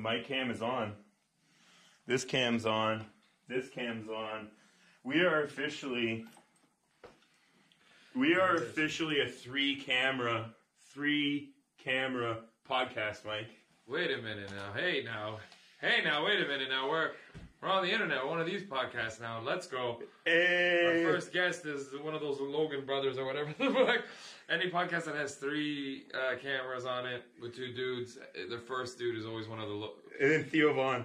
my cam is on. This cam's on. This cam's on. We are officially a three camera podcast, Mike. Wait a minute now. Hey now, wait a minute now. We're on the internet, one of these podcasts now. Let's go. Hey. Our first guest is one of those Logan brothers or whatever the fuck. Any podcast that has three cameras on it with two dudes, the first dude is always one of the... And then Theo Vaughn.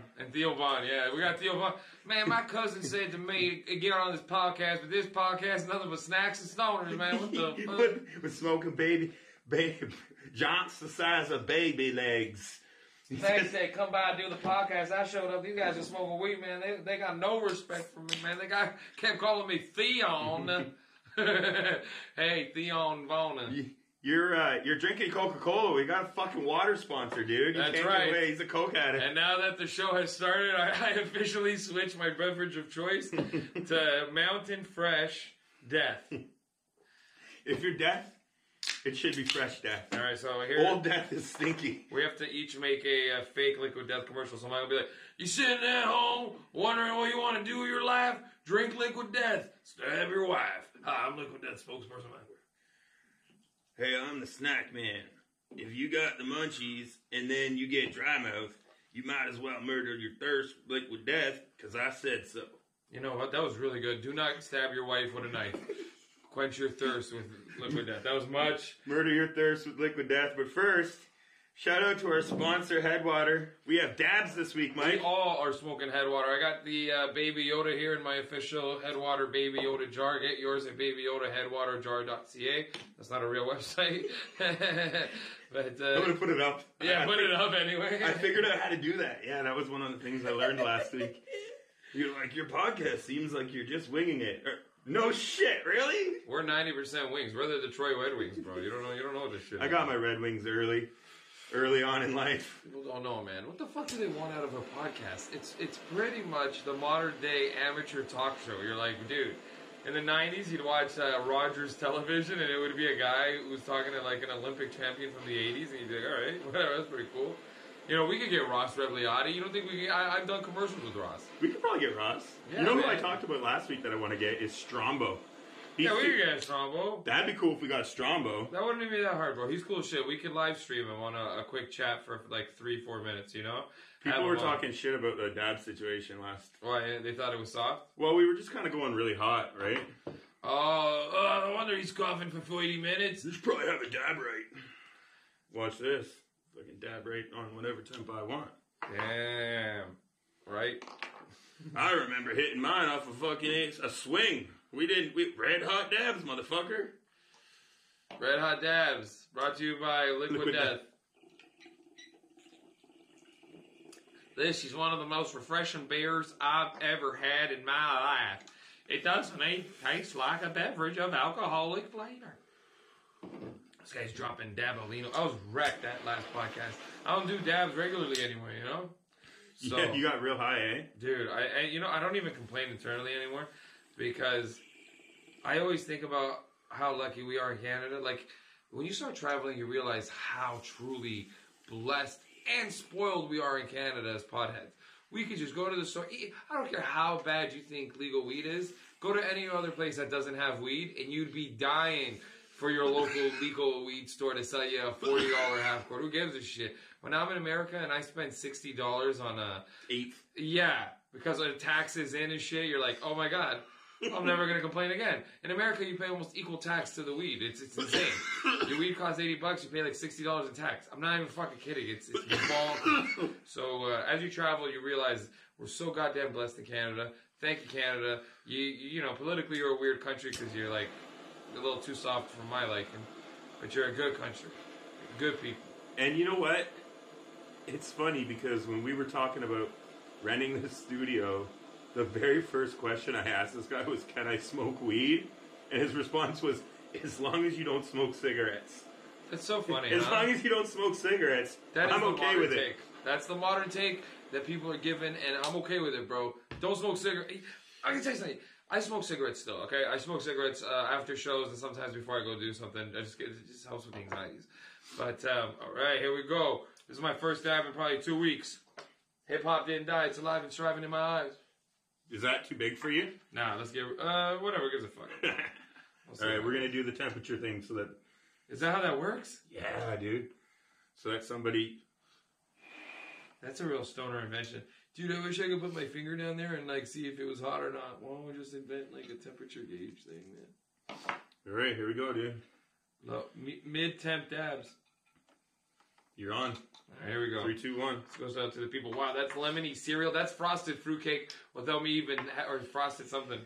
Yeah. We got Theo Vaughn. Man, my cousin said to me, get on this podcast, but this podcast is nothing but snacks and stoners, man. What the fuck? We're smoking baby John's the size of baby legs. They said, come by and do the podcast. I showed up. These guys are smoking weed, man. They got no respect for me, man. They kept calling me Theon. Hey, Theon Vaughn. You're drinking Coca-Cola. We got a fucking water sponsor, dude. That's can't right. Get away. He's a Coke addict. And now that the show has started, I officially switched my beverage of choice to Mountain Fresh Death. If you're death, it should be fresh death. All right, so here... Old death is stinky. We have to each make a fake Liquid Death commercial. So Mike will be like, you sitting at home wondering what you want to do with your life? Drink Liquid Death. Stab your wife. Hi, I'm Liquid Death spokesperson Mike. Hey, I'm the snackman. If you got the munchies and then you get dry mouth, you might as well murder your thirst with Liquid Death, because I said so. You know what? That was really good. Do not stab your wife with a knife. Quench your thirst with Liquid Death. That was much. Murder your thirst with Liquid Death. But first, shout out to our sponsor, Headwater. We have dabs this week, Mike. We all are smoking Headwater. I got the Baby Yoda here in my official Headwater Baby Yoda jar. Get yours at babyyodaheadwaterjar.ca. That's not a real website. But I'm going to put it up. Yeah, put it up anyway. I figured out how to do that. Yeah, that was one of the things I learned last week. You're like, your podcast seems like you're just winging it. No shit, really? We're 90% wings. We're the Detroit Red Wings, bro. You don't know this shit. I got my Red Wings early on in life. People don't know, man. What the fuck do they want out of a podcast? It's pretty much the modern day amateur talk show. You're like, dude, in the 90s, you'd watch Rogers television, and it would be a guy who was talking to like an Olympic champion from the 80s, and you'd be like, all right, whatever, that's pretty cool. You know, we could get Ross Rebliati. You don't think we could... I've done commercials with Ross. We could probably get Ross. Yeah, you know who I talked about last week that I want to get is Strombo. We could get Strombo. That'd be cool if we got Strombo. That wouldn't be that hard, bro. He's cool as shit. We could live stream him on a quick chat for like 3-4 minutes, you know? People were talking shit about the dab situation last... Why? They thought it was soft? Well, we were just kind of going really hot, right? Oh, no wonder he's coughing for 40 minutes. You should probably have a dab right. Watch this. Fucking dab right on whatever temp I want. Damn. Right? I remember hitting mine off a fucking a swing. We red hot dabs, motherfucker. Red hot dabs. Brought to you by Liquid Death. This is one of the most refreshing beers I've ever had in my life. It doesn't even taste like a beverage of alcoholic flavor. This guy's dropping dabalino. I was wrecked that last podcast. I don't do dabs regularly anymore, you know? So, yeah, you got real high, eh? Dude, I don't even complain internally anymore because I always think about how lucky we are in Canada. Like, when you start traveling, you realize how truly blessed and spoiled we are in Canada as potheads. We could just go to the store. I don't care how bad you think legal weed is. Go to any other place that doesn't have weed, and you'd be dying for your local legal weed store to sell you a $40 half quart. Who gives a shit? When I'm in America and I spend $60 on a... eighth. Yeah, because of the taxes in and shit, you're like, oh my God, I'm never going to complain again. In America, you pay almost equal tax to the weed. It's insane. Your weed costs $80, you pay like $60 in tax. I'm not even fucking kidding. It's bonkers. So as you travel, you realize we're so goddamn blessed in Canada. Thank you, Canada. You know, politically, you're a weird country because you're like a little too soft for my liking. But you're a good country. Good people. And you know what? It's funny because when we were talking about renting the studio, the very first question I asked this guy was, can I smoke weed? And his response was, as long as you don't smoke cigarettes. That's so funny, As long as you don't smoke cigarettes, I'm okay with it. That's the modern take that people are given, and I'm okay with it, bro. Don't smoke cigarettes. I can tell you something. I smoke cigarettes still, okay? I smoke cigarettes after shows and sometimes before I go do something. It just helps with the anxieties. But, all right, here we go. This is my first dab in probably 2 weeks. Hip hop didn't die. It's alive and striving in my eyes. Is that too big for you? Nah, let's get whatever gives a fuck. All right, we're gonna do the temperature thing so that. Is that how that works? Yeah, dude. So that somebody. That's a real stoner invention, dude. I wish I could put my finger down there and like see if it was hot or not. Why don't we just invent like a temperature gauge thing, man? All right, here we go, dude. Look, mid-temp dabs. You're on. All right, here we go. 3, 2, 1. This goes out to the people. Wow, that's lemony cereal. That's frosted fruitcake without me even or frosted something.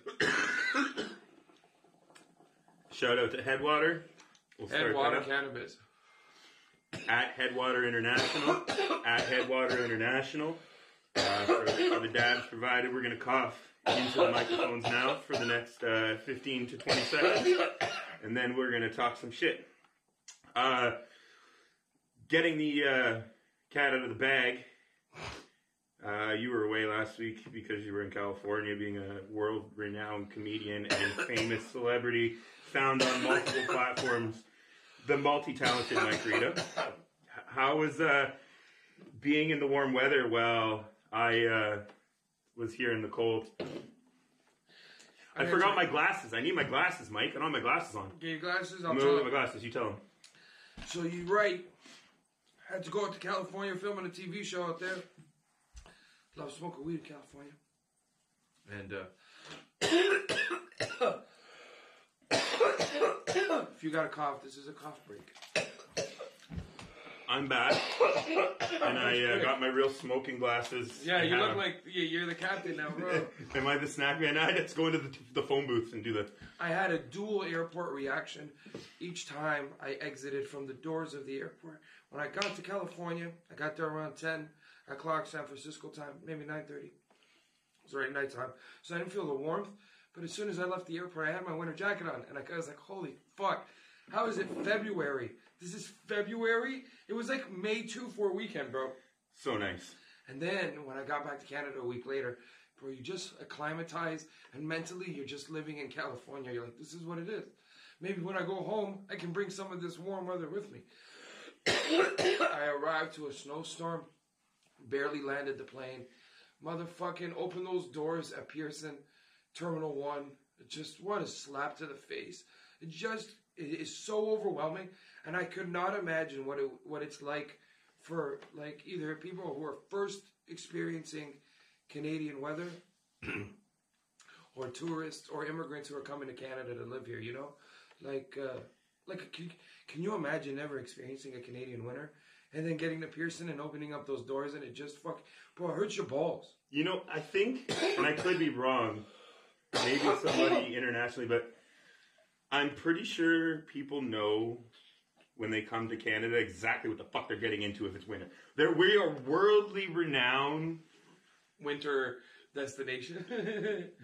Shout out to Headwater. We'll Headwater Cannabis. At Headwater International. At Headwater International. For the dabs provided, we're going to cough into the microphones now for the next 15 to 20 seconds. And then we're going to talk some shit. Getting the cat out of the bag. You were away last week because you were in California being a world-renowned comedian and famous celebrity found on multiple platforms. The multi-talented Mike Rita. How was being in the warm weather while I was here in the cold? I forgot my glasses. I need my glasses, Mike. I don't have my glasses on. Get your glasses? I'm going to my glasses. You tell them. So you're right. Had to go out to California filming a TV show out there. Love smoking weed in California. And if you got a cough, this is a cough break. I'm back, and I got my real smoking glasses. Yeah, you look like you're the captain now, bro. Am I the snack man? I had to go into the phone booth and do the... I had a dual airport reaction each time I exited from the doors of the airport. When I got to California, I got there around 10 o'clock San Francisco time, maybe 9:30. It was already nighttime, so I didn't feel the warmth. But as soon as I left the airport, I had my winter jacket on, and I was like, holy fuck, how is it February? This is February? It was like May 2 for a weekend, bro. So nice. And then when I got back to Canada a week later, bro, you just acclimatize, and mentally you're just living in California. You're like, this is what it is. Maybe when I go home, I can bring some of this warm weather with me. I arrived to a snowstorm, barely landed the plane. Motherfucking open those doors at Pearson Terminal 1. Just what a slap to the face. It is so overwhelming, and I could not imagine what it's like for like either people who are first experiencing Canadian weather or tourists or immigrants who are coming to Canada to live here, you know? Can you imagine never experiencing a Canadian winter and then getting to Pearson and opening up those doors and it just bro, it hurts your balls. You know, I think, and I could be wrong, maybe somebody internationally, but I'm pretty sure people know when they come to Canada exactly what the fuck they're getting into if it's winter. We are worldly renowned winter destination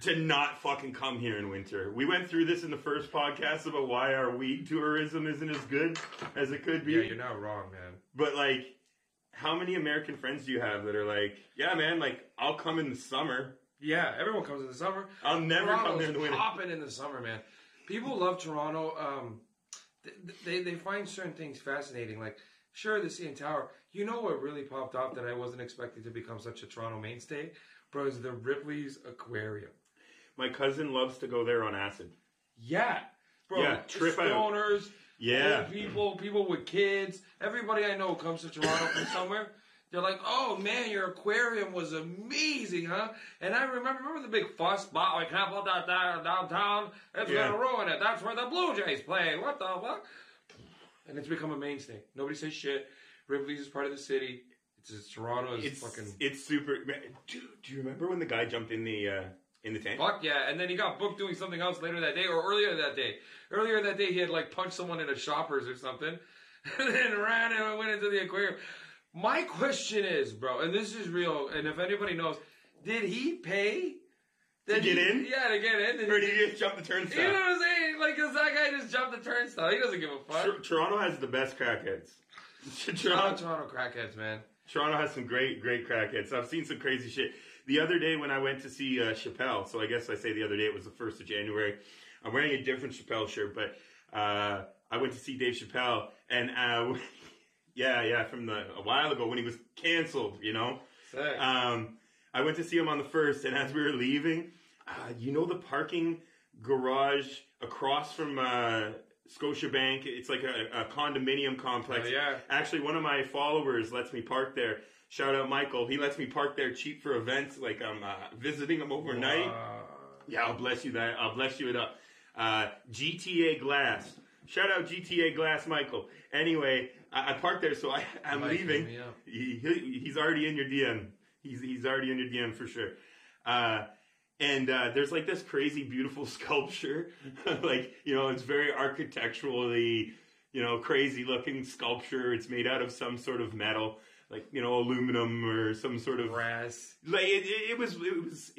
to not fucking come here in winter. We went through this in the first podcast about why our weed tourism isn't as good as it could be. Yeah, you're not wrong, man. But like, how many American friends do you have that are like, yeah, man, like, I'll come in the summer. Yeah, everyone comes in the summer. I'll never come here in the winter. Popping in the summer, man. People love Toronto. They find certain things fascinating. Like, sure, the CN Tower. You know what really popped off that I wasn't expecting to become such a Toronto mainstay? Bro, is the Ripley's Aquarium. My cousin loves to go there on acid. Yeah. Bro, yeah, trip stoners, out. Yeah. Old people with kids. Everybody I know comes to Toronto from somewhere. They're like, oh, man, your aquarium was amazing, huh? And I remember the big fuss about, I can't put that downtown. It's going to ruin it. That's where the Blue Jays play. What the fuck? And it's become a mainstay. Nobody says shit. Ripley's is part of the city. Toronto is fucking... It's super... Dude, do you remember when the guy jumped in the tank? Fuck yeah. And then he got booked doing something else later that day or earlier that day. Earlier that day, he had like punched someone in a Shoppers or something. And then ran and went into the aquarium. My question is, bro, and this is real, and if anybody knows, did he pay? To get in? Yeah, to get in. Or did he just jump the turnstile? You know what I'm saying? Like, does that guy just jump the turnstile? He doesn't give a fuck. Toronto has the best crackheads. Toronto crackheads, man. Toronto has some great crackheads. I've seen some crazy shit. The other day when I went to see Chappelle, so I guess I say the other day, it was the 1st of January. I'm wearing a different Chappelle shirt, but I went to see Dave Chappelle, and yeah, from a while ago when he was canceled, you know. Sick. I went to see him on the 1st, and as we were leaving, you know the parking garage across from Scotiabank? It's like a condominium complex. Oh, yeah. Actually, one of my followers lets me park there. Shout out Michael. He lets me park there cheap for events, like I'm visiting him overnight. Wow. Yeah, I'll bless you that. I'll bless you it up. GTA Glass. Shout out GTA Glass, Michael. Anyway, I parked there, so I'm leaving. He's already in your DM. He's already in your DM for sure. And there's like this crazy, beautiful sculpture. Like, you know, it's very architecturally, you know, crazy looking sculpture. It's made out of some sort of metal, like, you know, aluminum or some sort of brass. Like it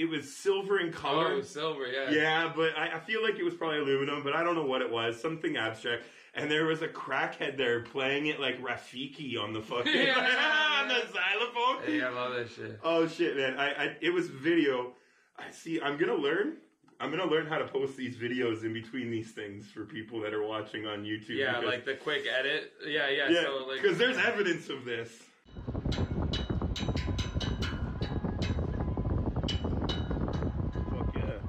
was silver in color. Oh, it was silver, yeah. Yeah, but I feel like it was probably aluminum, but I don't know what it was. Something abstract. And there was a crackhead there playing it like Rafiki on the fucking on the xylophone. Hey, I love that shit. Oh shit, man! It was video. I'm gonna learn how to post these videos in between these things for people that are watching on YouTube. Yeah, like the quick edit. Yeah. So like, because there's evidence of this. Fuck yeah.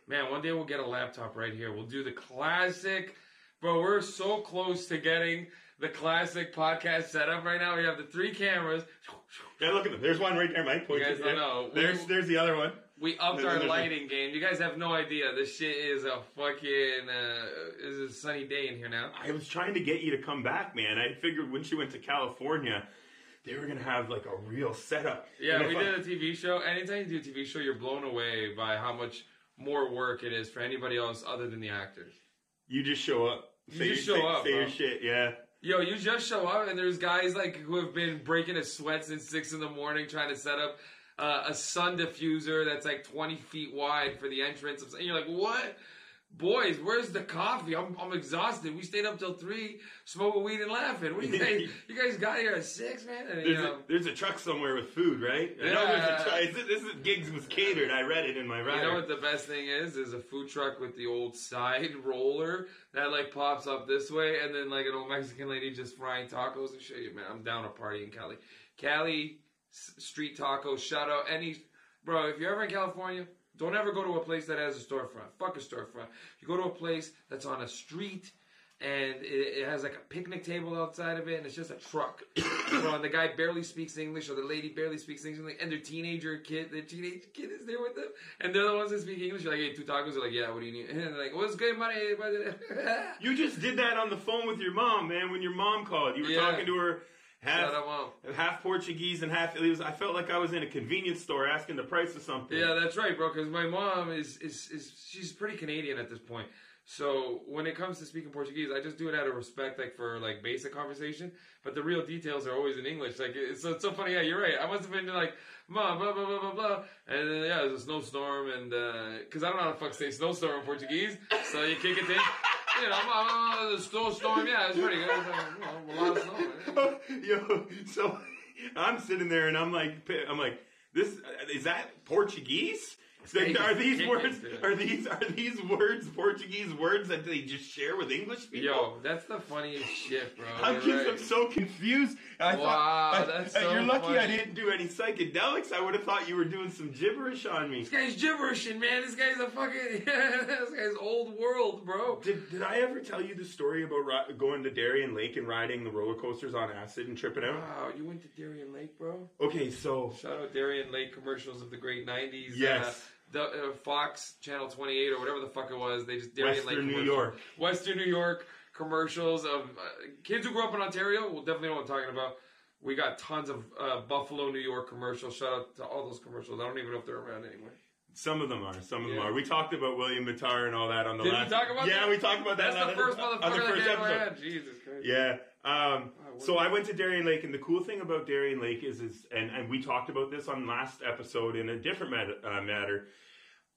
Man, one day we'll get a laptop right here. We'll do the classic. Bro, we're so close to getting the classic podcast setup right now. We have the 3 cameras. Yeah, look at them. There's one right there, Mike. You guys don't know. There's the other one. We upped our lighting game. You guys have no idea. This shit is a fucking... it's a sunny day in here now. I was trying to get you to come back, man. I figured when she went to California, they were going to have like a real setup. Yeah, we did a TV show. Anytime you do a TV show, you're blown away by how much more work it is for anybody else other than the actors. You just show up. Say your shit, yeah. Yo, you just show up and there's guys like who have been breaking a sweat since 6 a.m. trying to set up a sun diffuser that's like 20 feet wide for the entrance. And you're like, what? Boys, where's the coffee? I'm exhausted. We stayed up till 3, smoking weed and laughing. What do you guys got here at 6, man? And, there's a truck somewhere with food, right? I know there's a truck. This gigs was catered. I read it in my rider. You know what the best thing is? Is a food truck with the old side roller that like pops up this way, and then like an old Mexican lady just frying tacos. And show you, man, I'm down a party in Cali. Cali street tacos. Shout out bro. If you're ever in California, don't ever go to a place that has a storefront. Fuck a storefront. You go to a place that's on a street and it has like a picnic table outside of it and it's just a truck. And the guy barely speaks English or the lady barely speaks English and their teenage kid is there with them. And they're the ones that speak English. You're like, hey, 2 tacos? They're like, yeah, what do you need? And they're like, what's good, money? You just did that on the phone with your mom, man, when your mom called. You were talking to her. Half Portuguese and half. I felt like I was in a convenience store asking the price of something. Yeah, that's right, bro. Because my mom is she's pretty Canadian at this point. So when it comes to speaking Portuguese, I just do it out of respect, like for like basic conversation. But the real details are always in English. Like it's so funny. Yeah, you're right. I must have been like, "Mom, blah blah blah blah blah," and then yeah, there's a snowstorm, and because I don't know how to fuck say snowstorm in Portuguese, so you kick it in. You know, the snowstorm, yeah, it's pretty good. A lot of snow. Yo, so I'm sitting there and I'm like, this is that Portuguese? Like, are these words Portuguese words that they just share with English people? Yo, that's the funniest shit, bro. I'm so confused. That's so you're lucky funny. I didn't do any psychedelics. I would have thought you were doing some gibberish on me. This guy's gibberishing, man. This guy's a fucking this guy's old world, bro. Did I ever tell you the story about going to Darien Lake and riding the roller coasters on acid and tripping out? Wow, you went to Darien Lake, bro? Okay, so shout out Darien Lake commercials of the great 90s. Yes. Fox Channel 28 or whatever the fuck it was. They just Western New York. Western New York commercials of kids who grew up in Ontario will definitely know what I'm talking about. We got tons of Buffalo, New York commercials. Shout out to all those commercials. I don't even know if they're around anymore. Some of them are. Some of them are. We talked about William Matar and all that on the last. Did we talk about that? Yeah, we talked about that. That's the first motherfucker on the first that came episode. Jesus Christ. Yeah. So I went to Darien Lake, and the cool thing about Darien Lake is and we talked about this on last episode in a different matter.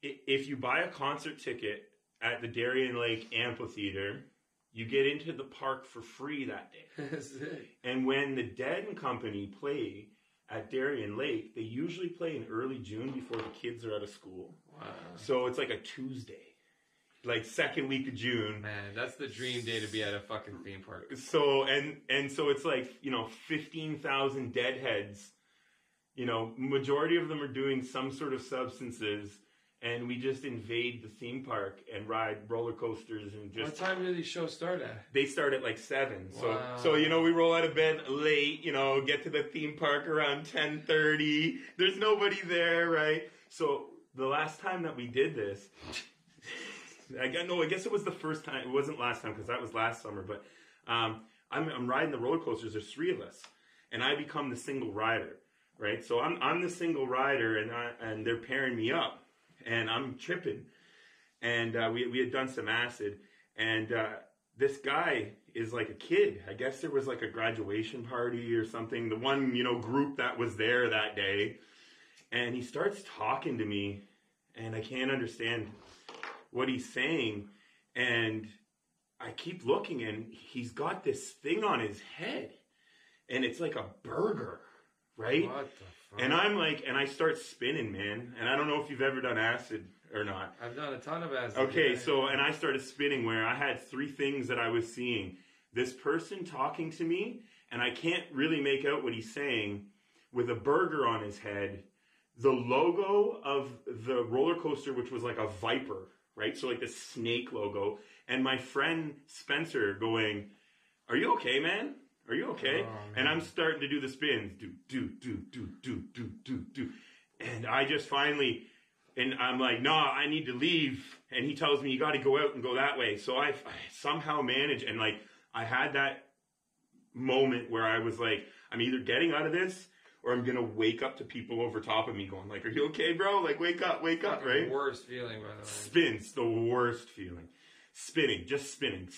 If you buy a concert ticket at the Darien Lake Amphitheater, you get into the park for free that day. And when the Dead and Company play, at Darien Lake, they usually play in early June before the kids are out of school. Wow. So it's like a Tuesday. Like second week of June. Man, that's the dream day to be at a fucking theme park. So, and so it's like, 15,000 deadheads. Majority of them are doing some sort of substances, and we just invade the theme park and ride roller coasters and just... What time do these shows start at? They start at like 7. Wow. So we roll out of bed late, get to the theme park around 10:30. There's nobody there, right? So the last time that we did this... I guess it was the first time. It wasn't last time because that was last summer. But I'm riding the roller coasters. There's 3 of us, and I become the single rider, right? So I'm the single rider, and they're pairing me up, and I'm tripping, and we had done some acid, and this guy is like a kid. I guess there was like a graduation party or something. The one group that was there that day, and he starts talking to me, and I can't understand what he's saying, and I keep looking, and he's got this thing on his head, and it's like a burger, right? What the fuck? And I'm like, and I start spinning, man, and I don't know if you've ever done acid or not. I've done a ton of acid. Okay, so, and I started spinning where I had 3 things that I was seeing. This person talking to me, and I can't really make out what he's saying, with a burger on his head, the logo of the roller coaster, which was like a viper, right? So like the snake logo. And my friend Spencer going, "Are you okay, man? Are you okay?" Oh, and I'm starting to do the spins. Do. And I just finally, and I'm like, "Nah, I need to leave." And he tells me, "You got to go out and go that way." So I somehow manage. And like, I had that moment where I was like, I'm either getting out of this, or I'm going to wake up to people over top of me going like, "Are you okay, bro? Like, wake up, right?" Worst feeling, by the way. Spins, the worst feeling. Spinning, just spinning.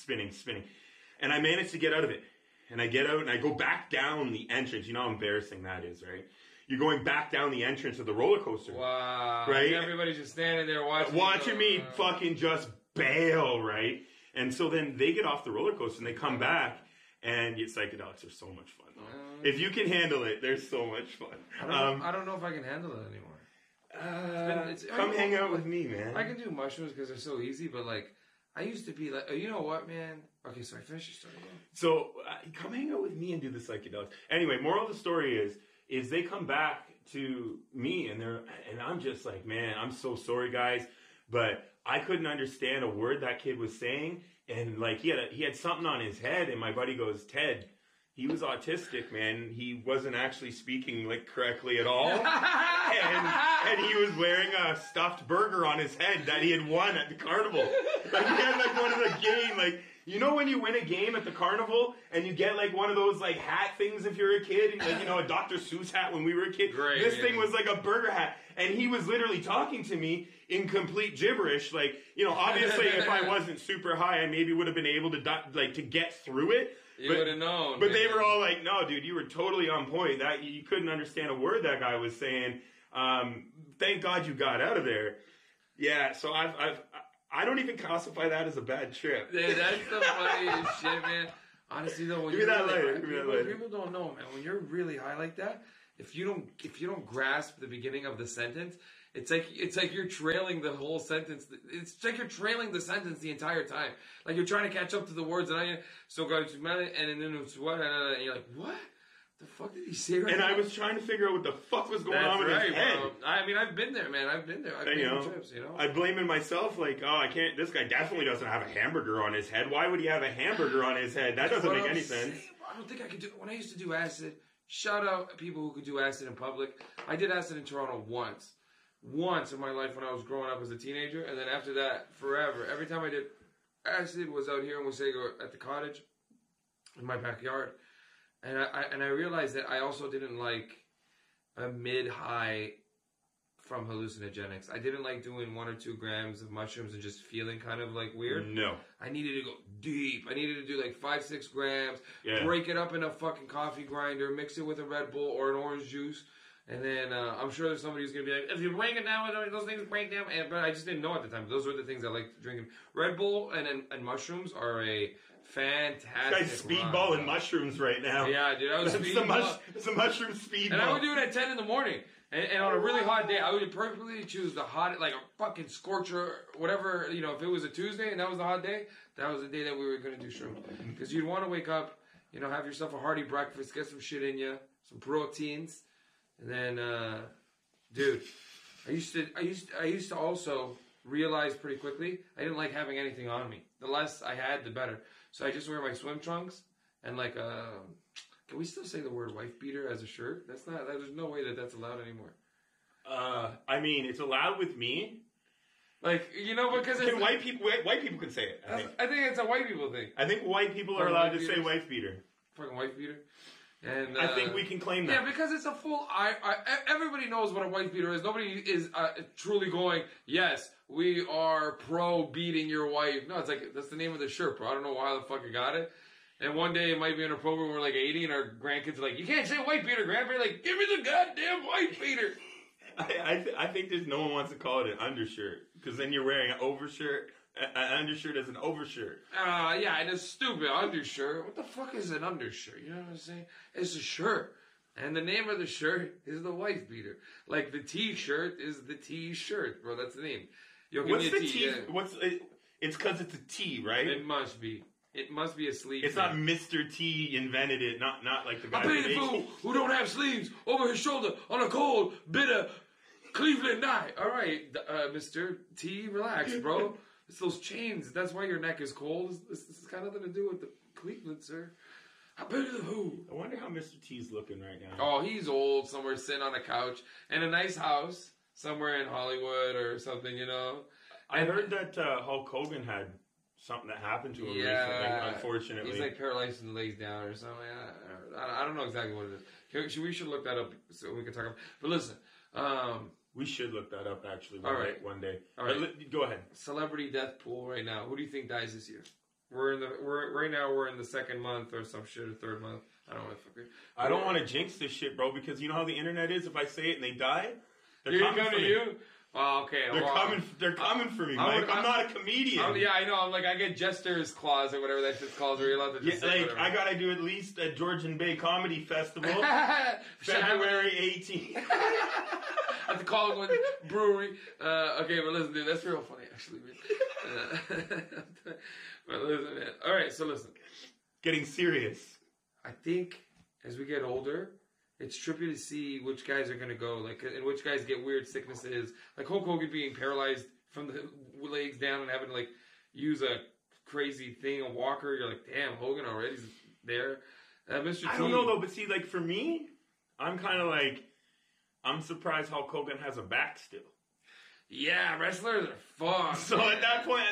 And I managed to get out of it. And I get out and I go back down the entrance. You know how embarrassing that is, right? You're going back down the entrance of the roller coaster. Wow. Right? And everybody's just standing there watching me fucking just bail, right? And so then they get off the roller coaster and they come back. And psychedelics are so much fun, though. If you can handle it, they're so much fun. I don't know if I can handle it anymore. Come hang out with me, man. I can do mushrooms because they're so easy, but like, I used to be like, you know what, man? Okay, sorry, finish your story. So, come hang out with me and do the psychedelics. Anyway, moral of the story is they come back to me and I'm just like, man, I'm so sorry, guys, but I couldn't understand a word that kid was saying. And like he had something on his head, and my buddy goes, "Ted, he was autistic, man. He wasn't actually speaking like correctly at all, and he was wearing a stuffed burger on his head that he had won at the carnival. Like he had like one of the game, like when you win a game at the carnival and you get like one of those like hat things if you're a kid, and like a Dr. Seuss hat when we were a kid. Great, this thing was like a burger hat, and he was literally talking to me in complete gibberish. Like obviously if I wasn't super high, I maybe would have been able to to get through it. You would have known. But they were all like, "No, dude, you were totally on point. That you couldn't understand a word that guy was saying. Thank God you got out of there." Yeah, so I don't even classify that as a bad trip. Dude, that's the funniest shit, man. Honestly, though, Give me that later. People don't know, man. When you're really high like that, if you don't grasp the beginning of the sentence, it's like you're trailing the whole sentence. It's like you're trailing the sentence the entire time. Like you're trying to catch up to the words, and then it's what, and you're like, what? The fuck did he say right now? I was trying to figure out what the fuck was going on with his head. Bro. I mean, I've been there, man. I've been there. I've been on trips, I blame it myself. Like, I can't. This guy definitely doesn't have a hamburger on his head. Why would he have a hamburger on his head? That doesn't make any sense. I don't think I could do it. When I used to do acid, shout out people who could do acid in public. I did acid in Toronto once in my life when I was growing up as a teenager, and then after that, forever. Every time I did acid was out here in Wasago at the cottage in my backyard. And I realized that I also didn't like a mid-high from hallucinogenics. I didn't like doing 1 or 2 grams of mushrooms and just feeling kind of like weird. No. I needed to go deep. I needed to do like 5-6 grams, yeah. break it up in a fucking coffee grinder, mix it with a Red Bull or an orange juice, And then I'm sure there's somebody who's going to be like, if you break it down, those things break down. But I just didn't know at the time. Those were the things I liked drinking. Red Bull and mushrooms are a fantastic. This guy's speedballing mushrooms right now. Yeah, dude. I was speedballing. It's a mushroom speedball. And I would do it at 10 in the morning. And on a really hot day, I would purposely choose the hot, like a fucking scorcher, whatever, if it was a Tuesday and that was the hot day, that was the day that we were going to do shrooms. Because you'd want to wake up, have yourself a hearty breakfast, get some shit in you, some proteins. And then, dude, I used to also realize pretty quickly I didn't like having anything on me. The less I had, the better. So I just wear my swim trunks and like can we still say the word wife beater as a shirt? That's not. There's no way that's allowed anymore. I mean, it's allowed with me. Like because white people can say it. I think it's a white people thing. I think white people are allowed to say wife beater. Fucking wife beater. And I think we can claim that. Yeah, because it's a full. Everybody knows what a wife beater is. Nobody is truly going, yes, we are pro beating your wife. No, it's like, that's the name of the shirt, bro. I don't know why the fuck I got it. And one day it might be in a program where we're like 80 and our grandkids are like, you can't say wife beater, grandpa. Like, give me the goddamn wife beater. I think there's no one wants to call it an undershirt. Because then you're wearing an overshirt. An undershirt is an overshirt. Yeah, and a stupid undershirt. What the fuck is an undershirt? You know what I'm saying? It's a shirt. And the name of the shirt is the wife beater. Like the T-shirt is the T-shirt, bro. That's the name. What's the T? It's because it's a T, right? It must be. It must be a sleeve. It's not Mr. T invented it. Not like the guy. I pity the fool who don't have sleeves over his shoulder on a cold, bitter Cleveland night. All right, Mr. T, relax, bro. It's those chains. That's why your neck is cold. This has got nothing to do with the Cleveland, sir. I pity the fool. I wonder how Mr. T's looking right now. Oh, he's old, somewhere sitting on a couch in a nice house somewhere in Hollywood or something, I heard that Hulk Hogan had something that happened to him recently, unfortunately. He's like paralyzed and lays down or something. I don't know exactly what it is. We should look that up so we can talk about it. But listen. We should look that up, actually, one day. All right. Go ahead. Celebrity death pool right now. Who do you think dies this year? We're in the second month or some shit, or third month. I don't know what the fuck. I don't want to jinx this shit, bro, because you know how the internet is? If I say it and they die, they're coming to you? Oh, okay. They're coming for me, Mike. I'm not a comedian. Yeah, I know. I get jester's clause or whatever that shit's called, where you're allowed to just say whatever. I gotta do at least a Georgian Bay Comedy Festival, February 18th. At the Collingwood Brewery. Okay, but listen, dude, that's real funny, actually. But listen, man. All right, so listen. Getting serious. I think as we get older, it's trippy to see which guys are going to go, and which guys get weird sicknesses. Like Hulk Hogan being paralyzed from the legs down and having to, use a crazy thing, a walker. You're like, damn, Hogan already's there. Mr. T. I don't know, though, but see, for me, I'm kind of I'm surprised Hulk Hogan has a back still. Yeah, wrestlers are fun. So at that point,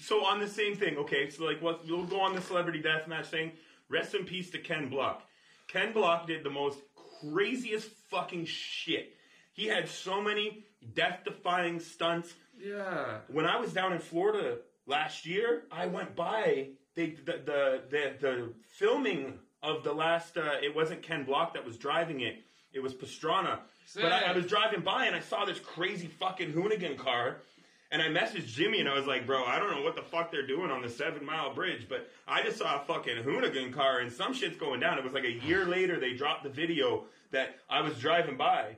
so on the same thing, okay, so we'll go on the celebrity deathmatch thing. Rest in peace to Ken Block. Ken Block did the most craziest fucking shit. He had so many death-defying stunts. Yeah. When I was down in Florida last year, I went by the filming of the last. It wasn't Ken Block that was driving it. It was Pastrana. But I was driving by and I saw this crazy fucking Hoonigan car. And I messaged Jimmy and I was like, bro, I don't know what the fuck they're doing on the 7 Mile Bridge, but I just saw a fucking Hoonigan car and some shit's going down. It was like a year later they dropped the video that I was driving by.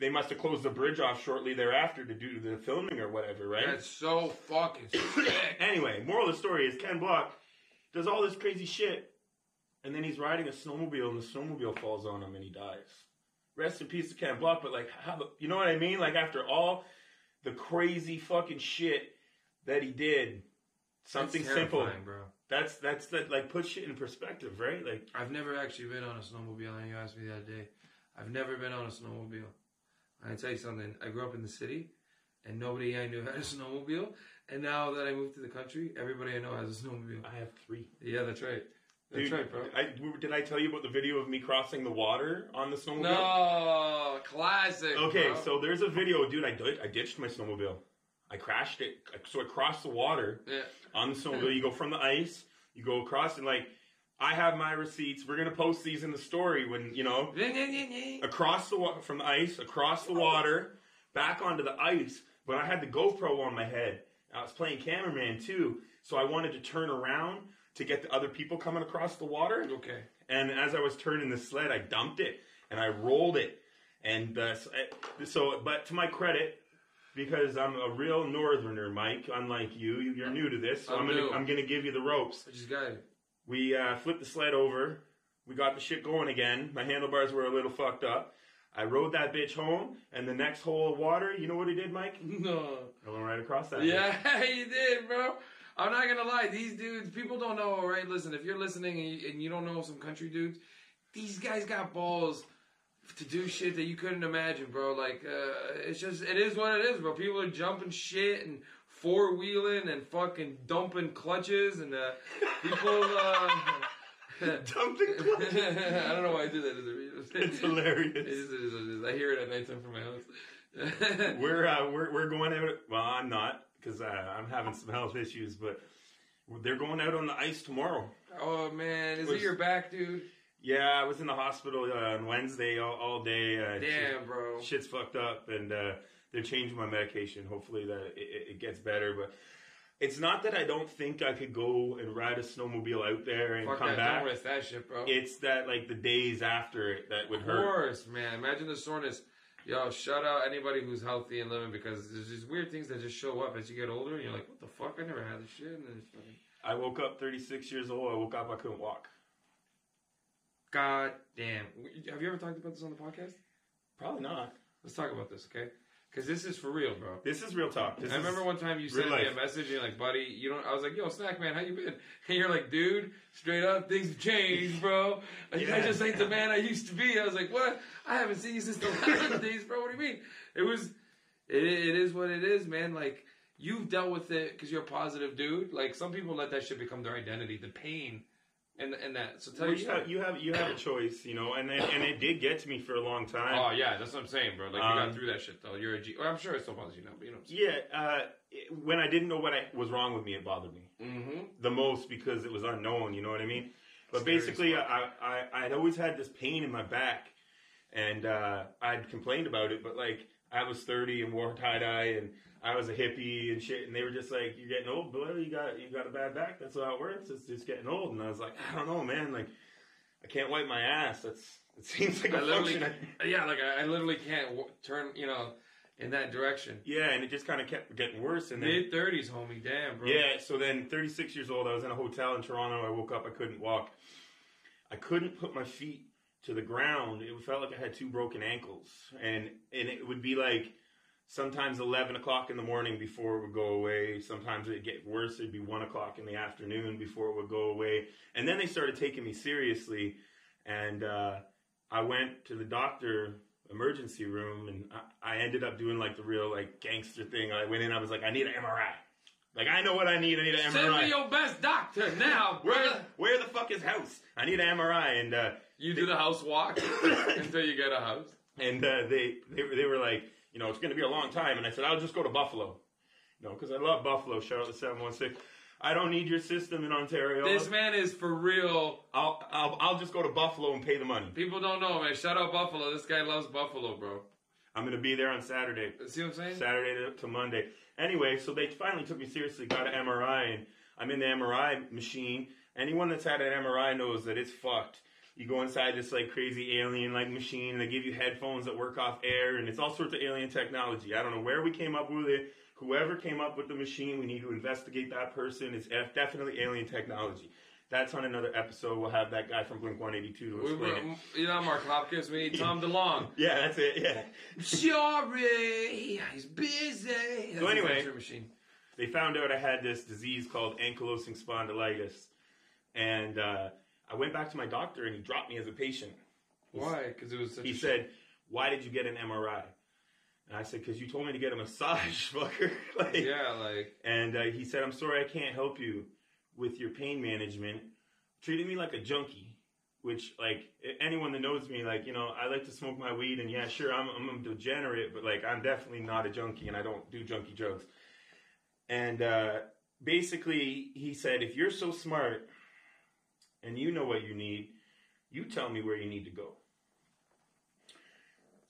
They must have closed the bridge off shortly thereafter to do the filming or whatever, right? That's so fucking sick. Anyway, moral of the story is Ken Block does all this crazy shit and then he's riding a snowmobile and the snowmobile falls on him and he dies. Rest in peace to Ken Block, but you know what I mean? After all the crazy fucking shit that he did, something simple, bro. That's put shit in perspective, right? I've never actually been on a snowmobile, and you asked me the other day. I've never been on a snowmobile. I tell you something. I grew up in the city, and nobody I knew had a snowmobile. And now that I moved to the country, everybody I know has a snowmobile. I have 3. Yeah, that's right. That's right, bro. Did I tell you about the video of me crossing the water on the snowmobile? No, classic. Okay, bro. So there's a video, dude. I ditched my snowmobile. I crashed it. So I crossed the water on the snowmobile. You go from the ice, you go across, and I have my receipts. We're going to post these in the story when, across from the ice, across the water, back onto the ice. But I had the GoPro on my head. I was playing cameraman too. So I wanted to turn around to get the other people coming across the water. Okay. And as I was turning the sled, I dumped it and I rolled it. And but to my credit, because I'm a real northerner, Mike, unlike you're new to this, so I'm gonna give you the ropes. I just got it. We flipped the sled over. We got the shit going again. My handlebars were a little fucked up. I rode that bitch home, and the next hole of water, you know what he did, Mike? No. I went right across that. Yeah, you did, bro. I'm not gonna lie. These dudes, people don't know, all right? Listen, if you're listening and you don't know some country dudes, these guys got balls to do shit that you couldn't imagine, bro. Like, it is what it is, bro. People are jumping shit and four-wheeling and fucking dumping clutches and people... dumping clutches? I don't know why I did that. It's hilarious. It is. I hear it at nighttime from my house. We're going out... Well, I'm not, because I'm having some health issues, but they're going out on the ice tomorrow. Oh, man. Is it your back, dude? Yeah, I was in the hospital on Wednesday all day. Damn, bro. Shit's fucked up, and they're changing my medication. Hopefully that it gets better. But it's not that I don't think I could go and ride a snowmobile out there and come back. Don't risk that shit, bro. It's that, like, the days after it that would hurt. Of course, man. Imagine the soreness. Yo, shout out anybody who's healthy and living, because there's these weird things that just show up as you get older, and you're like, what the fuck? I never had this shit. And then it's like... I woke up 36 years old. I woke up, I couldn't walk. God damn. Have you ever talked about this on the podcast? Probably not. Let's talk about this, okay? Because this is for real, bro. This is real talk. I remember one time you sent me a message and you're like, buddy, you don't... I was like, yo, Snackman, how you been? And you're like, dude, straight up, things have changed, bro. Like, I just ain't the man I used to be. I was like, what? I haven't seen you since the last days, bro. What do you mean? It is what it is, man. Like, you've dealt with it because you're a positive dude. Like, some people let that shit become their identity, the pain. And that, so tell you have a choice, and it did get to me for a long time. Oh yeah, that's what I'm saying, bro. Like, you got through that shit though. You're a G. Well, I'm sure it still bothers you now, but you know. When I didn't know what was wrong with me, it bothered me the most because it was unknown. You know what I mean? But basically, I'd always had this pain in my back, and I'd complained about it. But like, I was 30 and wore tie dye and I was a hippie and shit, and they were just like, "You're getting old, boy. You got a bad back. That's how it works. It's just getting old." And I was like, "I don't know, man. Like, I can't wipe my ass. It seems like a function." I literally can't turn, in that direction. Yeah, and it just kind of kept getting worse. And mid-30s, homie. Damn, bro. Yeah. So then, 36 years old, I was in a hotel in Toronto. I woke up. I couldn't walk. I couldn't put my feet to the ground. It felt like I had 2 broken ankles, and it would be like. Sometimes 11 o'clock in the morning before it would go away. Sometimes it'd get worse. It'd be 1 o'clock in the afternoon before it would go away. And then they started taking me seriously. And I went to the doctor emergency room, and I ended up doing like the real like gangster thing. I went in. I was like, I need an MRI. Like, I know what I need. I need an MRI. Send me your best doctor now. Where the fuck is house? I need an MRI. And you do the house walk until you get a house. And they were like, it's going to be a long time. And I said, I'll just go to Buffalo. Because I love Buffalo. Shout out to 716. I don't need your system in Ontario. This man is for real. I'll just go to Buffalo and pay the money. People don't know, man. Shout out Buffalo. This guy loves Buffalo, bro. I'm going to be there on Saturday. See what I'm saying? Saturday to Monday. Anyway, so they finally took me seriously, got an MRI, and I'm in the MRI machine. Anyone that's had an MRI knows that it's fucked. You go inside this like crazy alien like machine, and they give you headphones that work off air, and it's all sorts of alien technology. I don't know where we came up with it. Whoever came up with the machine, we need to investigate that person. It's definitely alien technology. That's on another episode. We'll have that guy from Blink-182 to explain it. Mark Hopkins. We need Tom DeLonge. Yeah, that's it. Yeah. Sorry, he's busy. That's so anyway, they found out I had this disease called ankylosing spondylitis, and I went back to my doctor, and he dropped me as a patient. Why? Because it was such He said, "Why did you get an MRI?" And I said, "Because you told me to get a massage, fucker." And he said, "I'm sorry, I can't help you with your pain management." Treated me like a junkie, which, like, anyone that knows me, like, I like to smoke my weed, and yeah, sure, I'm a degenerate, but, like, I'm definitely not a junkie, and I don't do junkie drugs. And basically, he said, if you're so smart and you know what you need. You tell me where you need to go.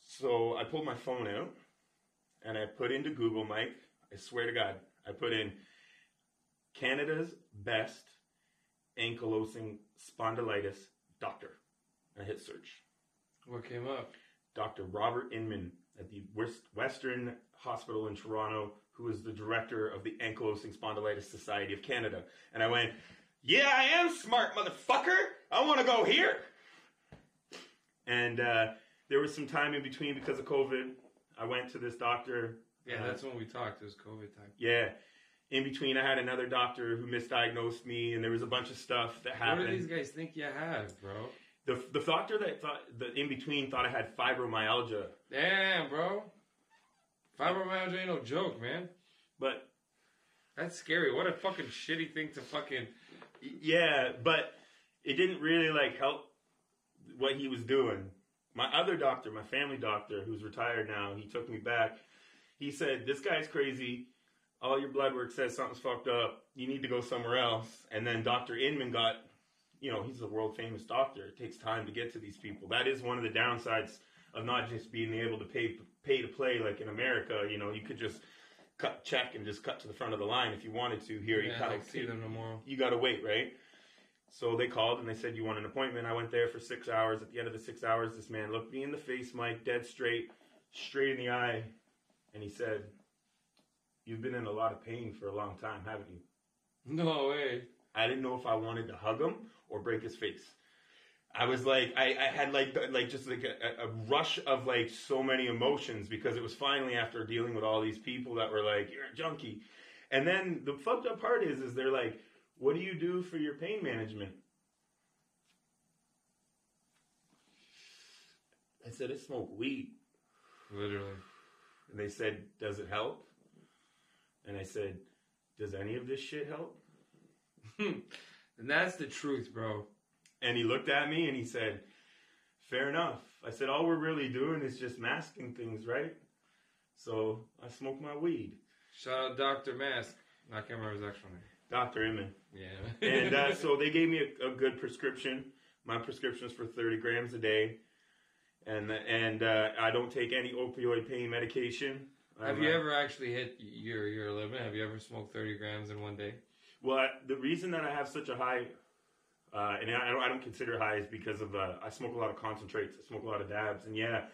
So I pulled my phone out, and I put into Google, Mike, I swear to God, I put in Canada's best ankylosing spondylitis doctor. I hit search. What came up? Dr. Robert Inman at the Western Hospital in Toronto, who is the director of the Ankylosing Spondylitis Society of Canada. And I went, yeah, I am smart, motherfucker. I want to go here. And there was some time in between because of COVID. I went to this doctor. Yeah, that's when we talked. It was COVID time. Yeah. In between, I had another doctor who misdiagnosed me, and there was a bunch of stuff that happened. What do these guys think you have, bro? The doctor that thought in between thought I had fibromyalgia. Damn, bro. Fibromyalgia ain't no joke, man. But that's scary. What a fucking shitty thing to fucking. Yeah, but it didn't really help what he was doing. My other doctor, my family doctor, who's retired now, he took me back. He said, "This guy's crazy. All your blood work says something's fucked up. You need to go somewhere else." And then Dr. Inman got, he's a world famous doctor. It takes time to get to these people. That is one of the downsides of not just being able to pay to play like in America. You could just check and just cut to the front of the line if you wanted to. Here, you kind of see them no more. You got to wait, right? So they called and they said, "You want an appointment?" I went there for 6 hours. At the end of the 6 hours, this man looked me in the face, Mike, dead straight in the eye, and he said, "You've been in a lot of pain for a long time, haven't you?" No way. I didn't know if I wanted to hug him or break his face. I was I had just a rush of so many emotions because it was finally after dealing with all these people that were like, "You're a junkie." And then the fucked up part is they're like, "What do you do for your pain management?" I said, "I smoke weed." Literally. And they said, "Does it help?" And I said, "Does any of this shit help?" And that's the truth, bro. And he looked at me and he said, "Fair enough." I said, "All we're really doing is just masking things, right?" So I smoked my weed. Shout out Dr. Mask. I can't remember his actual name. Dr. Inman. Yeah. And so they gave me a good prescription. My prescription is for 30 grams a day. And I don't take any opioid pain medication. Have you ever actually hit your limit? Have you ever smoked 30 grams in one day? Well, the reason that I have such a high, and I don't consider high, is because of I smoke a lot of concentrates. I smoke a lot of dabs. And yeah,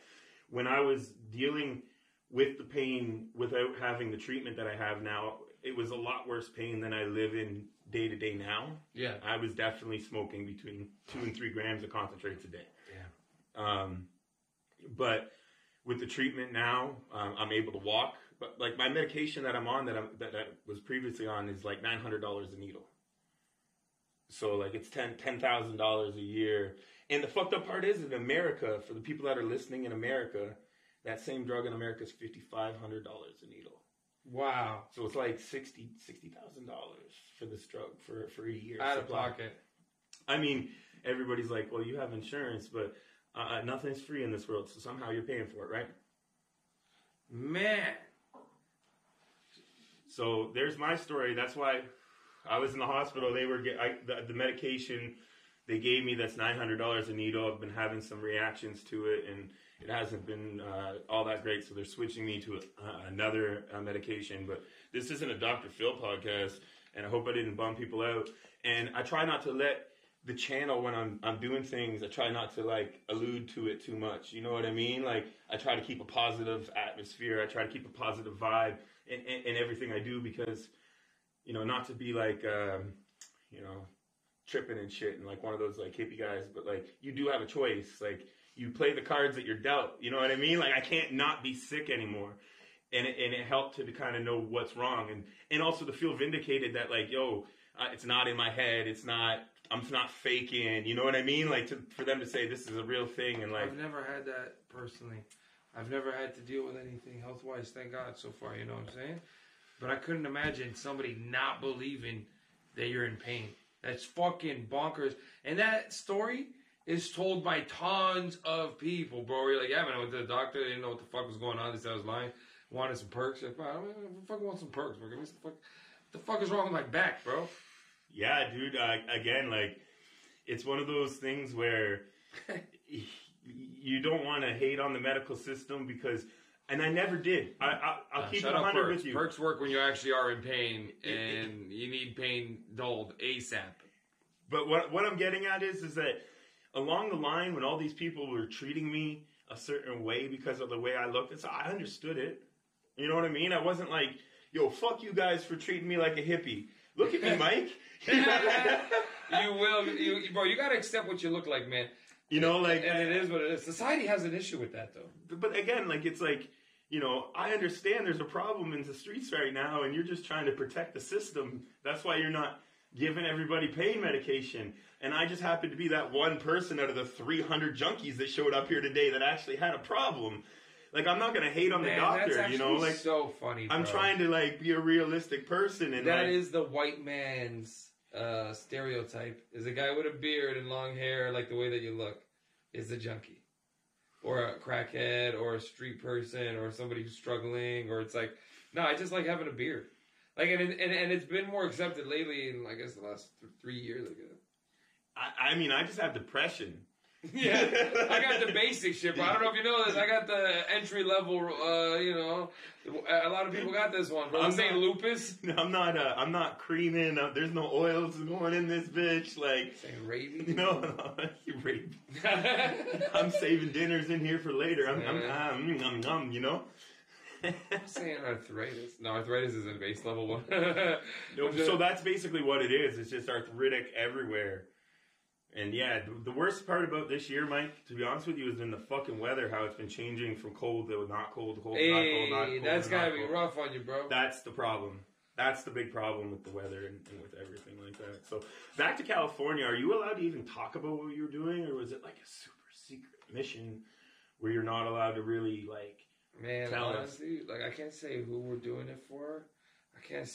when I was dealing with the pain without having the treatment that I have now, it was a lot worse pain than I live in day to day now. Yeah. I was definitely smoking between 2 and 3 grams of concentrates a day. Yeah. But with the treatment now, I'm able to walk. But my medication that I'm on, that I was previously on, is $900 a needle. So it's $10,000 a year. And the fucked up part is in America, for the people that are listening in America, that same drug in America is $5,500 a needle. Wow. So it's $60,000 for this drug for a year. Out of pocket. I mean, everybody's like, "Well, you have insurance, but nothing's free in this world, so somehow you're paying for it, right?" Man. So there's my story. That's why I was in the hospital. They were the medication they gave me that's $900 a needle. I've been having some reactions to it, and it hasn't been all that great. So they're switching me to another medication. But this isn't a Dr. Phil podcast, and I hope I didn't bum people out. And I try not to let the channel, when I'm doing things, I try not to allude to it too much. You know what I mean? I try to keep a positive atmosphere. I try to keep a positive vibe in everything I do, because, not to be tripping and shit and one of those hippie guys, but you do have a choice. You play the cards that you're dealt. You know what I mean? I can't not be sick anymore. And it helped to kind of know what's wrong, and also to feel vindicated that it's not in my head. I'm not faking. You know what I mean? For them to say this is a real thing, and I've never had that personally. I've never had to deal with anything health-wise, thank God, so far. You know what I'm saying? But I couldn't imagine somebody not believing that you're in pain. That's fucking bonkers. And that story is told by tons of people, bro. You're like, "Yeah, man, I went to the doctor. They didn't know what the fuck was going on. They said I was lying. Wanted some perks." Like, I fucking want some perks, bro. Give me some fuck. What the fuck is wrong with my back, bro? Yeah, dude. Again, it's one of those things where you don't want to hate on the medical system because, and I never did. I'll keep it 100 with you. Perks work when you actually are in pain and you need pain dulled ASAP. But what I'm getting at is that along the line, when all these people were treating me a certain way because of the way I looked, so I understood it. You know what I mean? I wasn't like, yo, fuck you guys for treating me like a hippie. Look at me, Mike. You will, bro. You gotta accept what you look like, man. You know, like, and it is what it is. Society has an issue with that, though. But again, like, it's like, you know, I understand there's a problem in the streets right now, and you're just trying to protect the system. That's why you're not giving everybody pain medication. And I just happen to be that one person out of the 300 junkies that showed up here today that actually had a problem. Like, I'm not going to hate on the doctor, you know? Like, so funny, bro. I'm trying to, like, be a realistic person. And that is the white man's stereotype. Is a guy with a beard and long hair, like the way that you look, is a junkie. Or a crackhead, or a street person, or somebody who's struggling, or it's like, no, I just like having a beard. Like, and it's been more accepted lately in, I guess, the last 3 years, I guess. I mean, I just have depression. Yeah, I got the basic shit, bro. I don't know if you know this. I got the entry level. You know, a lot of people got this one. Bro. I'm saying lupus. I'm not creaming. There's no oils going in this bitch. Like saying rabies. No, rabies. I'm saving dinners in here for later. I'm you know. I'm saying arthritis. No, arthritis is a base level one. No, so that's basically what it is. It's just arthritic everywhere. And yeah, the worst part about this year, Mike, to be honest with you, has been the fucking weather, how it's been changing from cold to not cold, to cold to not cold, not cold. That's gotta be rough on you, bro. That's the problem. That's the big problem with the weather and with everything like that. So, back to California, are you allowed to even talk about what you were doing, or was it like a super secret mission where you're not allowed to really, like, tell honestly, us? Like, I can't say who we're doing it for. I don't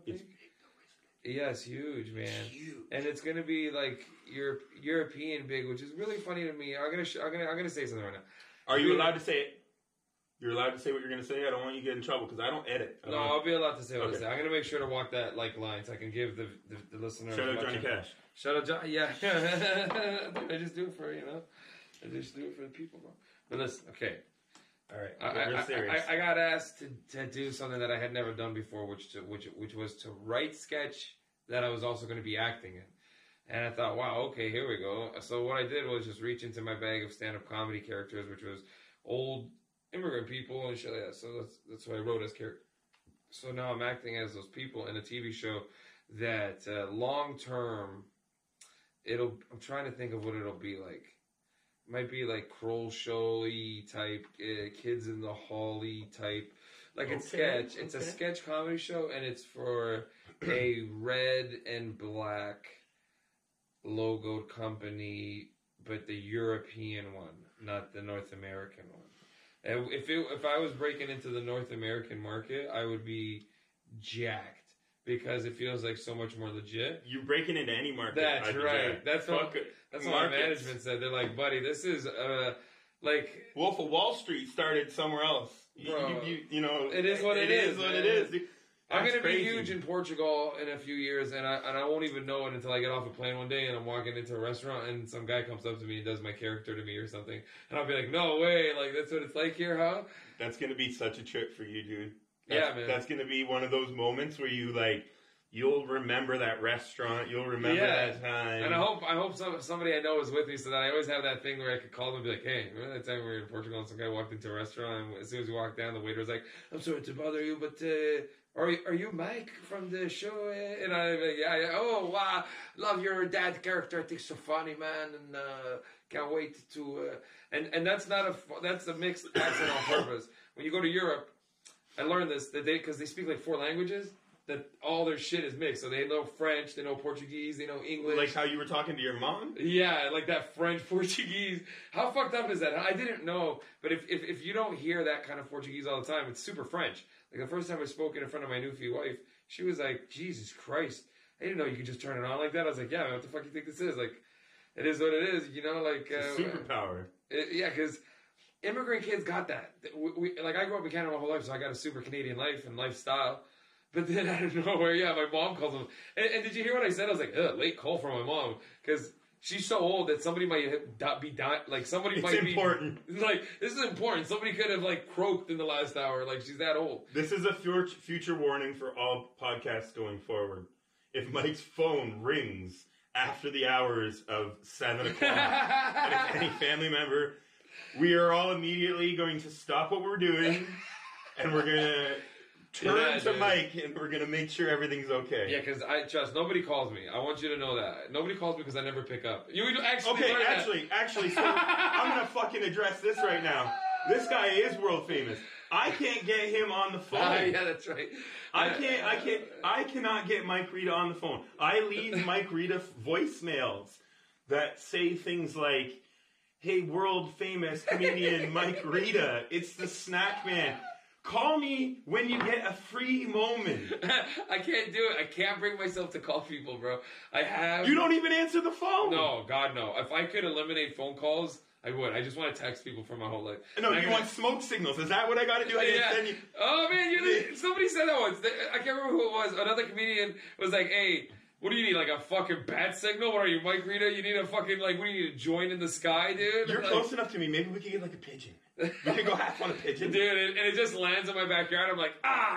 think. Yeah, it's huge, man. Huge. And it's gonna be like European big, which is really funny to me. I'm gonna say something right now. Are you allowed to say it? You're allowed to say what you're gonna say. I don't want you to get in trouble because I don't edit. I'll be allowed to say what I say. I'm gonna make sure to walk that line so I can give the listener. Shout out Johnny Cash. Shout out Johnny. Yeah. I just do it for I just do it for the people, bro. But listen, okay. All right, I got asked to do something that I had never done before, which was to write sketch that I was also going to be acting in. And I thought, wow, okay, here we go. So what I did was just reach into my bag of stand-up comedy characters, which was old immigrant people and shit like that. So that's what I wrote as character. So now I'm acting as those people in a TV show that long term, I'm trying to think of what it'll be like. Might be like Kroll Show-y type, Kids in the Hall-y type. Like it's sketch. It's a sketch comedy show, and it's for a red and black logoed company, but the European one, not the North American one. And if I was breaking into the North American market, I would be jacked. Because it feels like so much more legit. You're breaking into any market. That's right. That's what my management said. They're like, buddy, this is like Wolf of Wall Street started somewhere else. Bro, you know, it is what it is. What it is. I'm gonna be huge in Portugal in a few years, and I won't even know it until I get off a plane one day and I'm walking into a restaurant and some guy comes up to me and does my character to me or something, and I'll be like, no way, like that's what it's like here, huh? That's gonna be such a trip for you, dude. Yeah, man. That's going to be one of those moments where you'll remember that restaurant. You'll remember that time. And I hope somebody I know is with me so that I always have that thing where I could call them and be like, hey, remember that time we were in Portugal and some guy walked into a restaurant and as soon as we walked down, the waiter was like, I'm sorry to bother you, but are you Mike from the show? And I'm like, yeah. Oh, wow. Love your dad character. I think it's so funny, man. And can't wait to... And that's that's a mixed accent on purpose. When you go to Europe, I learned this because they speak like 4 languages, that all their shit is mixed. So they know French, they know Portuguese, they know English. Like how you were talking to your mom? Yeah, like that French Portuguese. How fucked up is that? I didn't know, but if you don't hear that kind of Portuguese all the time, it's super French. Like the first time I spoke in front of my newfie wife, she was like, Jesus Christ, I didn't know you could just turn it on like that. I was like, yeah, man, what the fuck do you think this is? Like, it is what it is, you know? Like it's a superpower. Yeah, because... immigrant kids got that. Like I grew up in Canada my whole life, so I got a super Canadian life and lifestyle. But then out of nowhere, my mom calls him. And did you hear what I said? I was like, late call from my mom. Because she's so old that somebody might be dying. Like, somebody might be... It's important. Like, this is important. Somebody could have, like, croaked in the last hour. Like, she's that old. This is a future warning for all podcasts going forward. If Mike's phone rings after the hours of 7 o'clock, and if any family member, we are all immediately going to stop what we're doing, and we're going to turn to Mike, and we're going to make sure everything's okay. Yeah, because I trust, nobody calls me. I want you to know that. Nobody calls me because I never pick up. You actually Actually, so I'm going to fucking address this right now. This guy is world famous. I can't get him on the phone. Yeah, that's right. I cannot get Mike Rita on the phone. I leave Mike Rita voicemails that say things like, "Hey, world famous comedian Mike Rita, it's the Snackman. Call me when you get a free moment." I can't do it. I can't bring myself to call people, bro. You don't even answer the phone. No, God, no. If I could eliminate phone calls, I would. I just want to text people for my whole life. No, you want smoke signals. Is that what I got to do? Send you... Oh, man, somebody said that once. I can't remember who it was. Another comedian was like, "Hey, what do you need, like a fucking bat signal? What are you, Mike Rita? You need a fucking, like, what do you need, a join in the sky, dude?" You're close enough to me. Maybe we could get, like, a pigeon. We could go half on a pigeon. Dude, and it just lands in my backyard. I'm like,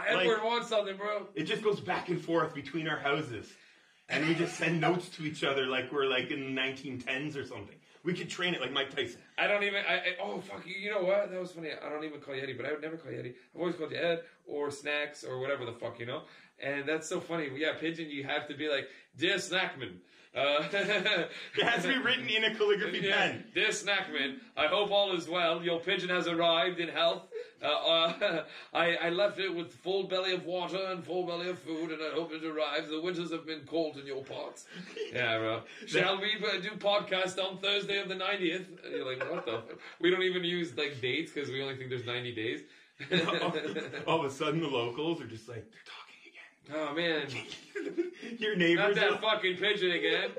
Edward wants something, bro. It just goes back and forth between our houses. And we just send notes to each other like we're, like, in the 1910s or something. We could train it like Mike Tyson. Oh, fuck, you know what? That was funny. I don't even call you Eddie, but I would never call you Eddie. I've always called you Ed or Snacks or whatever the fuck, you know? And that's so funny. Yeah, pigeon, you have to be like, "Dear Snackman." It has to be written in a calligraphy pen. "Dear Snackman, I hope all is well. Your pigeon has arrived in health. I left it with full belly of water and full belly of food, and I hope it arrives. The winters have been cold in your parts." Yeah, bro. "Shall we do podcast on Thursday of the 90th? And you're like, what the fuck? We don't even use, like, dates because we only think there's 90 days. All of a sudden, the locals are just like, "They're talking again." Oh, man. Your neighbors. Not that fucking pigeon again.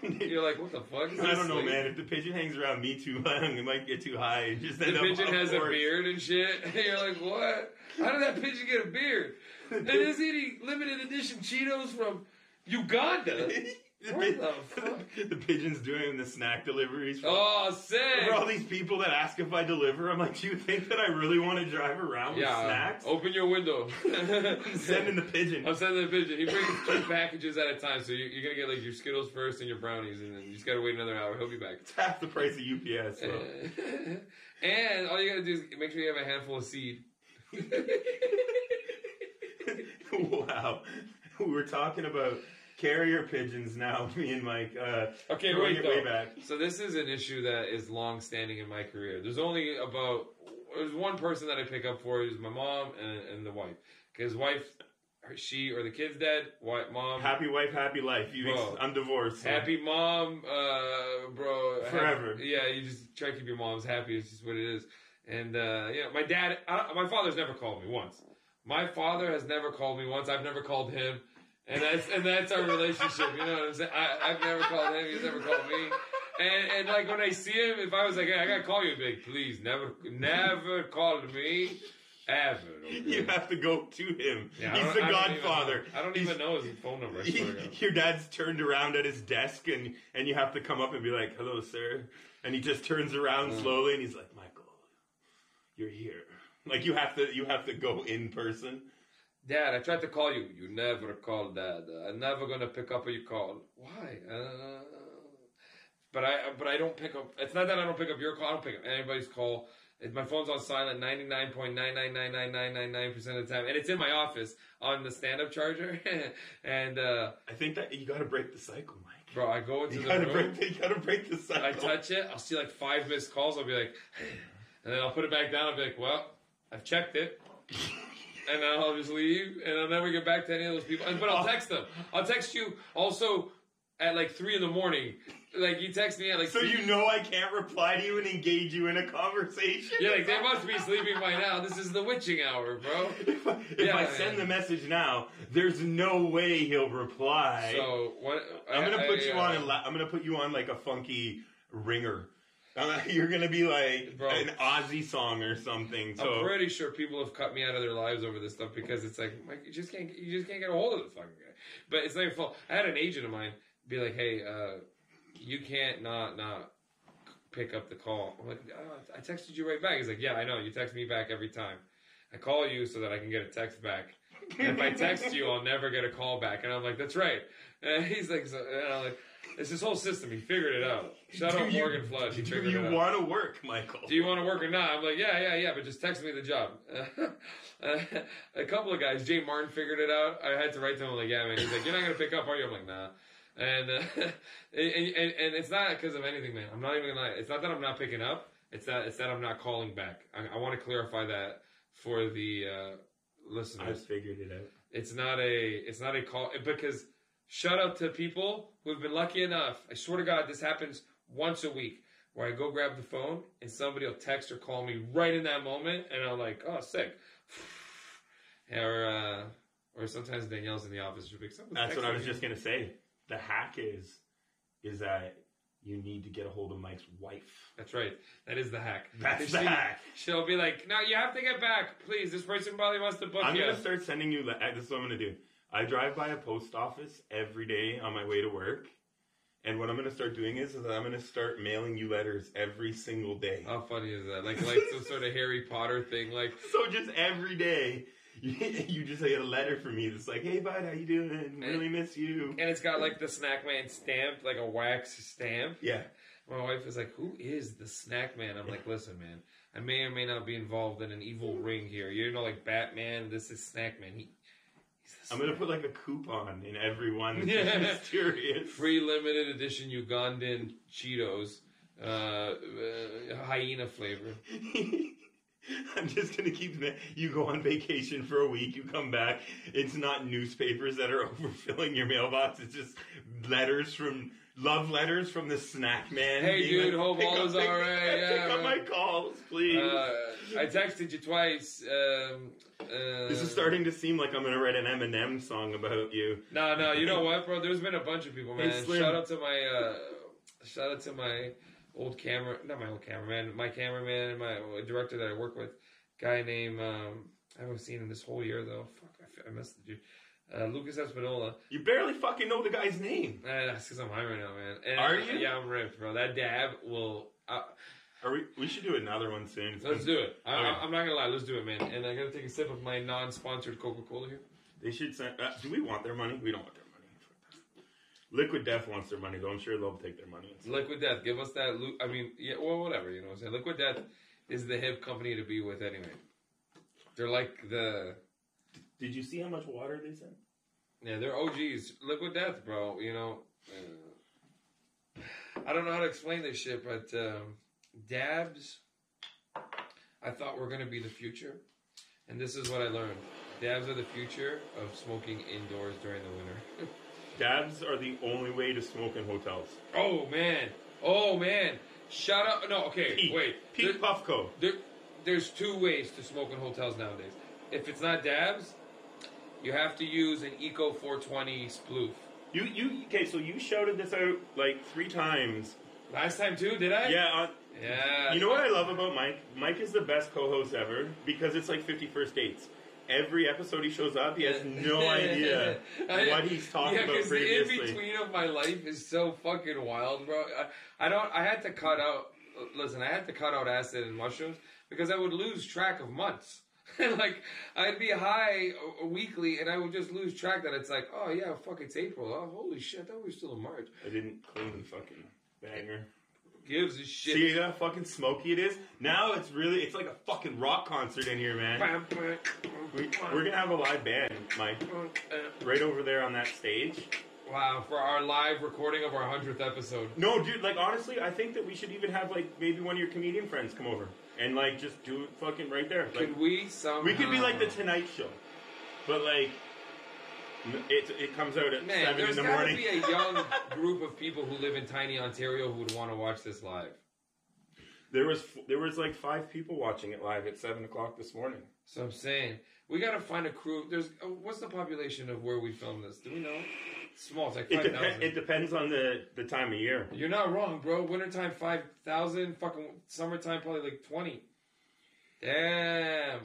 You're like, what the fuck? I don't know, man. If the pigeon hangs around me too long, it might get too high and just end the up pigeon has a beard and shit. You're like, what? How did that pigeon get a beard? And is eating limited edition Cheetos from Uganda. What the fuck? The pigeon's doing the snack deliveries. Sick! For all these people that ask if I deliver, I'm like, do you think that I really want to drive around with snacks? Open your window. I'm sending the pigeon. I'm sending the pigeon. He brings 2 packages at a time, so you're going to get like your Skittles first and your brownies, and then you just got to wait another hour. He'll be back. It's half the price of UPS. So. And all you got to do is make sure you have a handful of seed. Wow. We were talking about carrier pigeons now, me and Mike. Okay, way back. So this is an issue that is long-standing in my career. There's one person that I pick up for is my mom and the wife. Because wife, she or the kid's dead. Mom. Happy wife, happy life. I'm divorced. So. Happy mom, bro. Forever. You just try to keep your moms happy. It's just what it is. And, my father's never called me once. My father has never called me once. I've never called him. And that's our relationship, you know what I'm saying? I've never called him, he's never called me. And like when I see him, if I was like, "Hey, I gotta call you," big, please, never call me, ever. Okay? You have to go to him. Yeah, he's the godfather. I don't even know his phone number. Your dad's turned around at his desk and you have to come up and be like, "Hello, sir." And he just turns around slowly and he's like, "Michael, you're here." Like you have to go in person. "Dad, I tried to call you. You never called, Dad. I'm never gonna pick up your call." Why? But I don't pick up. It's not that I don't pick up your call. I don't pick up anybody's call. My phone's on silent 99.9999999% of the time, and it's in my office on the stand-up charger. And I think that you got to break the cycle, Mike. Bro, I go into the room. You got to break the cycle. I touch it. I'll see like 5 missed calls. I'll be like, and then I'll put it back down. I'll be like, well, I've checked it. And then I'll just leave, and I'll never get back to any of those people. But I'll text them. I'll text you also at like 3 a.m. Like you text me at like. So 3. You know I can't reply to you and engage you in a conversation. Yeah, like they must be sleeping by now. This is the witching hour, bro. If I send the message now, there's no way he'll reply. So what? I'm gonna put you on like a funky ringer. You're gonna be like Bro. an Aussie song or something. So. I'm pretty sure people have cut me out of their lives over this stuff because it's like, Mike, you just can't get a hold of the fucking guy. But it's not your fault. I had an agent of mine be like, hey, you can't not pick up the call. I'm like, I texted you right back. He's like, yeah, I know. You text me back every time. I call you so that I can get a text back. And if I text you, I'll never get a call back. And I'm like, that's right. And he's like, and I'm like, it's this whole system. He figured it out. Shout out Morgan Flood. He figured it out. Do you want to work, Michael? Do you want to work or not? I'm like, yeah, but just text me the job. A couple of guys, Jay Martin figured it out. I had to write to him like, yeah, man. He's like, you're not going to pick up, are you? I'm like, nah. And it's not because of anything, man. I'm not even going to lie. It's not that I'm not picking up. It's that I'm not calling back. I want to clarify that for the listeners. I figured it out. It's not a call because shout out to people who've been lucky enough. I swear to God, this happens once a week where I go grab the phone and somebody will text or call me right in that moment, and I'm like, oh, sick. Or sometimes Danielle's in the office. She'll be like, that's what I was just gonna say. The hack is that you need to get a hold of Mike's wife. That's right. That is the hack. That's the hack. She'll be like, no, you have to get back. Please, this person probably wants to book you. I'm going to start sending you... This is what I'm going to do. I drive by a post office every day on my way to work. And what I'm going to start doing is I'm going to start mailing you letters every single day. How funny is that? Like some sort of Harry Potter thing. Like So just every day... You just get a letter from me that's like, hey, bud, how you doing? Really miss you. And it's got like the snackman stamp, like a wax stamp. Yeah. My wife is like, who is the snackman? I'm like, listen, man, I may or may not be involved in an evil ring here. You know, like Batman, this is Snackman. I'm going to put like a coupon in every one that's mysterious. Free limited edition Ugandan Cheetos, hyena flavor. I'm just going to keep that. You go on vacation for a week, you come back. It's not newspapers that are overfilling your mailbox. It's just love letters from the snack man. Hey, dude, hope all is all right. Pick up my calls, please. I texted you twice. This is starting to seem like I'm going to write an M&Ms song about you. No, you know what, bro? There's been a bunch of people, man. Hey, shout out to my old cameraman, my cameraman and my director that I work with, guy named, I haven't seen him this whole year though. Fuck, I missed the dude. Lucas Espinola. You barely fucking know the guy's name. That's because I'm high right now, man. And, are you? Yeah, I'm ripped, bro. That dab will... We should do another one soon. Let's do it. I'm not gonna lie, let's do it, man. And I gotta take a sip of my non-sponsored Coca-Cola here. They should send... do we want their money? We don't want their money. Liquid Death wants their money, though. I'm sure they'll take their money. Liquid Death, give us that. I mean, yeah, well, whatever, you know what I'm saying? Liquid Death is the hip company to be with anyway. They're like the... Did you see how much water they sent? Yeah, they're OGs. Liquid Death, bro, you know. I don't know how to explain this shit, but dabs, I thought were going to be the future. And this is what I learned. Dabs are the future of smoking indoors during the winter. Dabs are the only way to smoke in hotels. Oh, man. Shut up. No, okay, wait. Pete Puffco. There's two ways to smoke in hotels nowadays. If it's not dabs, you have to use an Eco 420 sploof. Okay, so you shouted this out like 3 times. Last time too, did I? Yeah. Yeah. You know what I love about Mike? Mike is the best co-host ever because it's like 51st Dates. Every episode he shows up, he has no idea what he's talking about previously. Yeah, because the in-between of my life is so fucking wild, bro. I had to cut out acid and mushrooms because I would lose track of months. Like, I'd be high weekly and I would just lose track that it's like, oh yeah, fuck, it's April. Oh, holy shit, I thought we were still in March. I didn't clean the fucking banger. Gives a shit. See how fucking smoky it is? Now it's like a fucking rock concert in here, man. We're gonna have a live band, Mike. Right over there on that stage. Wow, for our live recording of our 100th episode. No, dude, like, honestly, I think that we should even have, like, maybe one of your comedian friends come over. And, like, just do it fucking right there. Like, could we somehow... We could be like the Tonight Show. But, like... It comes out at 7 in the morning. There's got to be a young group of people who live in tiny Ontario who would want to watch this live. There was like 5 people watching it live at 7 o'clock this morning. So I'm saying we got to find a crew. There's what's the population of where we film this? Do we know? It's small. It's like 5,000. It depends on the time of year. You're not wrong, bro. Wintertime 5,000. Fucking summertime probably like 20. Damn.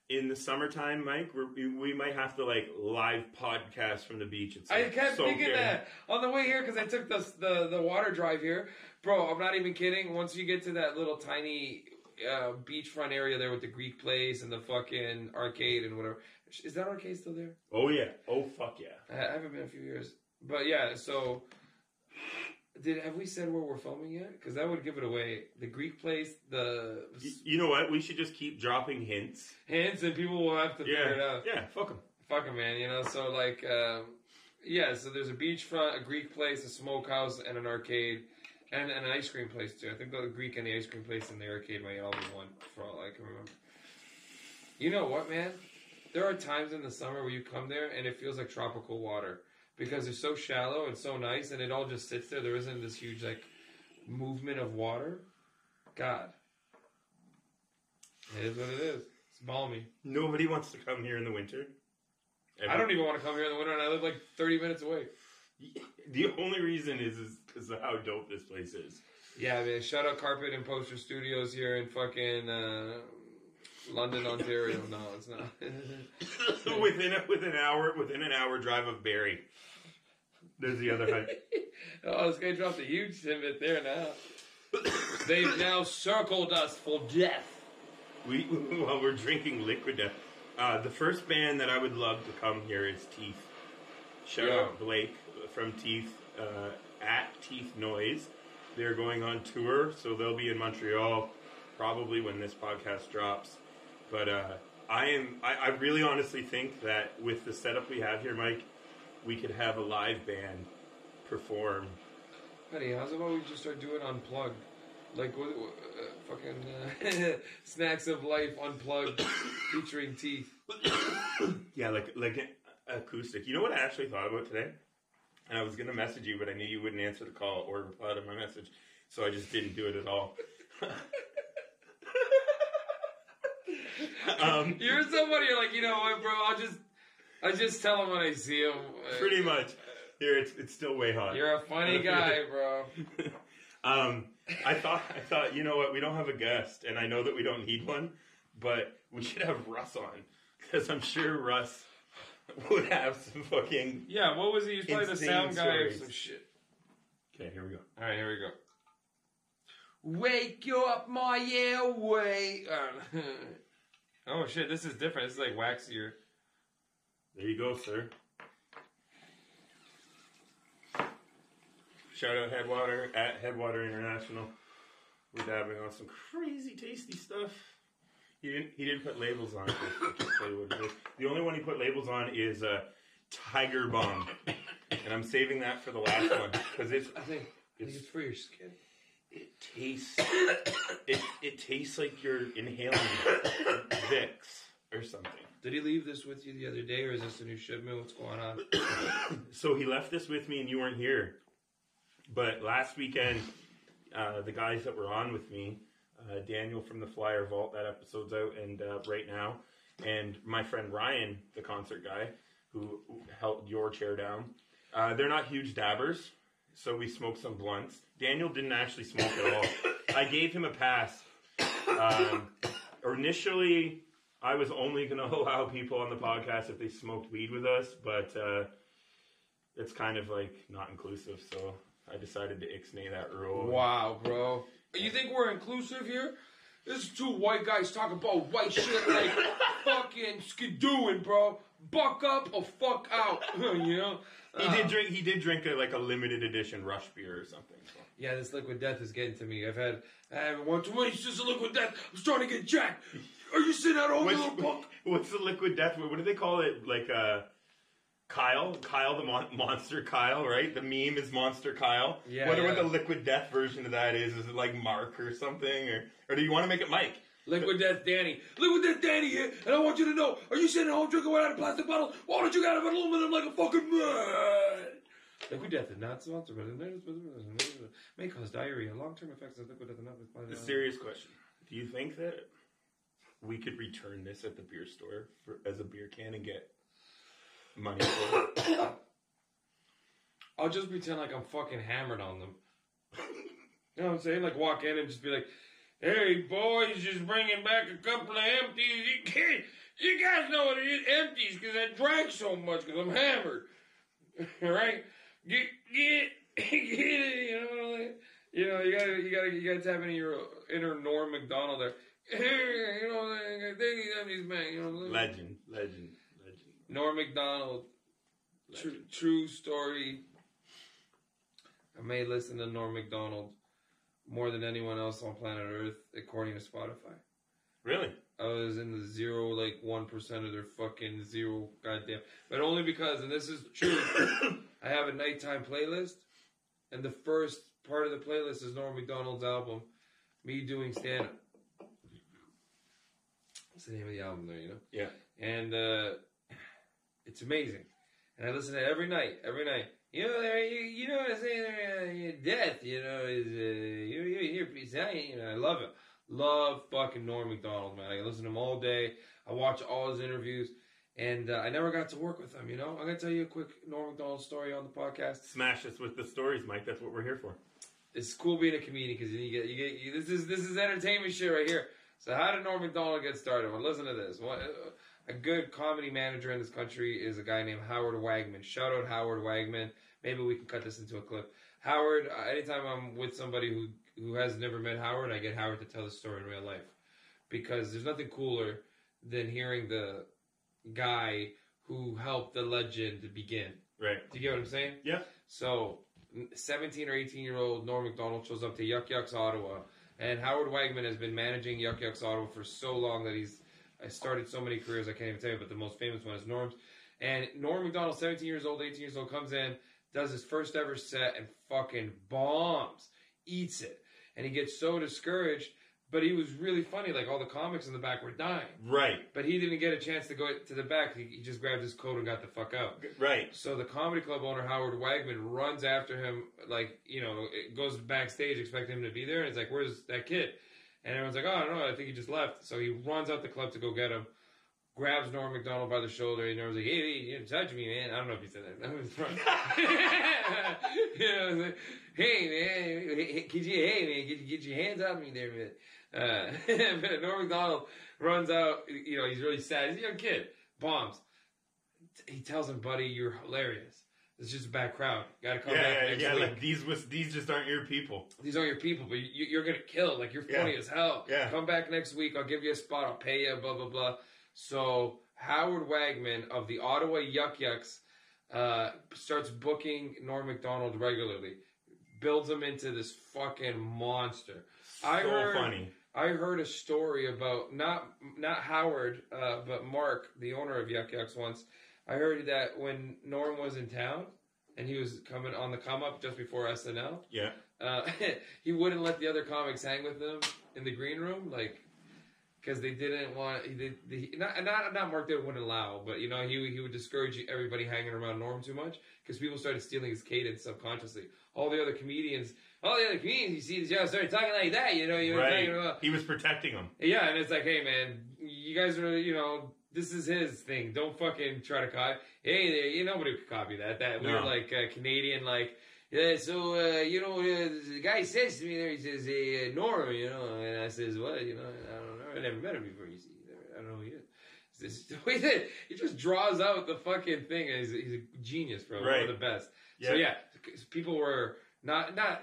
In the summertime, Mike, we might have to like live podcast from the beach. It's I kept thinking that on the way here because I took the water drive here, bro. I'm not even kidding. Once you get to that little tiny beachfront area there with the Greek place and the fucking arcade and whatever, is that arcade still there? Oh yeah. Oh fuck yeah. I haven't been in a few years, but yeah. So, have we said where we're filming yet? Because that would give it away. The Greek place, You know what? We should just keep dropping hints, and people will have to figure it out. Yeah, fuck them. Fuck them, man. You know, so like, yeah. So there's a beachfront, a Greek place, a smokehouse, and an arcade, and an ice cream place too. I think the Greek and the ice cream place and the arcade might all be one, for all I can remember. You know what, man? There are times in the summer where you come there and it feels like tropical water. Because it's so shallow and so nice, and it all just sits there. There isn't this huge, like, movement of water. God. It is what it is. It's balmy. Nobody wants to come here in the winter. I don't even want to come here in the winter, and I live, like, 30 minutes away. The only reason is because of how dope this place is. Yeah, man. Shout out Carpet and Poster Studios here in fucking London, Ontario. No, it's not. within an hour drive of Barrie. There's the other hut. Oh, this guy dropped a huge tidbit there now. They've now circled us for death. While we're drinking liquid death. The first band that I would love to come here is Teeth. Shout out Blake from Teeth at Teeth Noise. They're going on tour, so they'll be in Montreal probably when this podcast drops. But I really honestly think that with the setup we have here, Mike, we could have a live band perform. Honey, how's about we just start doing unplugged? Like, fucking Snacks of Life Unplugged featuring Teeth. Yeah, like an acoustic. You know what I actually thought about today? And I was going to message you, but I knew you wouldn't answer the call or reply to my message. So I just didn't do it at all. You're somebody, you're like, you know what, bro, I just tell him when I see him. Pretty much. Here, it's still way hot. You're a funny guy, bro. I thought, you know what, we don't have a guest, and I know that we don't need one, but we should have Russ on, because I'm sure Russ would have some fucking what was he? He's probably the sound guy or some shit. Okay, here we go. All right, here we go. Wake you up, my airway. Oh shit, this is different. This is like waxier. There you go, sir. Shout out Headwater at Headwater International. We're dabbing on some crazy tasty stuff. He didn't put labels on it. The only one he put labels on is Tiger Bomb, and I'm saving that for the last one because I think it's for your skin. It tastes it tastes like you're inhaling Vicks or something. Did he leave this with you the other day, or is this a new shipment? What's going on? So he left this with me, and you weren't here. But last weekend, the guys that were on with me, Daniel from the Flyer Vault, that episode's out, and right now, and my friend Ryan, the concert guy, who held your chair down, they're not huge dabbers, so we smoked some blunts. Daniel didn't actually smoke at all. I gave him a pass. Initially, I was only going to allow people on the podcast if they smoked weed with us, but it's kind of like not inclusive, so I decided to ixnay that rule. Wow, bro. You think we're inclusive here? This is two white guys talking about white shit like fucking skidooing, bro. Buck up or fuck out, you know? He did drink a limited edition Rush beer or something. So. Yeah, this Liquid Death is getting to me. I haven't one too many since the Liquid Death. I'm starting to get jacked. Are you sitting at home, little punk? What's the Liquid Death? What do they call it? Like, Kyle the Monster Kyle, right? The meme is Monster Kyle. Yeah. Wonder what the Liquid Death version of that is. Is it like Mark or something? Or do you want to make it Mike? Liquid Death Danny. Liquid Death Danny here, and I want you to know, are you sitting at home drinking wine out of a plastic bottle? Why don't you got an aluminum like a fucking man? Liquid death is not sponsored, but may cause diarrhea. Long-term effects of liquid death are not. A serious question. Do you think that we could return this at the beer store as a beer can and get money for it? I'll just pretend like I'm fucking hammered on them. You know what I'm saying? Like walk in and just be like, "Hey boys, just bringing back a couple of empties. You guys know what it is, empties, because I drank so much because I'm hammered. All right, get it. You know, you gotta tap into your inner Norm MacDonald there. You know, take these empties back. You know, legend. Norm MacDonald, true story. I may listen to Norm MacDonald more than anyone else on planet Earth, according to Spotify. Really? I was in the 1% of their fucking zero goddamn. But only because, and this is true, I have a nighttime playlist, and the first part of the playlist is Norm MacDonald's album, me doing stand-up. That's the name of the album there, you know? Yeah. And it's amazing. And I listen to it every night. You know what I'm saying? Death, you know, is you know, I love it. Love fucking Norm MacDonald, man. I listen to him all day. I watch all his interviews, and I never got to work with him. You know, I'm gonna tell you a quick Norm MacDonald story on the podcast. Smash us with the stories, Mike. That's what we're here for. It's cool being a comedian because you get this is entertainment shit right here. So how did Norm MacDonald get started? Well, listen to this. A good comedy manager in this country is a guy named Howard Wagman. Shout out Howard Wagman. Maybe we can cut this into a clip. Howard, anytime I'm with somebody who has never met Howard, I get Howard to tell the story in real life. Because there's nothing cooler than hearing the guy who helped the legend to begin. Right. Do you get what I'm saying? Yeah. So, 17 or 18-year-old Norm MacDonald shows up to Yuck Yucks Ottawa. And Howard Wagman has been managing Yuck Yucks Ottawa for so long that I started so many careers I can't even tell you, but the most famous one is Norm's. And Norm MacDonald, 17 years old, 18 years old, comes in, does his first ever set, and fucking bombs. Eats it. And he gets so discouraged, but he was really funny. Like, all the comics in the back were dying. Right. But he didn't get a chance to go to the back. He just grabbed his coat and got the fuck out. Right. So the comedy club owner, Howard Wagman, runs after him, like, you know, goes backstage expecting him to be there, and it's like, where's that kid? And everyone's like, oh, I don't know, I think he just left. So he runs out the club to go get him, grabs Norm MacDonald by the shoulder, and Norm's like, hey, you didn't touch me, man. I don't know if he said that. That was front. You know, like, hey, man, get your hands off me there, man. But Norm MacDonald runs out, you know, he's really sad. He's a young kid. Bombs. He tells him, buddy, you're hilarious. It's just a bad crowd. You gotta come back next week. Like these just aren't your people. These aren't your people, but you're gonna kill. Like, you're funny as hell. Yeah. Come back next week. I'll give you a spot. I'll pay you. Blah blah blah. So Howard Wagman of the Ottawa Yuck Yucks starts booking Norm MacDonald regularly. Builds him into this fucking monster. Funny. I heard a story about not Howard, but Mark, the owner of Yuck Yucks, once. I heard that when Norm was in town and he was coming on the come up just before SNL, he wouldn't let the other comics hang with him in the green room, like, because they didn't want. Not Mark wouldn't allow, but you know he would discourage everybody hanging around Norm too much because people started stealing his cadence subconsciously. All the other comedians, you see this guy started talking like that, you know. Right. He was protecting them. Yeah, and it's like, hey man, you guys are, you know. This is his thing. Don't fucking try to copy. Hey, nobody could copy that. We're like Canadian, like, yeah, so, you know, the guy says to me there, he says, hey, Norm, you know, and I says, what, you know, I don't know. I never met him before, you see. I don't know who he is. He just draws out the fucking thing. He's a genius, bro. Right. One of the best. Yeah. So, yeah, people were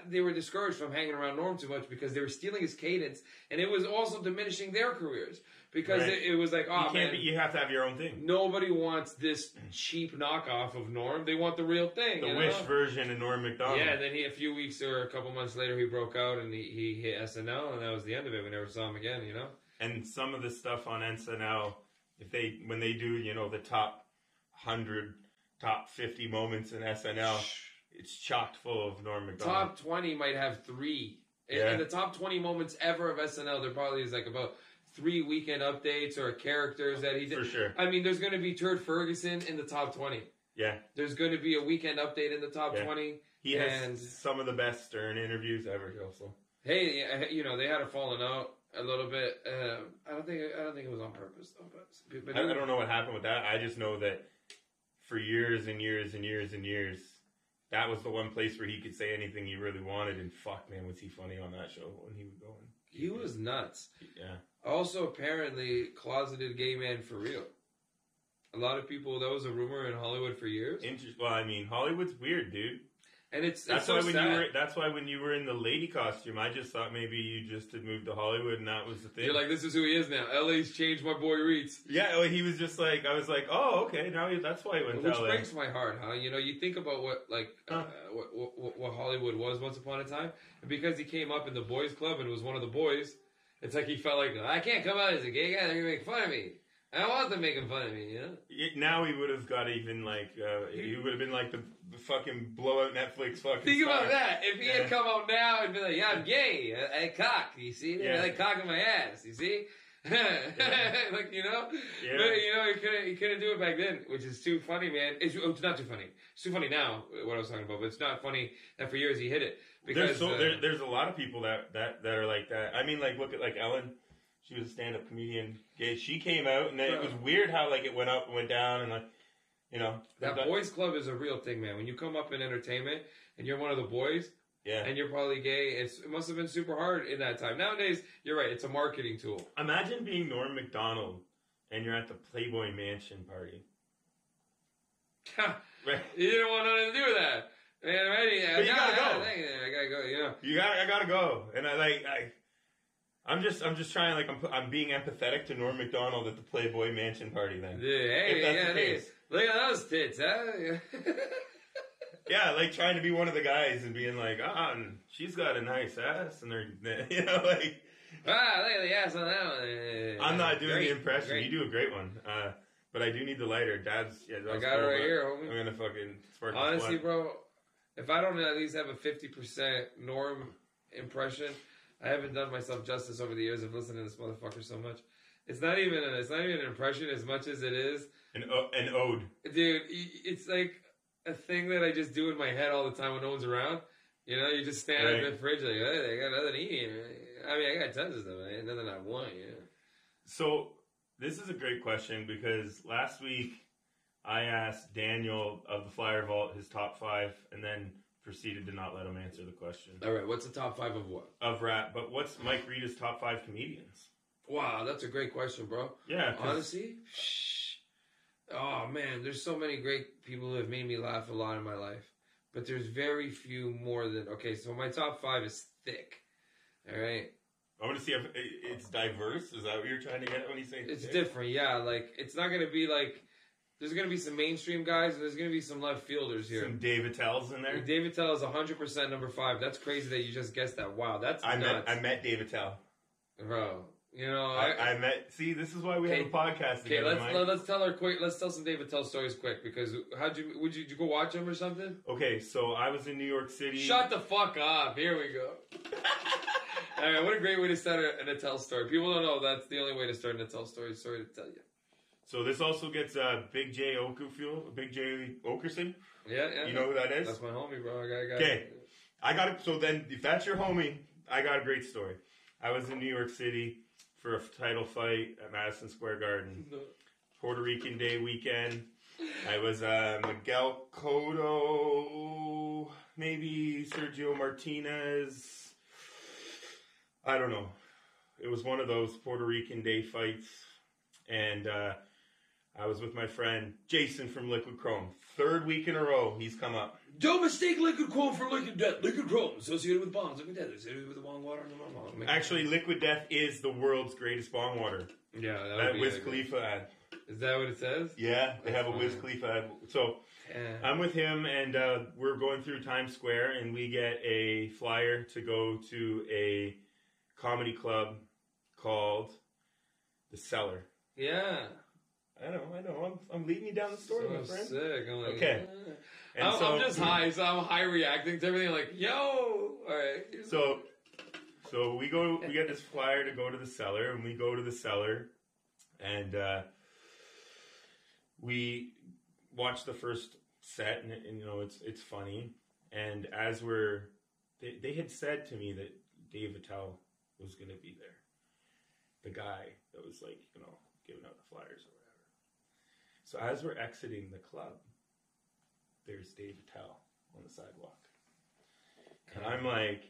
they were discouraged from hanging around Norm too much because they were stealing his cadence, and it was also diminishing their careers. Because it was like, oh, man. You have to have your own thing. Nobody wants this cheap knockoff of Norm. They want the real thing. The Wish version of Norm MacDonald. Yeah, then a few weeks or a couple months later, he broke out and he hit SNL, and that was the end of it. We never saw him again, you know? And some of the stuff on SNL, when they do, you know, the top 100, top 50 moments in SNL, it's chocked full of Norm MacDonald. Top 20 might have 3. In the top 20 moments ever of SNL, there probably is like about 3 weekend updates or characters that he did. For sure. I mean, there's going to be Turd Ferguson in the top 20. Yeah. There's going to be a weekend update in the top 20. He has some of the best Stern interviews ever, also. Hey, you know, they had a falling out a little bit. I don't think it was on purpose, though. But I don't know what happened with that. I just know that for years and years and years and years, that was the one place where he could say anything he really wanted. And fuck, man, was he funny on that show when he was going. He was nuts. Yeah. Also, apparently, closeted gay man for real. A lot of people, that was a rumor in Hollywood for years. Well, I mean, Hollywood's weird, dude. And that's so why sad. That's why when you were in the lady costume, I just thought maybe you just had moved to Hollywood and that was the thing. You're like, this is who he is now. LA's changed my boy Reets. Yeah, well, he was just like, I was like, oh, okay, now that's why he went to LA. Which breaks my heart, huh? You know, you think about what Hollywood was once upon a time, and because he came up in the boys' club and was one of the boys, it's like he felt like, I can't come out as a gay guy. They're gonna make fun of me. I don't want them making fun of me, you know? Now he would have got even like, he would have been like the fucking blowout Netflix fucking Think star. about that. If he had come out now and be like, yeah, I'm gay. I cock, you see? I like cocking my ass, you see? Like, you know? Yeah. But, you know, he couldn't do it back then, which is too funny, man. It's not too funny. It's too funny now, what I was talking about, but it's not funny that for years he hit it. Because there's a lot of people that are like that. I mean, like, look at, like, Ellen. She was a stand-up comedian. Gay. She came out, and it was weird how, like, it went up and went down, and, like, you know. That boys' club is a real thing, man. When you come up in entertainment, and you're one of the boys, and you're probably gay, it must have been super hard in that time. Nowadays, you're right, it's a marketing tool. Imagine being Norm MacDonald, and you're at the Playboy Mansion party. Right. You didn't want nothing to do with that. Man, ready? You gotta go. I gotta go, you know. I gotta go. And I'm just trying, like, I'm being empathetic to Norm MacDonald at the Playboy Mansion party then. Hey, look at those tits, huh? Yeah, like trying to be one of the guys and being like, she's got a nice ass, and they're, you know, like, look at the ass on that one. I'm not doing the impression. Great. You do a great one. But I do need the lighter. Dad's, I got it right here, homie. I'm gonna fucking spark the honestly, blood. bro, if I don't at least have a 50% Norm impression, I haven't done myself justice over the years of listening to this motherfucker so much. It's not even an impression as much as it is an ode. Dude, it's like a thing that I just do in my head all the time when no one's around. You know, you just stand in the fridge like, hey, I got nothing to eat. I mean, I got tons of stuff. Ain't nothing I want, you know. So, this is a great question because last week I asked Daniel of the Flyer Vault his top 5 and then proceeded to not let him answer the question. All right, what's the top 5 of what? Of rap. But what's Mike Rita's top 5 comedians? Wow, that's a great question, bro. Yeah. Honestly, oh man, there's so many great people who have made me laugh a lot in my life. But there's very few more than... Okay, so my top 5 is thick. All right? I want to see if it's diverse. Is that what you're trying to get when you say it's thick? different, yeah. Like, it's not going to be like... There's going to be some mainstream guys, and there's going to be some left fielders here. Some Dave Attell's in there? Dave Attell is 100% number 5. That's crazy that you just guessed that. Wow, that's nuts. I met Dave Attell. Bro, you know... I met... See, this is why we have a podcast together, Okay, let's tell her quick. Let's tell some Dave Attell stories quick, because would you go watch him or something? Okay, so I was in New York City. Shut the fuck up. Here we go. All right, what a great way to start an Attell story. People don't know that's the only way to start an Attell story. Sorry to tell you. So this also gets Big J Okerson. Yeah. You know who that is? That's my homie, bro. Okay. I got it. So then, if that's your homie, I got a great story. I was in New York City for a title fight at Madison Square Garden. Puerto Rican Day weekend. I was Miguel Cotto, maybe Sergio Martinez. I don't know. It was one of those Puerto Rican Day fights. And I was with my friend Jason from Liquid Chrome. 3rd week in a row, he's come up. Don't mistake Liquid Chrome for Liquid Death. Liquid Chrome, associated with bombs. Liquid Death, associated with the bong water. Actually, Liquid Death is the world's greatest bong water. Yeah, that Wiz Khalifa ad. Is that what it says? Yeah, they have a Wiz Khalifa ad. So I'm with him, and we're going through Times Square, and we get a flyer to go to a comedy club called The Cellar. Yeah. I know. I'm leading you down the story, my friend. Sick. I'm like, okay. Yeah. I'm just high, so I'm high reacting to everything. Like, yo, all right. So we get this flyer to go to the Cellar, and we go to the Cellar, and we watched the first set, and you know, it's funny. And as they had said to me that Dave Attell was going to be there, the guy that was like, you know, giving out the flyers or whatever. So as we're exiting the club, there's Dave Attell on the sidewalk, and I'm like,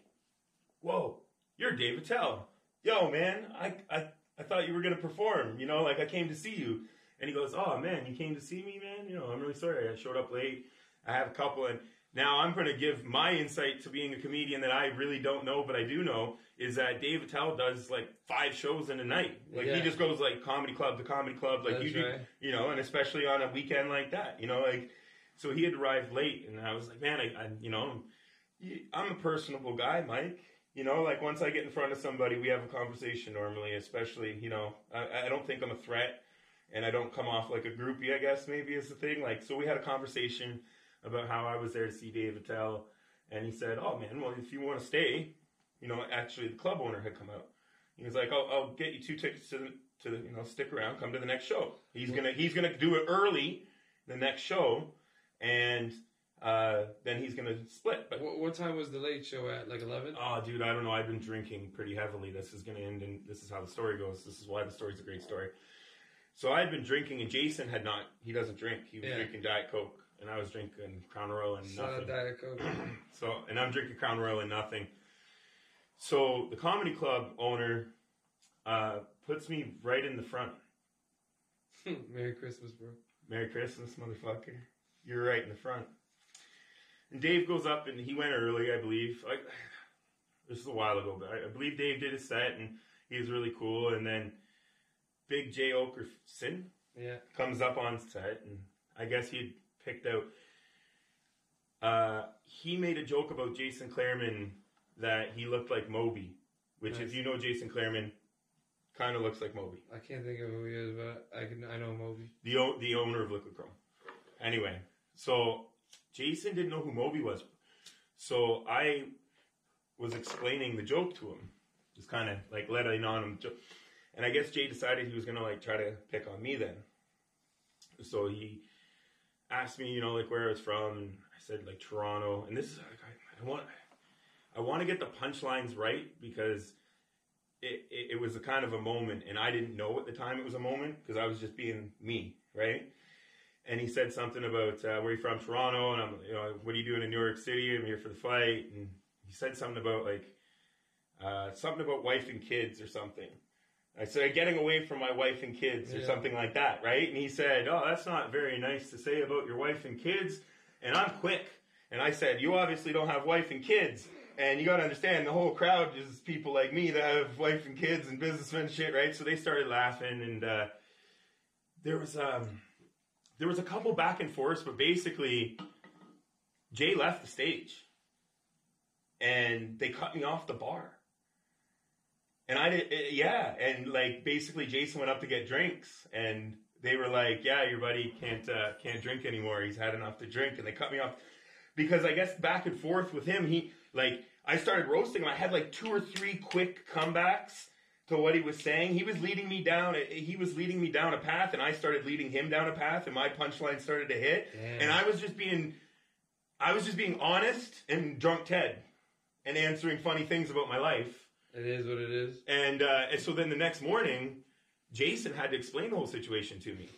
"Whoa, you're Dave Attell! Yo, man, I thought you were going to perform. You know, like I came to see you." And he goes, "Oh man, you came to see me, man? You know, I'm really sorry. I showed up late. I have a couple, and now I'm going to give my insight to being a comedian that I really don't know, but I do know is that Dave Attell does like 5 shows in a night. Like he just goes like comedy club to comedy club, like you do, you know, and especially on a weekend like that, you know, like so he had arrived late, and I was like, man, I you know, I'm a personable guy, Mike. You know, like once I get in front of somebody, we have a conversation normally, especially, you know, I don't think I'm a threat. And I don't come off like a groupie, I guess, maybe is the thing. Like, so we had a conversation about how I was there to see Dave Attell. And he said, "Oh, man, well, if you want to stay," you know, actually the club owner had come out. He was like, I'll get you 2 tickets to you know, stick around, come to the next show. He's gonna do it early, the next show, and then he's gonna split. But what time was the late show at? Like 11? Oh, dude, I don't know. I've been drinking pretty heavily. This is gonna end, and this is how the story goes. This is why the story's a great story. So I had been drinking, and Jason had not. He doesn't drink. He was drinking Diet Coke, and I was drinking Crown Royal and nothing. Diet Coke. And I'm drinking Crown Royal and nothing. So the comedy club owner puts me right in the front. Merry Christmas, bro. Merry Christmas, motherfucker. You're right in the front. And Dave goes up, and he went early, I believe. This is a while ago, but I believe Dave did his set, and he was really cool. And then Big J Okerson comes up on set, and I guess he had picked out. He made a joke about Jason Clareman that he looked like Moby, which if you know Jason Clareman, kind of looks like Moby. I can't think of who he is, but I know Moby. The owner of Liquid Chrome. Anyway, so Jason didn't know who Moby was, so I was explaining the joke to him, just kind of like letting on him. And I guess Jay decided he was going to like try to pick on me then. So he asked me, you know, like where I was from, and I said like Toronto. And this is like, I want to get the punchlines right because it was a kind of a moment, and I didn't know at the time it was a moment because I was just being me, right? And he said something about where are you from, Toronto, and I'm, you know, what are you doing in New York City? I'm here for the fight. And he said something about like wife and kids or something. I said, getting away from my wife and kids or something like that, right? And he said, "Oh, that's not very nice to say about your wife and kids." And I'm quick. And I said, "You obviously don't have wife and kids. And you got to understand, the whole crowd is people like me that have wife and kids and businessmen and shit, right?" So they started laughing. And there was a couple back and forth, but basically, Jay left the stage. And they cut me off the bar. And I did, and like basically Jason went up to get drinks, and they were like, "Yeah, your buddy can't drink anymore. He's had enough to drink." And they cut me off because I guess back and forth with him, I started roasting him. I had like 2 or 3 quick comebacks to what he was saying. He was leading me down a path, and I started leading him down a path, and my punchline started to hit. Damn. And I was just being honest and drunk Ted, and answering funny things about my life. It is what it is. And so then the next morning, Jason had to explain the whole situation to me.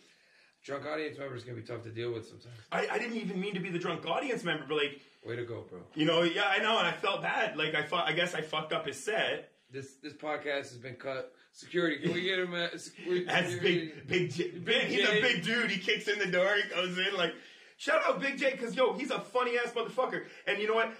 Drunk audience members can be tough to deal with sometimes. I didn't even mean to be the drunk audience member, but like... Way to go, bro. You know, yeah, I know, and I felt bad. Like, I guess I fucked up his set. This podcast has been cut. Security, can we get him at... That's big. He's a big dude. He kicks in the door, he goes in, like... Shout out Big J, because, yo, he's a funny-ass motherfucker. And you know what?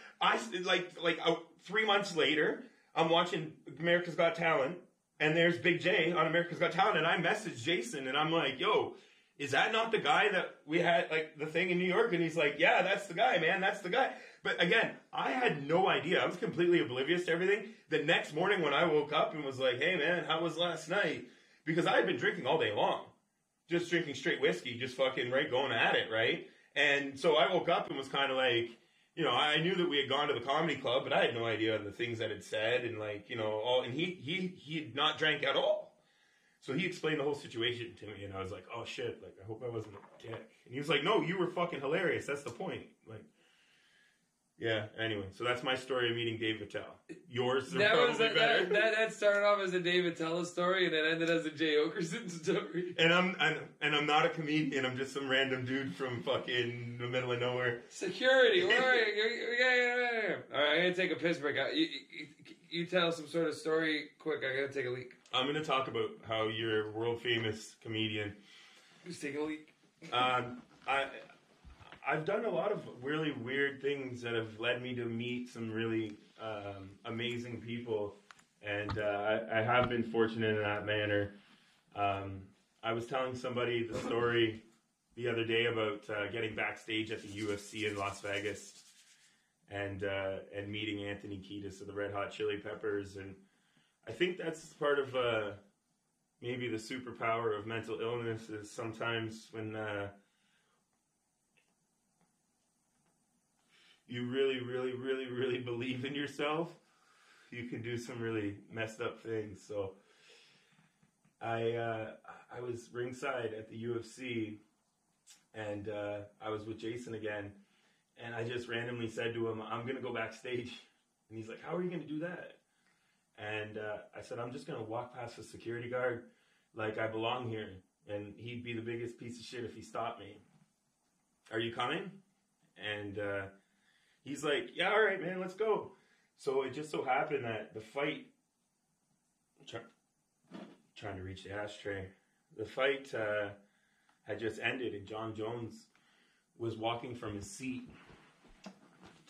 3 months later... I'm watching America's Got Talent, and there's Big J on America's Got Talent, and I messaged Jason, and I'm like, "Yo, is that not the guy that we had, like, the thing in New York?" And he's like, "Yeah, that's the guy, man, that's the guy." But again, I had no idea. I was completely oblivious to everything. The next morning when I woke up and was like, "Hey, man, how was last night?" Because I had been drinking all day long. Just drinking straight whiskey, just fucking, right, going at it, right? And so I woke up and was kind of like... You know, I knew that we had gone to the comedy club, but I had no idea the things that had said, and like, you know, and he had not drank at all. So he explained the whole situation to me, and I was like, oh shit, like, I hope I wasn't a dick. And he was like, no, you were fucking hilarious. That's the point. Like, yeah, anyway, so that's my story of meeting Dave Attell. Yours are probably better. That started off as a Dave Attell story, and it ended as a Jay Okerson story. And I'm not a comedian. I'm just some random dude from fucking the middle of nowhere. Security, where are you? All right, I'm gonna take a piss break. You tell some sort of story quick. I gotta take a leak. I'm gonna talk about how you're a world famous comedian. Just take a leak. I've done a lot of really weird things that have led me to meet some really amazing people, and I have been fortunate in that manner. I was telling somebody the story the other day about getting backstage at the UFC in Las Vegas and meeting Anthony Kiedis of the Red Hot Chili Peppers, and I think that's part of maybe the superpower of mental illness is sometimes when you really, really, really, really believe in yourself, you can do some really messed up things. So I was ringside at the UFC, and I was with Jason again, and I just randomly said to him, I'm going to go backstage. And he's like, how are you going to do that? And I said, I'm just going to walk past the security guard like I belong here, and he'd be the biggest piece of shit if he stopped me. Are you coming? And he's like, yeah, all right, man, let's go. So it just so happened that the fight, trying to reach the ashtray, the fight had just ended, and John Jones was walking from his seat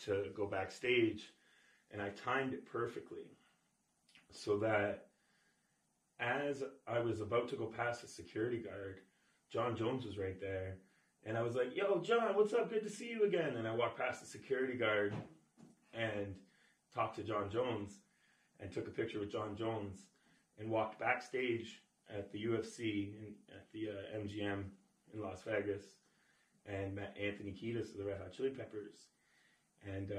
to go backstage, and I timed it perfectly so that as I was about to go past the security guard, John Jones was right there. And I was like, yo, John, what's up? Good to see you again. And I walked past the security guard and talked to John Jones and took a picture with John Jones and walked backstage at the UFC at the MGM in Las Vegas and met Anthony Kiedis of the Red Hot Chili Peppers. And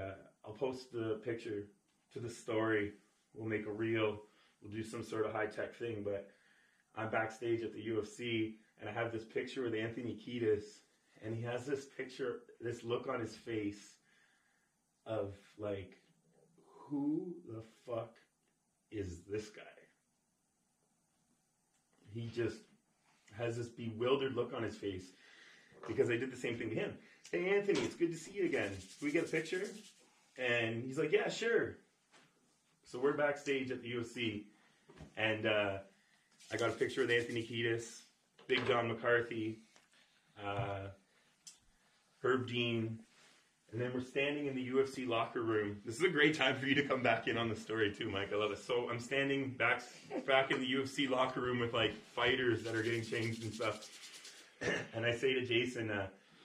I'll post the picture to the story. We'll make a reel. We'll do some sort of high-tech thing. But I'm backstage at the UFC, and I have this picture with Anthony Kiedis. And he has this picture, this look on his face of like, who the fuck is this guy? He just has this bewildered look on his face because I did the same thing to him. Hey, Anthony, it's good to see you again. Can we get a picture? And he's like, yeah, sure. So we're backstage at the UFC, and I got a picture with Anthony Kiedis, Big John McCarthy, Herb Dean, and then we're standing in the UFC locker room. This is a great time for you to come back in on the story too, Mike. I love it. So I'm standing back in the UFC locker room with like fighters that are getting changed and stuff. And I say to Jason,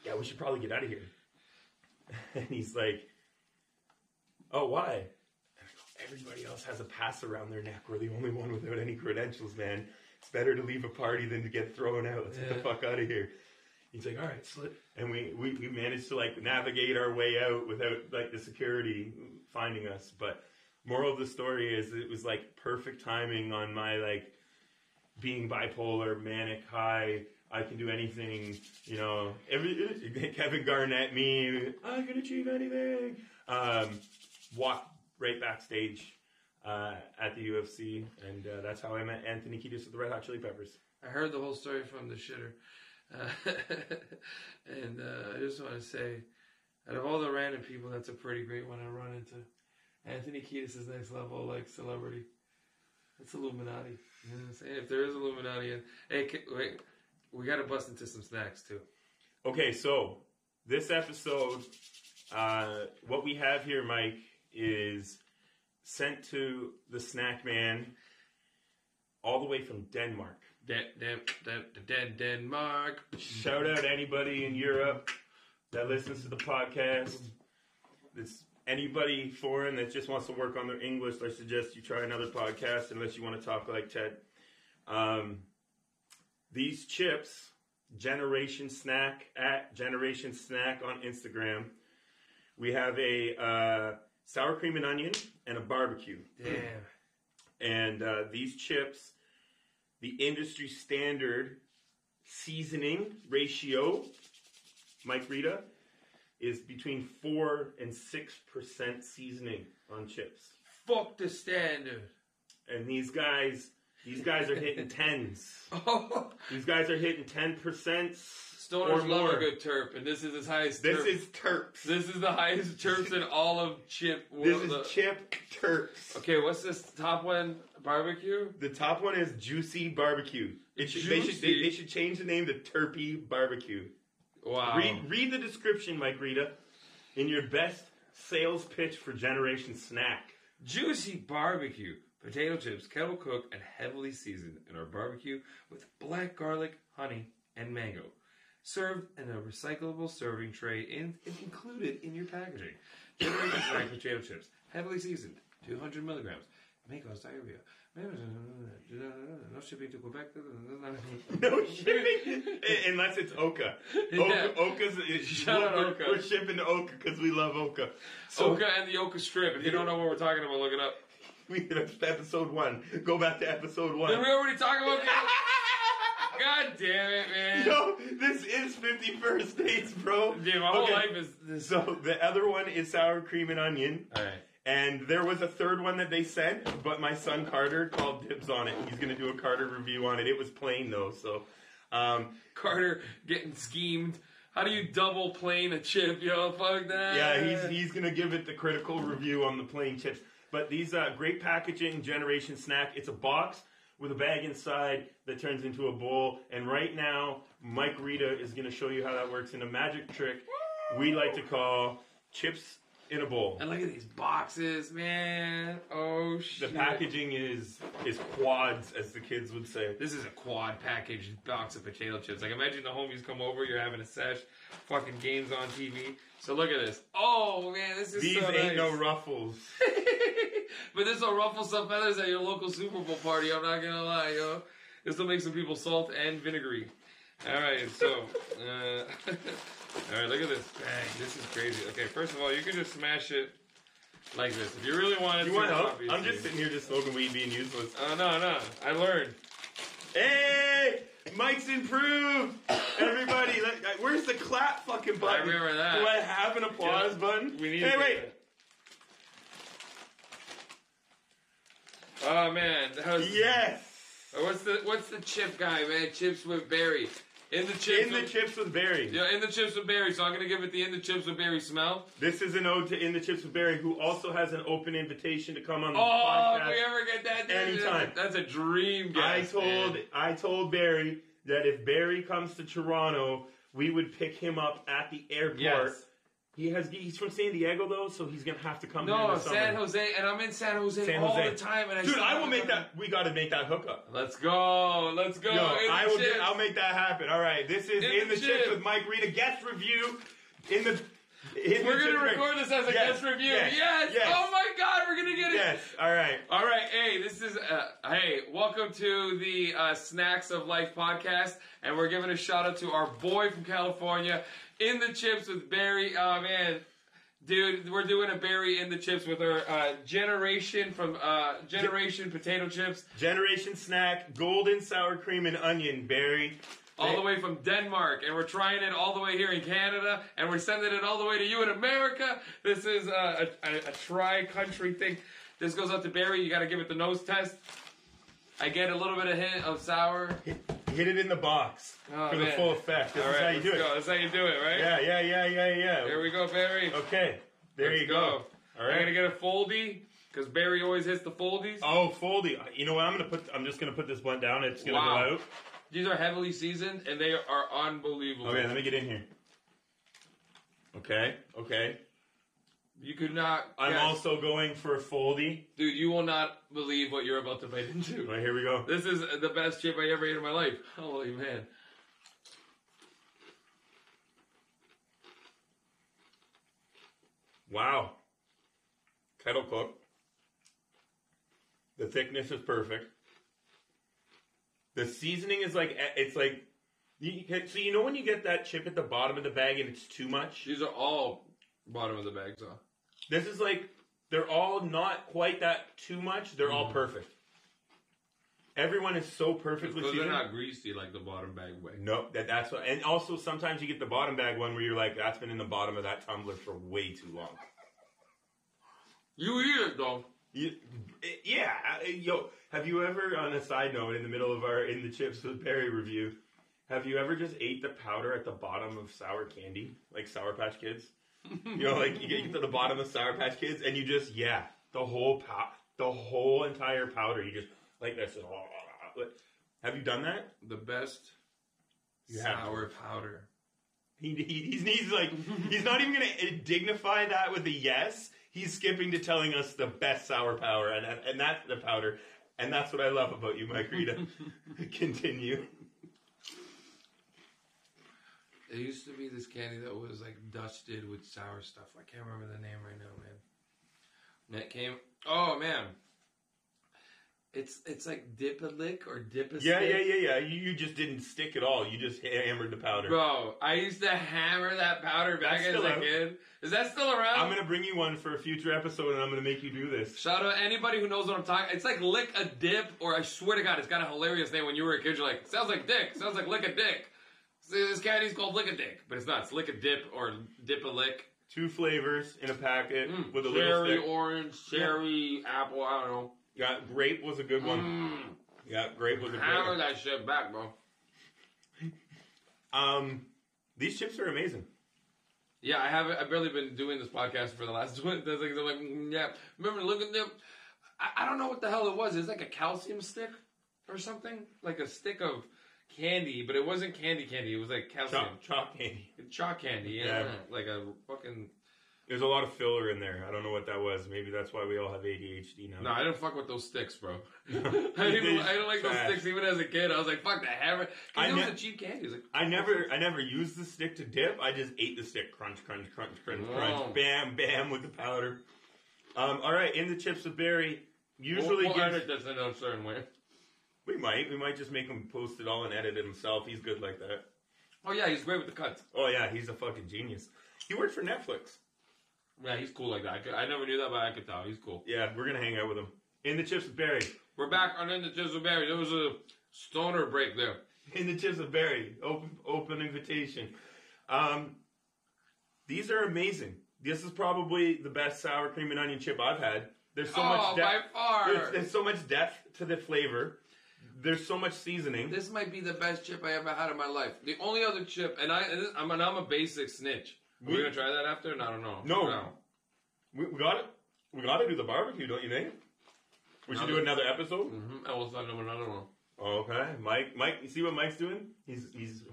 yeah, we should probably get out of here. And he's like, oh, why? And I go, everybody else has a pass around their neck. We're the only one without any credentials, man. It's better to leave a party than to get thrown out. Let's get the fuck out of here. He's like, all right, and we managed to like navigate our way out without like the security finding us. But moral of the story is it was like perfect timing on my like being bipolar, manic, high. I can do anything, you know. Kevin Garnett meme. I can achieve anything. Walked right backstage at the UFC, and that's how I met Anthony Kiedis of the Red Hot Chili Peppers. I heard the whole story from the shitter. And I just want to say, out of all the random people, that's a pretty great one I run into. Anthony Kiedis is next level, like celebrity. It's Illuminati. You know what I'm saying? If there is Illuminati, hey, wait, we got to bust into some snacks too. Okay, so this episode, what we have here, Mike, is sent to the snackman all the way from Denmark. Denmark. Shout out anybody in Europe that listens to the podcast. It's anybody foreign that just wants to work on their English. I suggest you try another podcast unless you want to talk like Ted. These chips, Generation Snack at Generation Snack on Instagram. We have a sour cream and onion and a barbecue. Damn. And these chips the industry standard seasoning ratio, Mike Rita, is between 4 and 6% seasoning on chips. Fuck the standard. And these guys are hitting 10s. These guys are hitting 10%. Stoners love a good terp, and this is his highest terp. This is terps. This is the highest terps in all of chip. This is chip terps. Okay, what's this top one? Barbecue? The top one is Juicy Barbecue. They should change the name to Terpy Barbecue. Wow. Read the description, Mike Rita, in your best sales pitch for Generation Snack. Juicy Barbecue. Potato chips, kettle cooked, and heavily seasoned in our barbecue with black garlic, honey, and mango. Served in a recyclable serving tray included in your packaging. Generation Snack potato chips, heavily seasoned, 200 milligrams. May cause diarrhea. No shipping to Quebec. No shipping? Unless it's Oka. Shout out Oka. We're shipping to Oka because we love Oka. So, Oka and the Oka Strip. If you don't know what we're talking about, look it up. We did episode 1. Go back to episode 1. Did we already talk about that? God damn it, man. Yo, this is 51st Dates, bro. Dude, my whole life is this. So the other one is sour cream and onion. All right. And there was a third one that they sent, but my son Carter called dibs on it. He's going to do a Carter review on it. It was plain, though, so... Carter getting schemed. How do you double plain a chip, yo? Fuck that. Yeah, he's going to give it the critical review on the plain chips. But these great packaging, Generation Snack. It's a box with a bag inside that turns into a bowl. And right now, Mike Rita is going to show you how that works in a magic trick we like to call chips in a bowl. And look at these boxes, man. Oh, shit. The packaging is quads, as the kids would say. This is a quad packaged box of potato chips. Like, imagine the homies come over, you're having a sesh, fucking games on TV. So look at this. Oh, man, this is These so ain't nice. no ruffles. But this will ruffle some feathers at your local Super Bowl party, I'm not gonna lie, yo. This will make some people salt and vinegary. Alright, so, alright, look at this. Bang, this is crazy. Okay, first of all, you can just smash it like this. If you really wanted to. You want help? Obviously. I'm just sitting here just smoking weed being useless. Oh, no. I learned. Hey! Mike's improved! Everybody, where's the clap fucking button? I remember that. Do I have an applause button? We need hey, to wait! that. Oh, man. That was, Yes! What's the chip guy, man? Chips with berry. In the chips with berry. Yeah, in the chips with berry. So I'm going to give it the in the chips with berry smell. This is an ode to In the Chips with Berry, who also has an open invitation to come on the podcast. Oh, if we ever get that, anytime. That's a dream guest. I told Barry that if Barry comes to Toronto, we would pick him up at the airport. Yes. He's from San Diego though, so he's gonna have to come. No, San Jose, and I'm in San Jose all the time. And I will make that. We got to make that hookup. Let's go. Yo, I'll make that happen. All right, this is in the chips with Mike Rita guest review. We're gonna record this as a guest review. Yes. Oh my God, we're gonna get it. Yes. All right. Hey, this is welcome to the Snacks of Life podcast, and we're giving a shout out to our boy from California. In the chips with Barry. Oh, man. Dude, we're doing a Barry in the chips with our Generation potato chips. Generation Snack, golden sour cream and onion, Barry. All the way from Denmark. And we're trying it all the way here in Canada. And we're sending it all the way to you in America. This is a tri-country thing. This goes out to Barry. You got to give it the nose test. I get a little bit of hint of sour. Hit it in the box for the full effect. This is how you do it. That's how you do it, right? Yeah. Here we go, Barry. Okay. There you go. All right. I'm gonna get a foldy because Barry always hits the foldies. Oh, foldy. You know what? I'm just gonna put this blunt down. It's gonna go out. These are heavily seasoned and they are unbelievable. Okay, let me get in here. Okay. You could not. I'm also going for a foldy. Dude, you will not believe what you're about to bite into. All right, here we go. This is the best chip I ever ate in my life. Holy man. Wow. Kettle cooked. The thickness is perfect. The seasoning is so you know when you get that chip at the bottom of the bag and it's too much? These are all bottom of the bags, huh? This is they're all not quite that too much. They're all perfect. Everyone is so perfectly because they're seasoned. not greasy like the bottom bag way. No, that's what. And also, sometimes you get the bottom bag one where you're like, that's been in the bottom of that tumbler for way too long. You eat it though. Yeah, yo, have you ever, on a side note, in the middle of our In the Chips with Barry review, have you ever just ate the powder at the bottom of sour candy, like Sour Patch Kids? You know, like you get to the bottom of Sour Patch Kids, and you just the whole entire powder, you just like this. Have you done that? The best You sour powder. He's like, he's not even gonna dignify that with a yes. He's skipping to telling us the best sour powder, and that's the powder, and that's what I love about you, Mike Rita. Continue. There used to be this candy that was like dusted with sour stuff. I can't remember the name right now, man. And it came. Oh man, it's like dip a lick or dip a stick. Yeah. You just didn't stick at all. You just hammered the powder. Bro, I used to hammer that powder back as a kid. Is that still around? I'm gonna bring you one for a future episode, and I'm gonna make you do this. Shout out anybody who knows what I'm talking. It's like lick a dip, or I swear to God, it's got a hilarious name. When you were a kid, you're like, sounds like dick. Sounds like lick a dick. So this candy's called lick a dick, but it's not. It's lick a dip or dip a lick. 2 flavors in a packet with a little cherry, stick. orange, cherry, apple. I don't know. Yeah, grape was a good one. Yeah, grape was a good one. Hammer that shit back, bro. These chips are amazing. Yeah, I've barely been doing this podcast for the last 20 things. I'm like, yeah. Remember, look at them. I don't know what the hell it was. It's like a calcium stick or something. Like a stick of candy, but it wasn't candy. It was like calcium. Chalk candy. Chalk candy, yeah. Like a fucking... There's a lot of filler in there. I don't know what that was. Maybe that's why we all have ADHD now. No, I didn't fuck with those sticks, bro. I didn't like those sticks even as a kid. I was like, fuck the hammer. Because it was a cheap candy. Like, I never used the stick to dip. I just ate the stick. Crunch. Bam, bam with the powder. All right, in the chips with Barry. Usually we'll edit this in a certain way. We might just make him post it all and edit it himself. He's good like that. Oh yeah, he's great with the cuts. Oh yeah, he's a fucking genius. He worked for Netflix. Yeah, he's cool like that. I never knew that, but I could tell. He's cool. Yeah, we're going to hang out with him. In the Chips with Barry. We're back on In the Chips with Barry. There was a stoner break there. In the Chips with Barry. Open invitation. These are amazing. This is probably the best sour cream and onion chip I've had. There's so much depth. By far. There's so much depth to the flavor. There's so much seasoning. This might be the best chip I ever had in my life. The only other chip, and I'm a basic snitch. Are we gonna try that after? No, I don't know. No. We got it. We got to do the barbecue, don't you think? We should do another episode. Mm-hmm. And we'll send him another one. Okay, Mike. You see what Mike's doing? He's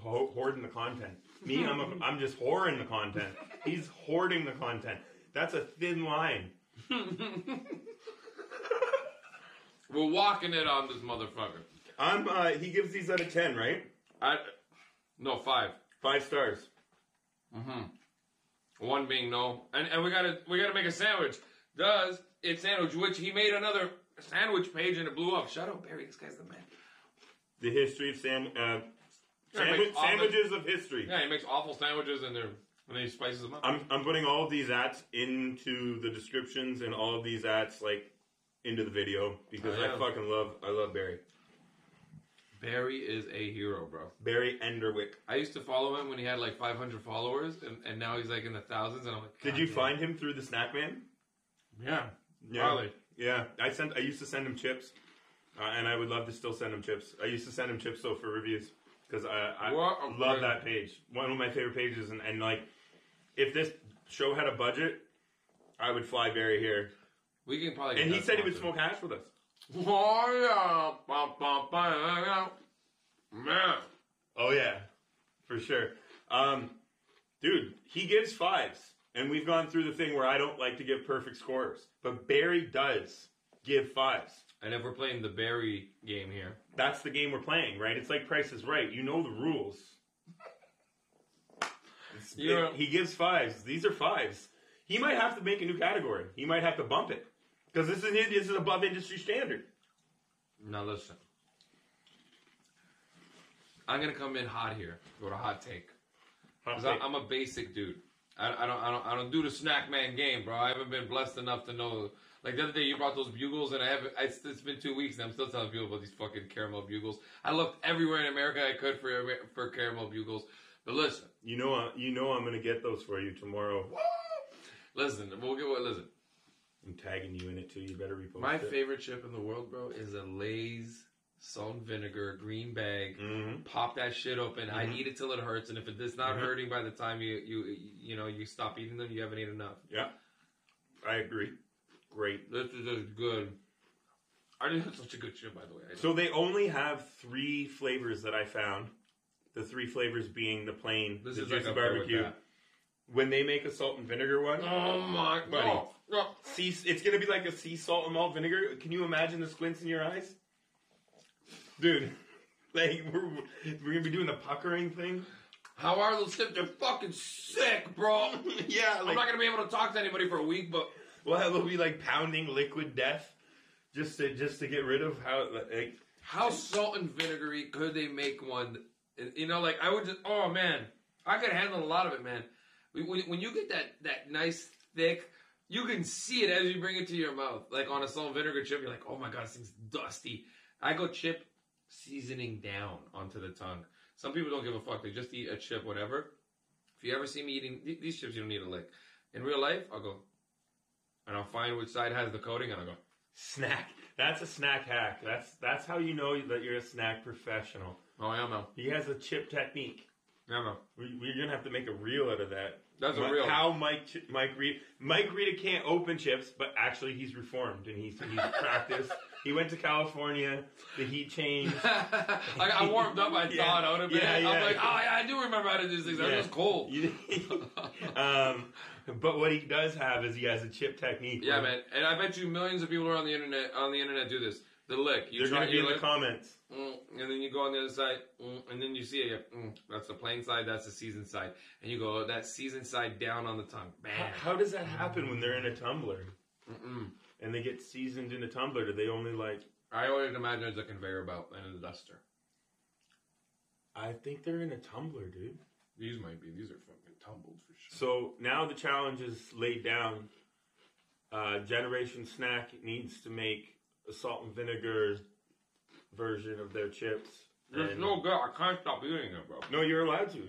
hoarding the content. Me, I'm just whoring the content. He's hoarding the content. That's a thin line. We're walking it on this motherfucker. He gives these out of 10, right? No, 5. 5 stars. Mm-hmm. 1 being no, and we gotta make a sandwich. Does it sandwich? Which he made another sandwich page and it blew up. Shout out Barry, this guy's the man. The history of sandwiches of history. Yeah, he makes awful sandwiches and then he spices them up. I'm putting all of these ads into the descriptions and all of these ads like into the video because I love Barry. Barry is a hero, bro. Barry Enderwick. I used to follow him when he had like 500 followers, and now he's like in the thousands, and I'm like, did you find him through the Snackman? Yeah. Probably. Yeah, I used to send him chips, and I would love to still send him chips. I used to send him chips for reviews because I love that page. One of my favorite pages, and like if this show had a budget, I would fly Barry here. We can probably. And he said he would smoke hash with us. Oh yeah, for sure. Dude, he gives 5s, and we've gone through the thing where I don't like to give perfect scores, but Barry does give 5s. And if we're playing the Barry game here, that's the game we're playing, right? It's like Price is Right. You know the rules. He gives 5s. These are 5s. He might have to make a new category. He might have to bump it. Because this is above industry standard. Now listen. I'm going to come in hot here. Go to hot take. Because I'm a basic dude. I don't do the snackman game, bro. I haven't been blessed enough to know. Like the other day, you brought those bugles, and it's been 2 weeks, and I'm still telling people about these fucking caramel bugles. I looked everywhere in America I could for caramel bugles. But listen, you know I'm gonna get those for you tomorrow. Listen, listen. I'm tagging you in it too. You better repost My it. favorite chip in the world, bro, is a Lay's salt and vinegar green bag. Mm-hmm. Pop that shit open. I eat it till it hurts, and if it's not hurting by the time you stop eating them, you haven't eaten enough. Yeah, I agree. Great. This is just good. I think it's such a good chip, by the way. So they only have 3 flavors that I found. The 3 flavors being the plain, the juicy barbecue. When they make a salt and vinegar one, oh my buddy, no. it's gonna be like a sea salt and malt vinegar. Can you imagine the squints in your eyes, dude? Like we're gonna be doing the puckering thing. How are those chips? They're fucking sick, bro. Yeah, I'm not gonna be able to talk to anybody for a week, but they'll be like pounding liquid death just to get rid of how salt and vinegary could they make one? You know, like I would just. Oh man, I could handle a lot of it, man. When you get that nice thick, you can see it as you bring it to your mouth. Like on a salt and vinegar chip, you're like, oh my god, this thing's dusty. I go chip seasoning down onto the tongue. Some people don't give a fuck. They just eat a chip, whatever. If you ever see me eating these chips, you don't need a lick. In real life, I'll go, and I'll find which side has the coating, and I'll go. Snack. That's a snack hack. That's how you know that you're a snack professional. Oh, yeah, man. He has a chip technique. Yeah, man. We're gonna have to make a reel out of that. That's a reel. How Mike Rita can't open chips, but actually he's reformed and he's practiced. He went to California. The heat changed. I warmed up. I thawed out a bit. I'm like, oh yeah, I do remember how to do these things. I was just cold. But what he does have is he has a chip technique. Yeah, man. And I bet you millions of people are on the internet do this. The lick. They're going to be in the comments. And then you go on the other side, and then you see it. That's the plain side, that's the seasoned side. And you go, that seasoned side down on the tongue. Bam. How does that happen when they're in a tumbler? And they get seasoned in a tumbler? Do they only like... I always imagine it's a conveyor belt and a duster. I think they're in a tumbler, dude. These might be. These are fucking tumbled for sure. So now the challenge is laid down. Generation Snack needs to make a salt and vinegar version of their chips. There's no good. I can't stop eating it, bro. No, you're allowed to.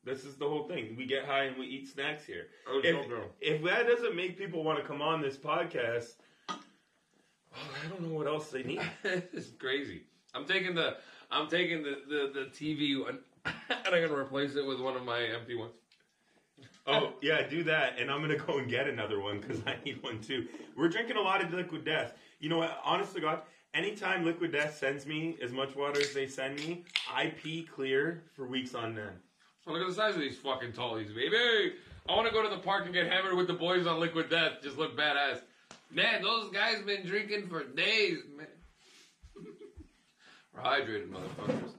This is the whole thing. We get high and we eat snacks here. If that doesn't make people want to come on this podcast, I don't know what else they need. It's crazy. I'm taking the TV one and I'm gonna replace it with one of my empty ones. Oh yeah, do that, and I'm gonna go and get another one because I need one too. We're drinking a lot of Liquid Death. You know what? Honest to God, anytime Liquid Death sends me as much water as they send me, I pee clear for weeks on end. Oh, look at the size of these fucking tallies, baby. I want to go to the park and get hammered with the boys on Liquid Death. Just look badass. Man, those guys been drinking for days, man. We're hydrated, motherfuckers.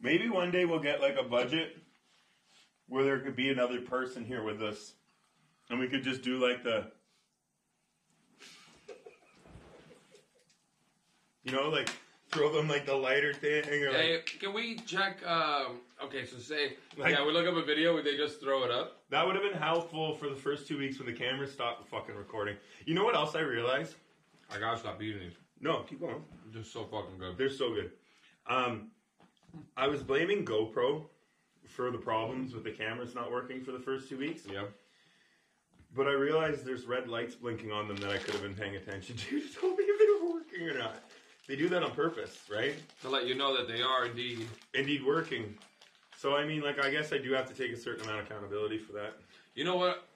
Maybe one day we'll get like a budget where there could be another person here with us. And we could just do like like throw them like the lighter thing. Or hey, can we check, okay, so say, we look up a video where they just throw it up. That would have been helpful for the first 2 weeks when the camera stopped fucking recording. You know what else I realized? I gotta stop eating these. No, keep going. They're so fucking good. They're so good. I was blaming GoPro for the problems with the cameras not working for the first 2 weeks. Yeah. But I realized there's red lights blinking on them that I could have been paying attention to tell me if they were working or not. They do that on purpose, right? To let you know that they are indeed working. So, I mean, like, I guess I do have to take a certain amount of accountability for that. You know what?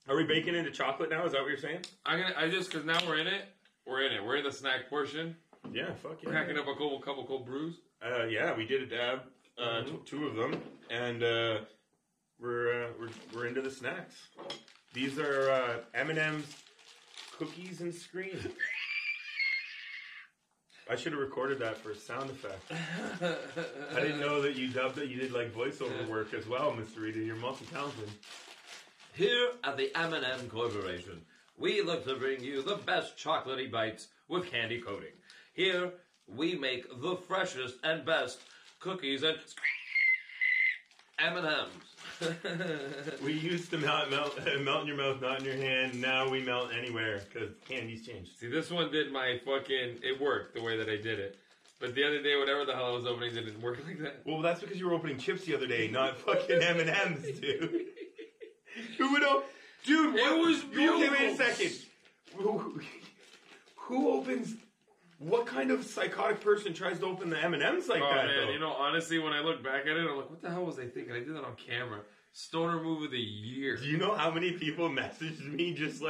Are we baking into chocolate now? Is that what you're saying? Because now we're in it. We're in it. We're in the snack portion. Yeah, fuck yeah. Cracking up a couple cold brews. Yeah, we did a dab, two of them, and we're into the snacks. These are M&Ms Cookies and Scream. I should have recorded that for a sound effect. I didn't know that you dubbed it. You did like voiceover work as well, Mr. Rita. You're multi-talented. Here at the M&M Corporation, we look to bring you the best chocolatey bites with candy coating. Here, we make the freshest and best cookies and M&Ms. We used to melt in your mouth, not in your hand. Now we melt anywhere because candy's changed. See, this one did my fucking... It worked the way that I did it. But the other day, whatever the hell I was opening didn't work like that. Well, that's because you were opening chips the other day, not fucking M&Ms, dude. Who would open... Dude, it was beautiful. Okay, wait a second. Who opens... What kind of psychotic person tries to open the M&Ms like that, man, though? you know, honestly, when I look back at it, I'm like, what the hell was I thinking? I did that on camera. Stoner move of the year. Do you know how many people messaged me just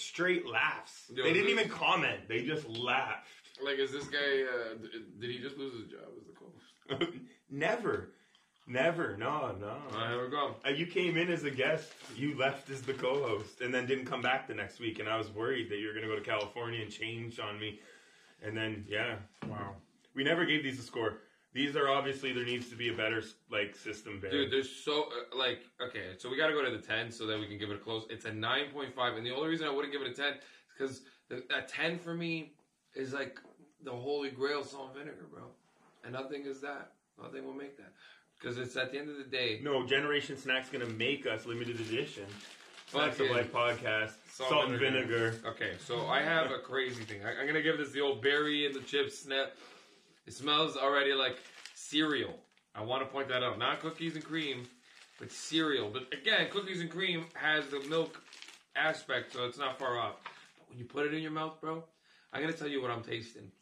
straight laughs? Yo, they didn't even comment. They just laughed. Like, is this guy, did he just lose his job as the co-host? Never. No. There we go. You came in as a guest. You left as the co-host and then didn't come back the next week. And I was worried that you were going to go to California and change on me. And then, yeah. Wow. We never gave these a score. These are obviously, there needs to be a better, system there. Dude, there's so, okay, so we got to go to the 10 so that we can give it a close. It's a 9.5. And the only reason I wouldn't give it a 10 is because a 10 for me is like the holy grail salt and vinegar, bro. And nothing is that. Nothing will make that. Because it's at the end of the day. No, Generation Snack's going to make us limited edition. Snacks of Fucking Life podcast. Salt and vinegar. Okay, so I have a crazy thing. I'm going to give this the old berry in the chips snap. It smells already like cereal. I want to point that out. Not cookies and cream, but cereal. But again, cookies and cream has the milk aspect, so it's not far off. But when you put it in your mouth, bro, I'm going to tell you what I'm tasting.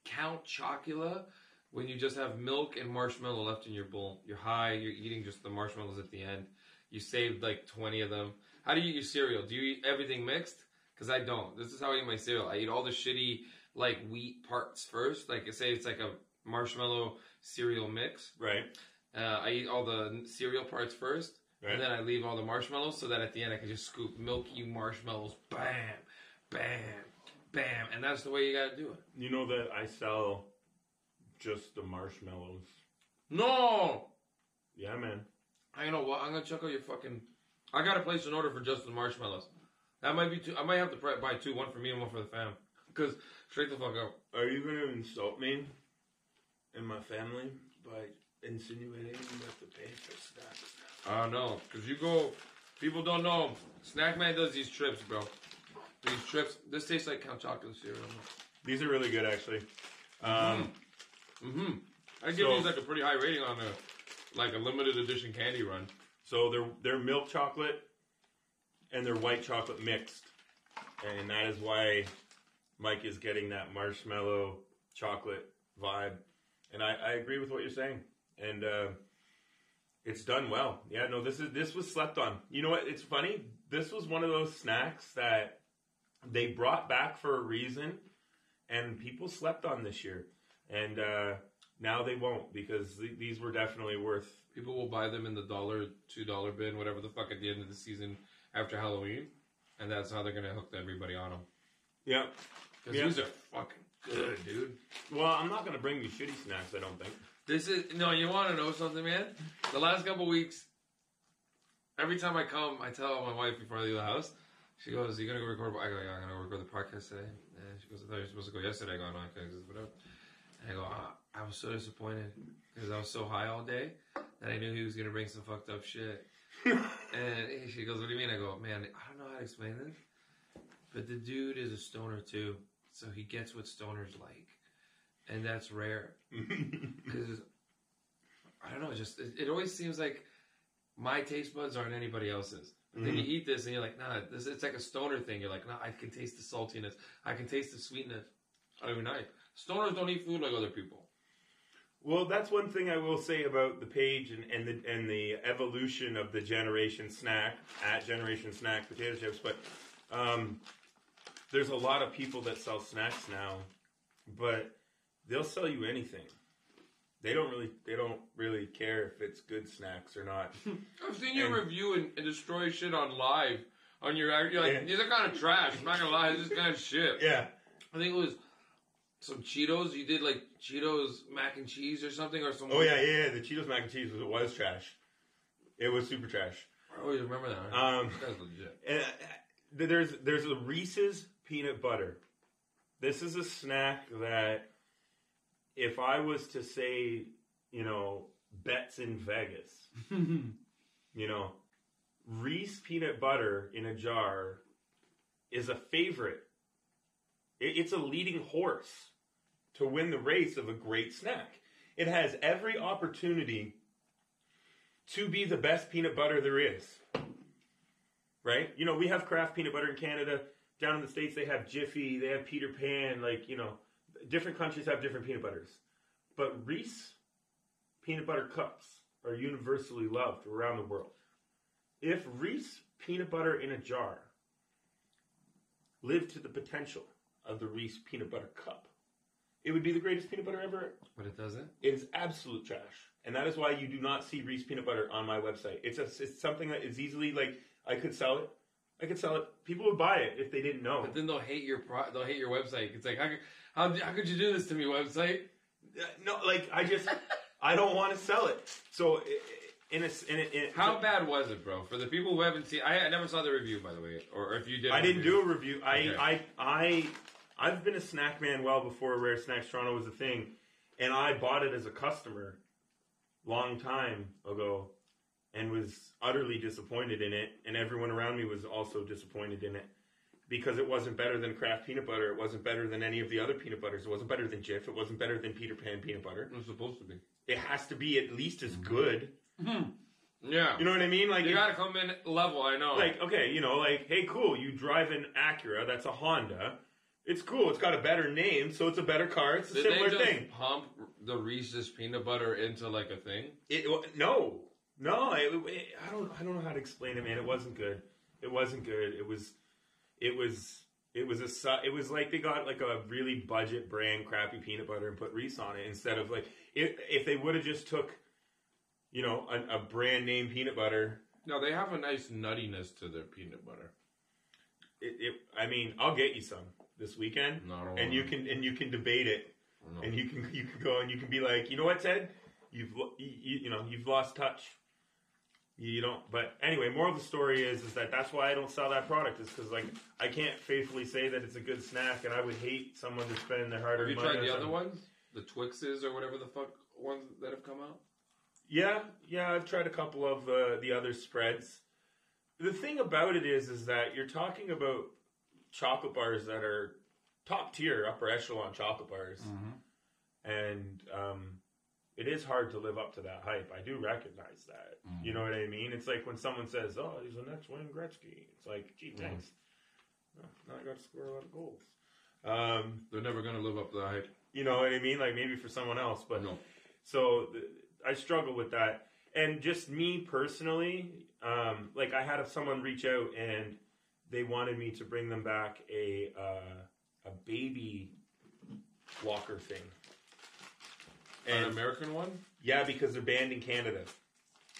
Count Chocula. When you just have milk and marshmallow left in your bowl, you're high, you're eating just the marshmallows at the end. You saved like 20 of them. How do you eat your cereal? Do you eat everything mixed? Because I don't. This is how I eat my cereal. I eat all the shitty like wheat parts first. Like say it's like a marshmallow cereal mix. Right. I eat all the cereal parts first. Right. And then I leave all the marshmallows so that at the end I can just scoop milky marshmallows. Bam, bam, bam. And that's the way you got to do it. You know that I sell... just the marshmallows. No! Yeah, man. You know what? I'm going to check out your fucking... I got to place an order for just the marshmallows. That might be two. I might have to buy two. One for me and one for the fam. Because straight the fuck up. Are you going to insult me and my family by insinuating that the pay for snacks? No. Because you go... People don't know. Snackman does these trips, bro. These trips. This tastes like Count Chocolate cereal. These are really good, actually. I give these like a pretty high rating on a limited edition candy run. So they're milk chocolate and they're white chocolate mixed, and that is why Mike is getting that marshmallow chocolate vibe. And I agree with what you're saying, and it's done well. Yeah, no, this was slept on. You know what? It's funny. This was one of those snacks that they brought back for a reason, and people slept on this year. And now they won't, because these were definitely worth... People will buy them in the $1, $2 bin, whatever the fuck, at the end of the season after Halloween. And that's how they're going to hook everybody on them. Yeah. Because these are fucking good, dude. Well, I'm not going to bring you shitty snacks, I don't think. No, you want to know something, man? The last couple weeks, every time I come, I tell my wife before I leave the house, she goes, you going to go record? I go, yeah, I'm going to record the podcast today. And she goes, I thought you were supposed to go yesterday. I go, no, I can't, whatever. And I go, I was so disappointed because I was so high all day that I knew he was going to bring some fucked up shit. And she goes, what do you mean? I go, man, I don't know how to explain this, but the dude is a stoner too. So he gets what stoners like. And that's rare. Because, I don't know, it always seems like my taste buds aren't anybody else's. But then you eat this and you're like, nah, it's like a stoner thing. You're like, nah, I can taste the saltiness. I can taste the sweetness every night. Stoners don't eat food like other people. Well, that's one thing I will say about the page and the evolution of the Generation Snack at Generation Snack potato chips. But there's a lot of people that sell snacks now, but they'll sell you anything. They don't really care if it's good snacks or not. I've seen you review and destroy shit on live on your. You're like, these are kind of trash. I'm not gonna lie, this is kind of shit. Yeah, I think it was some Cheetos. You did like Cheetos mac and cheese or something or something. Oh yeah. The Cheetos mac and cheese was trash. It was super trash. I always remember that. That's legit. And there's a Reese's peanut butter. This is a snack that if I was to say, bets in Vegas. You know, Reese peanut butter in a jar is a favorite. It's a leading horse to win the race of a great snack. It has every opportunity to be the best peanut butter there is. Right? You know, we have Kraft peanut butter in Canada. Down in the States, they have Jiffy, they have Peter Pan. Like, you know, different countries have different peanut butters. But Reese peanut butter cups are universally loved around the world. If Reese peanut butter in a jar lived to the potential of the Reese peanut butter cup, it would be the greatest peanut butter ever. But it doesn't? It is absolute trash. And that is why you do not see Reese peanut butter on my website. It's something that is easily, like, I could sell it. People would buy it if they didn't know. But then they'll hate your website. It's like, how could you do this to me, website? No, like, I don't want to sell it. So, how bad was it, bro? For the people who haven't seen, I never saw the review, by the way, or if you did. I didn't do a review. Okay. I've been a snack man well before Rare Snacks Toronto was a thing, and I bought it as a customer long time ago, and was utterly disappointed in it, and everyone around me was also disappointed in it. Because it wasn't better than Kraft peanut butter. It wasn't better than any of the other peanut butters. It wasn't better than Jif. It wasn't better than Peter Pan peanut butter. It was supposed to be. It has to be at least as good. Mm-hmm. Yeah. You know what I mean? Like, you gotta come in level, I know. Like, okay, you know, like, hey, cool, you drive an Acura, that's a Honda. It's cool, it's got a better name, so it's a better car. It's a similar thing. Did they just pump the Reese's peanut butter into, like, a thing? No, I don't know how to explain it, man. It wasn't good. It wasn't good. It was like they got like a really budget brand crappy peanut butter and put Reese on it instead of like if they would have just took, you know, a brand name peanut butter. No, they have a nice nuttiness to their peanut butter. I mean, I'll get you some this weekend, and you can debate it, and you can go and you can be like, you know what, Ted, you've lost touch. You don't, but anyway, moral of the story is that that's why I don't sell that product, is because, like, I can't faithfully say that it's a good snack, and I would hate someone to spend their hard-earned money. Have you tried the other ones? The Twixes or whatever the fuck ones that have come out? Yeah, I've tried a couple of the other spreads. The thing about it is that you're talking about chocolate bars that are top tier, upper echelon chocolate bars. Mm-hmm. And, it is hard to live up to that hype. I do recognize that. Mm-hmm. You know what I mean? It's like when someone says, "Oh, he's the next Wayne Gretzky." It's like, gee, thanks. Oh, now I got to score a lot of goals. They're never going to live up to the hype. You know what I mean? Like maybe for someone else, but no. So I struggle with that. And just me personally, like I had someone reach out and they wanted me to bring them back a baby walker thing. An American one? Yeah, because they're banned in Canada.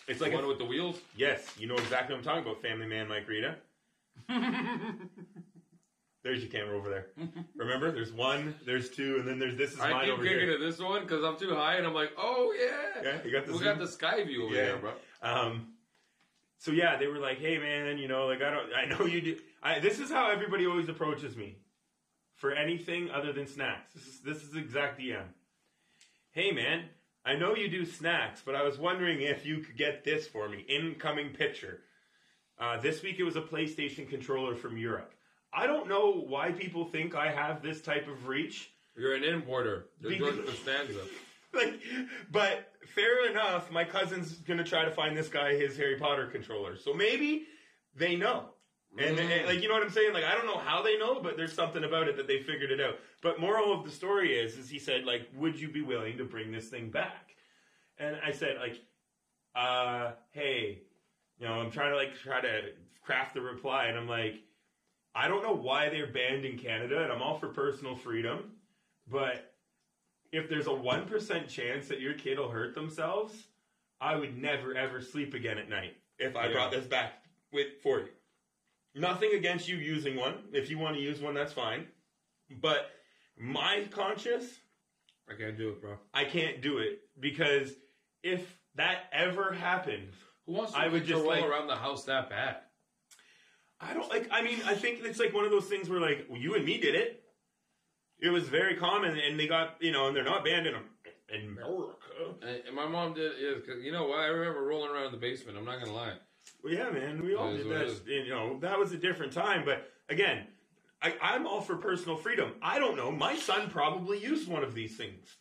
It's like the one with the wheels? Yes, you know exactly what I'm talking about, family man Mike Rita. There's your camera over there. Remember? There's one, there's two, and then there's this is mine over here. I keep kicking at this one because I'm too high, and I'm like, oh yeah. Yeah, you got the we zoom. Got the sky view over there, bro. So yeah, they were like, hey man, you know, like I know you do. This is how everybody always approaches me for anything other than snacks. This is the exact DM. Hey man, I know you do snacks, but I was wondering if you could get this for me. Incoming picture. This week it was a PlayStation controller from Europe. I don't know why people think I have this type of reach. You're an importer. There's George Costanza. But fair enough, my cousin's going to try to find this guy his Harry Potter controller. So maybe they know. And like, you know what I'm saying? Like, I don't know how they know, but there's something about it that they figured it out. But moral of the story is he said, like, would you be willing to bring this thing back? And I said, like, hey, you know, I'm trying to craft the reply. And I'm like, I don't know why they're banned in Canada, and I'm all for personal freedom. But if there's a 1% chance that your kid will hurt themselves, I would never, ever sleep again at night if I brought this back for you. Nothing against you using one. If you want to use one, that's fine. But my conscience, I can't do it, bro. I can't do it because if that ever happened, who wants to roll around the house that bad? I think it's like one of those things where like, well, you and me did it. It was very common, and they got, you know, and they're not banned in America. And my mom did, because you know what? I remember rolling around in the basement. I'm not going to lie. Well, yeah, man, we all did that. You know, that was a different time. But again, I'm all for personal freedom. I don't know. My son probably used one of these things.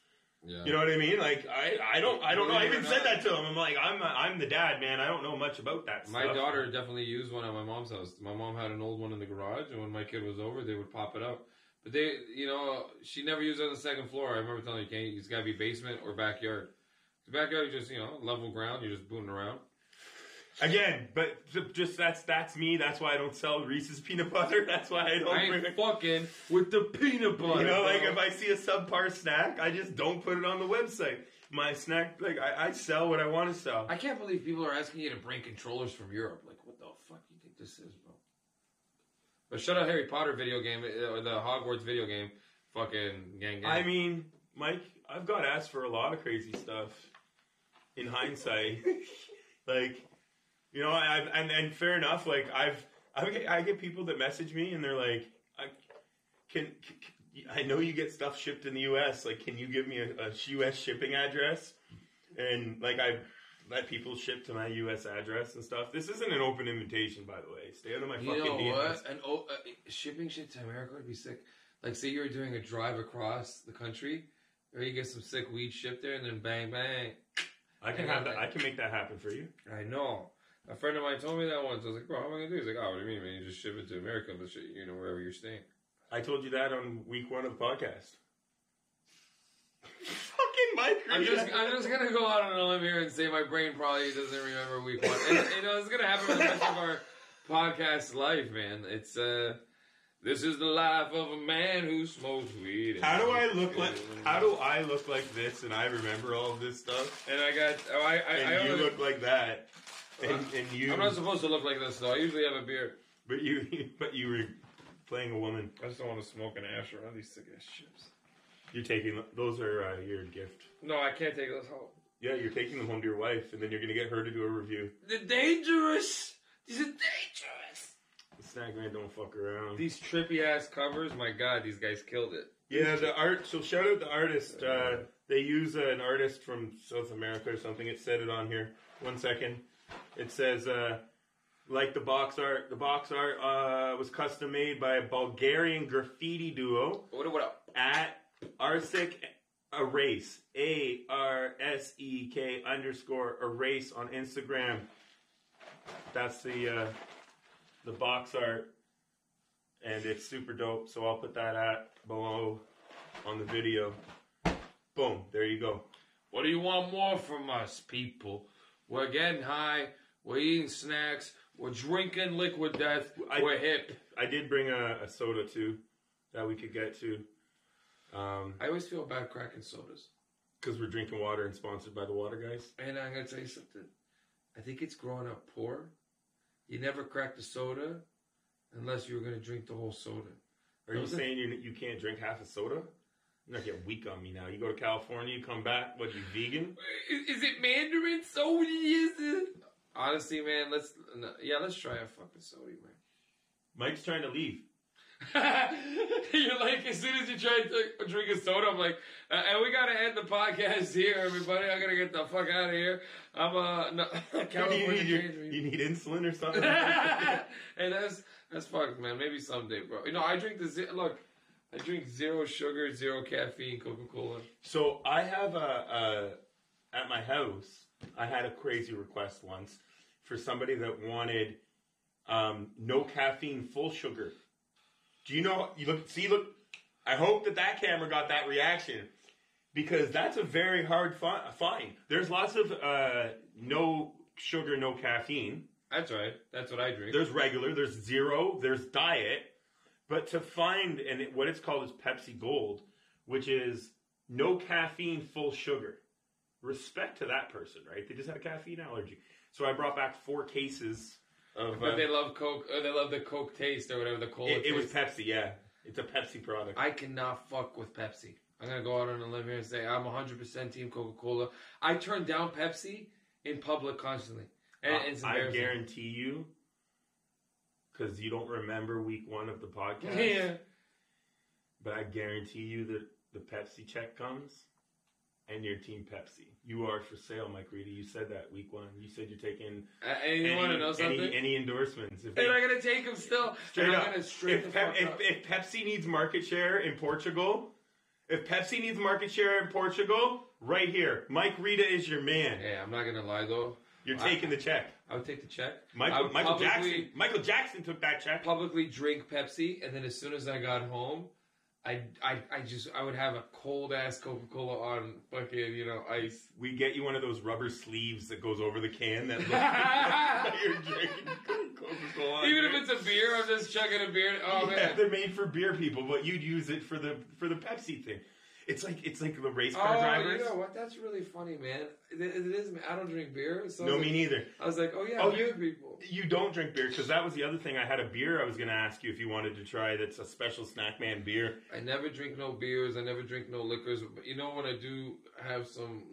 Yeah. You know what I mean? Like I don't know. I even said that to him. I'm like, I'm the dad, man. I don't know much about that my stuff. My daughter definitely used one at my mom's house. My mom had an old one in the garage, and when my kid was over, they would pop it up. But they, you know, she never used it on the second floor. I remember telling her, it's got to be basement or backyard. The backyard, you just, you know, level ground. You're just booting around. Again, but just that's me. That's why I don't sell Reese's peanut butter. That's why I don't. I ain't fucking with the peanut butter. You know, like if I see a subpar snack, I just don't put it on the website. My snack, like I sell what I want to sell. I can't believe people are asking you to bring controllers from Europe. Like, what the fuck do you think this is, bro? But shut up, Harry Potter video game, or the Hogwarts video game, fucking gang. I mean, Mike, I've got asked for a lot of crazy stuff. In hindsight, like. You know, and fair enough. Like I get people that message me and they're like, I know you get stuff shipped in the U.S. Like, can you give me a U.S. shipping address? And like I let people ship to my U.S. address and stuff. This isn't an open invitation, by the way. Stay out of my fucking DMs. You know what? And shipping shit to America would be sick. Like, say you're doing a drive across the country, or you get some sick weed shipped there, and then bang bang. I can have that. I can make that happen for you. I know. A friend of mine told me that once. I was like, bro, how am I going to do? He's like, oh, what do you mean, man? You just ship it to America, but you know, wherever you're staying. I told you that on week 1 of the podcast. Fucking Mike. I'm just going to go out on a limb here and say my brain probably doesn't remember week 1. And, you know, it's going to happen for the rest of our podcast life, man. It's, this is the life of a man who smokes weed. How do I look like this and I remember all of this stuff? And I got, you look like that. And you. I'm not supposed to look like this though. I usually have a beard. But you were playing a woman. I just don't want to smoke an ash around these sick ass chips. You're taking those are your gift. No, I can't take those home. Yeah, you're taking them home to your wife, and then you're gonna get her to do a review. They're dangerous. These are dangerous. The snackman don't fuck around. These trippy ass covers, my god, these guys killed it. Yeah, the art. So shout out the artist. They use an artist from South America or something. It said it on here. 1 second. It says, like the box art was custom made by a Bulgarian graffiti duo. What up? At Arsek Erase. ARSEK_erase on Instagram. That's the box art. And it's super dope. So I'll put that below on the video. Boom. There you go. What do you want more from us, people? We're getting high. We're eating snacks. We're drinking liquid death. We're hip. I did bring a soda, too, that we could get to. I always feel bad cracking sodas. Because we're drinking water and sponsored by the water guys. And I'm going to tell you something. I think it's growing up poor. You never cracked a soda unless you were going to drink the whole soda. Are you saying you can't drink half a soda? You're not getting weak on me now. You go to California, you come back, what, you vegan? Is it Mandarin soda? Is it? Honestly, man, let's try a fucking soda, man. Mike's trying to leave. You're like, as soon as you try to drink a soda, I'm like, and we gotta end the podcast here, everybody. I gotta get the fuck out of here. I'm California. You need insulin or something? Hey, that's fucked, man. Maybe someday, bro. You know, I drink I drink 0 sugar, 0 caffeine Coca-Cola. So I have at my house, I had a crazy request once for somebody that wanted no caffeine, full sugar. Do you know? Look. I hope that camera got that reaction because that's a very hard find. There's lots of no sugar, no caffeine. That's right. That's what I drink. There's regular. There's 0. There's diet. But to find, what it's called is Pepsi Gold, which is no caffeine, full sugar. Respect to that person, right? They just had a caffeine allergy. So I brought back 4 cases of... But they love Coke, or they love the Coke taste, or whatever the cola taste. It was Pepsi, yeah. It's a Pepsi product. I cannot fuck with Pepsi. I'm going to go out on a limb here and say I'm 100% Team Coca-Cola. I turn down Pepsi in public constantly. And it's I guarantee you... Because you don't remember week 1 of the podcast. Yeah. But I guarantee you that the Pepsi check comes. and you're Team Pepsi. You are for sale, Mike Reedy. You said that week 1. You said you're taking and you want to know something? Any endorsements. And I'm going to take them still. Straight and up. I'm going to straight the fuck up. If Pepsi needs market share in Portugal, right here, Mike Rita is your man. Hey, I'm not going to lie, though. You're taking the check. I would take the check. Michael Jackson took that check. Publicly drink Pepsi, and then as soon as I got home, I would have a cold ass Coca-Cola on fucking ice. We get you one of those rubber sleeves that goes over the can that looks like you're drinking Coca-Cola. Even if it's a beer, I'm just chugging a beer. Oh yeah, man, they're made for beer people, but you'd use it for the Pepsi thing. It's like the race car drivers. You know what? That's really funny, man. It is. I don't drink beer. So no, me neither. I was like, beer people. You don't drink beer, because that was the other thing. I had a beer I was going to ask you if you wanted to try. That's a special Snackman beer. I never drink no beers. I never drink no liquors. But you know when I do have some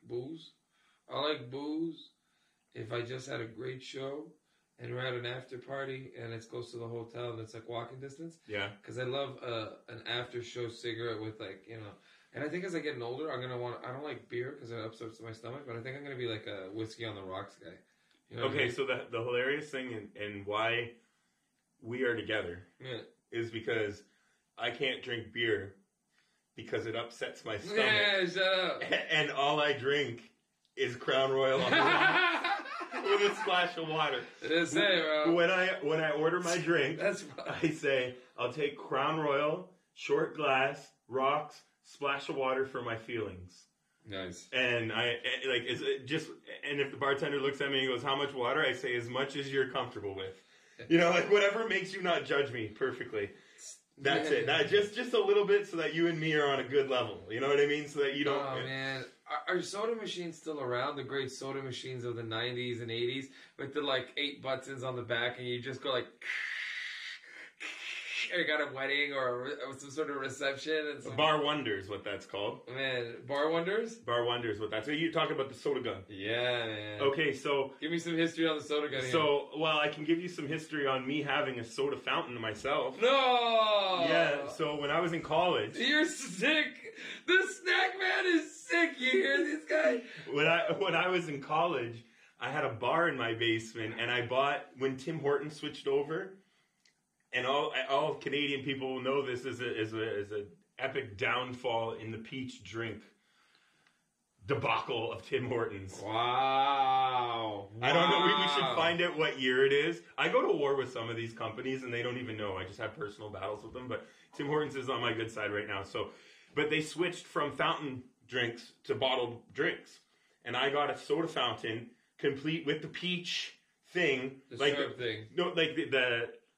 booze? I like booze if I just had a great show and we're at an after party and it's close to the hotel and it's like walking distance. Yeah. Because I love an after show cigarette with and I think as I get older, I don't like beer because it upsets my stomach, but I think I'm going to be like a whiskey on the rocks guy. You know okay, so the hilarious thing and why we are together is because I can't drink beer because it upsets my stomach. Yeah, shut up. And all I drink is Crown Royal on the rocks with a splash of water. It is bro. When I order my drink, That's I say, I'll take Crown Royal, short glass, rocks, splash of water for my feelings. Nice. And and if the bartender looks at me and goes, how much water? I say, as much as you're comfortable with. Whatever makes you not judge me perfectly. That's it. Just a little bit so that you and me are on a good level. You know what I mean? So that you don't... Oh, man. Are soda machines still around? The great soda machines of the 90s and 80s with the 8 buttons on the back and you just go or got a wedding or some sort of reception. And Bar Wonders, what that's called. Man, Bar Wonders? Bar Wonders, what that's... So you talking about the soda gun. Yeah, man. Okay, so... Give me some history on the soda gun. I can give you some history on me having a soda fountain myself. No! Yeah, so when I was in college... You're sick! The Snackman is sick! You hear this guy? When I was in college, I had a bar in my basement, and I bought... When Tim Hortons switched over... And all Canadian people will know this is a epic downfall in the peach drink debacle of Tim Hortons. Wow. I don't know. We should find out what year it is. I go to war with some of these companies, and they don't even know. I just have personal battles with them. But Tim Hortons is on my good side right now. But they switched from fountain drinks to bottled drinks. And I got a soda fountain complete with the peach thing. The syrup thing. No,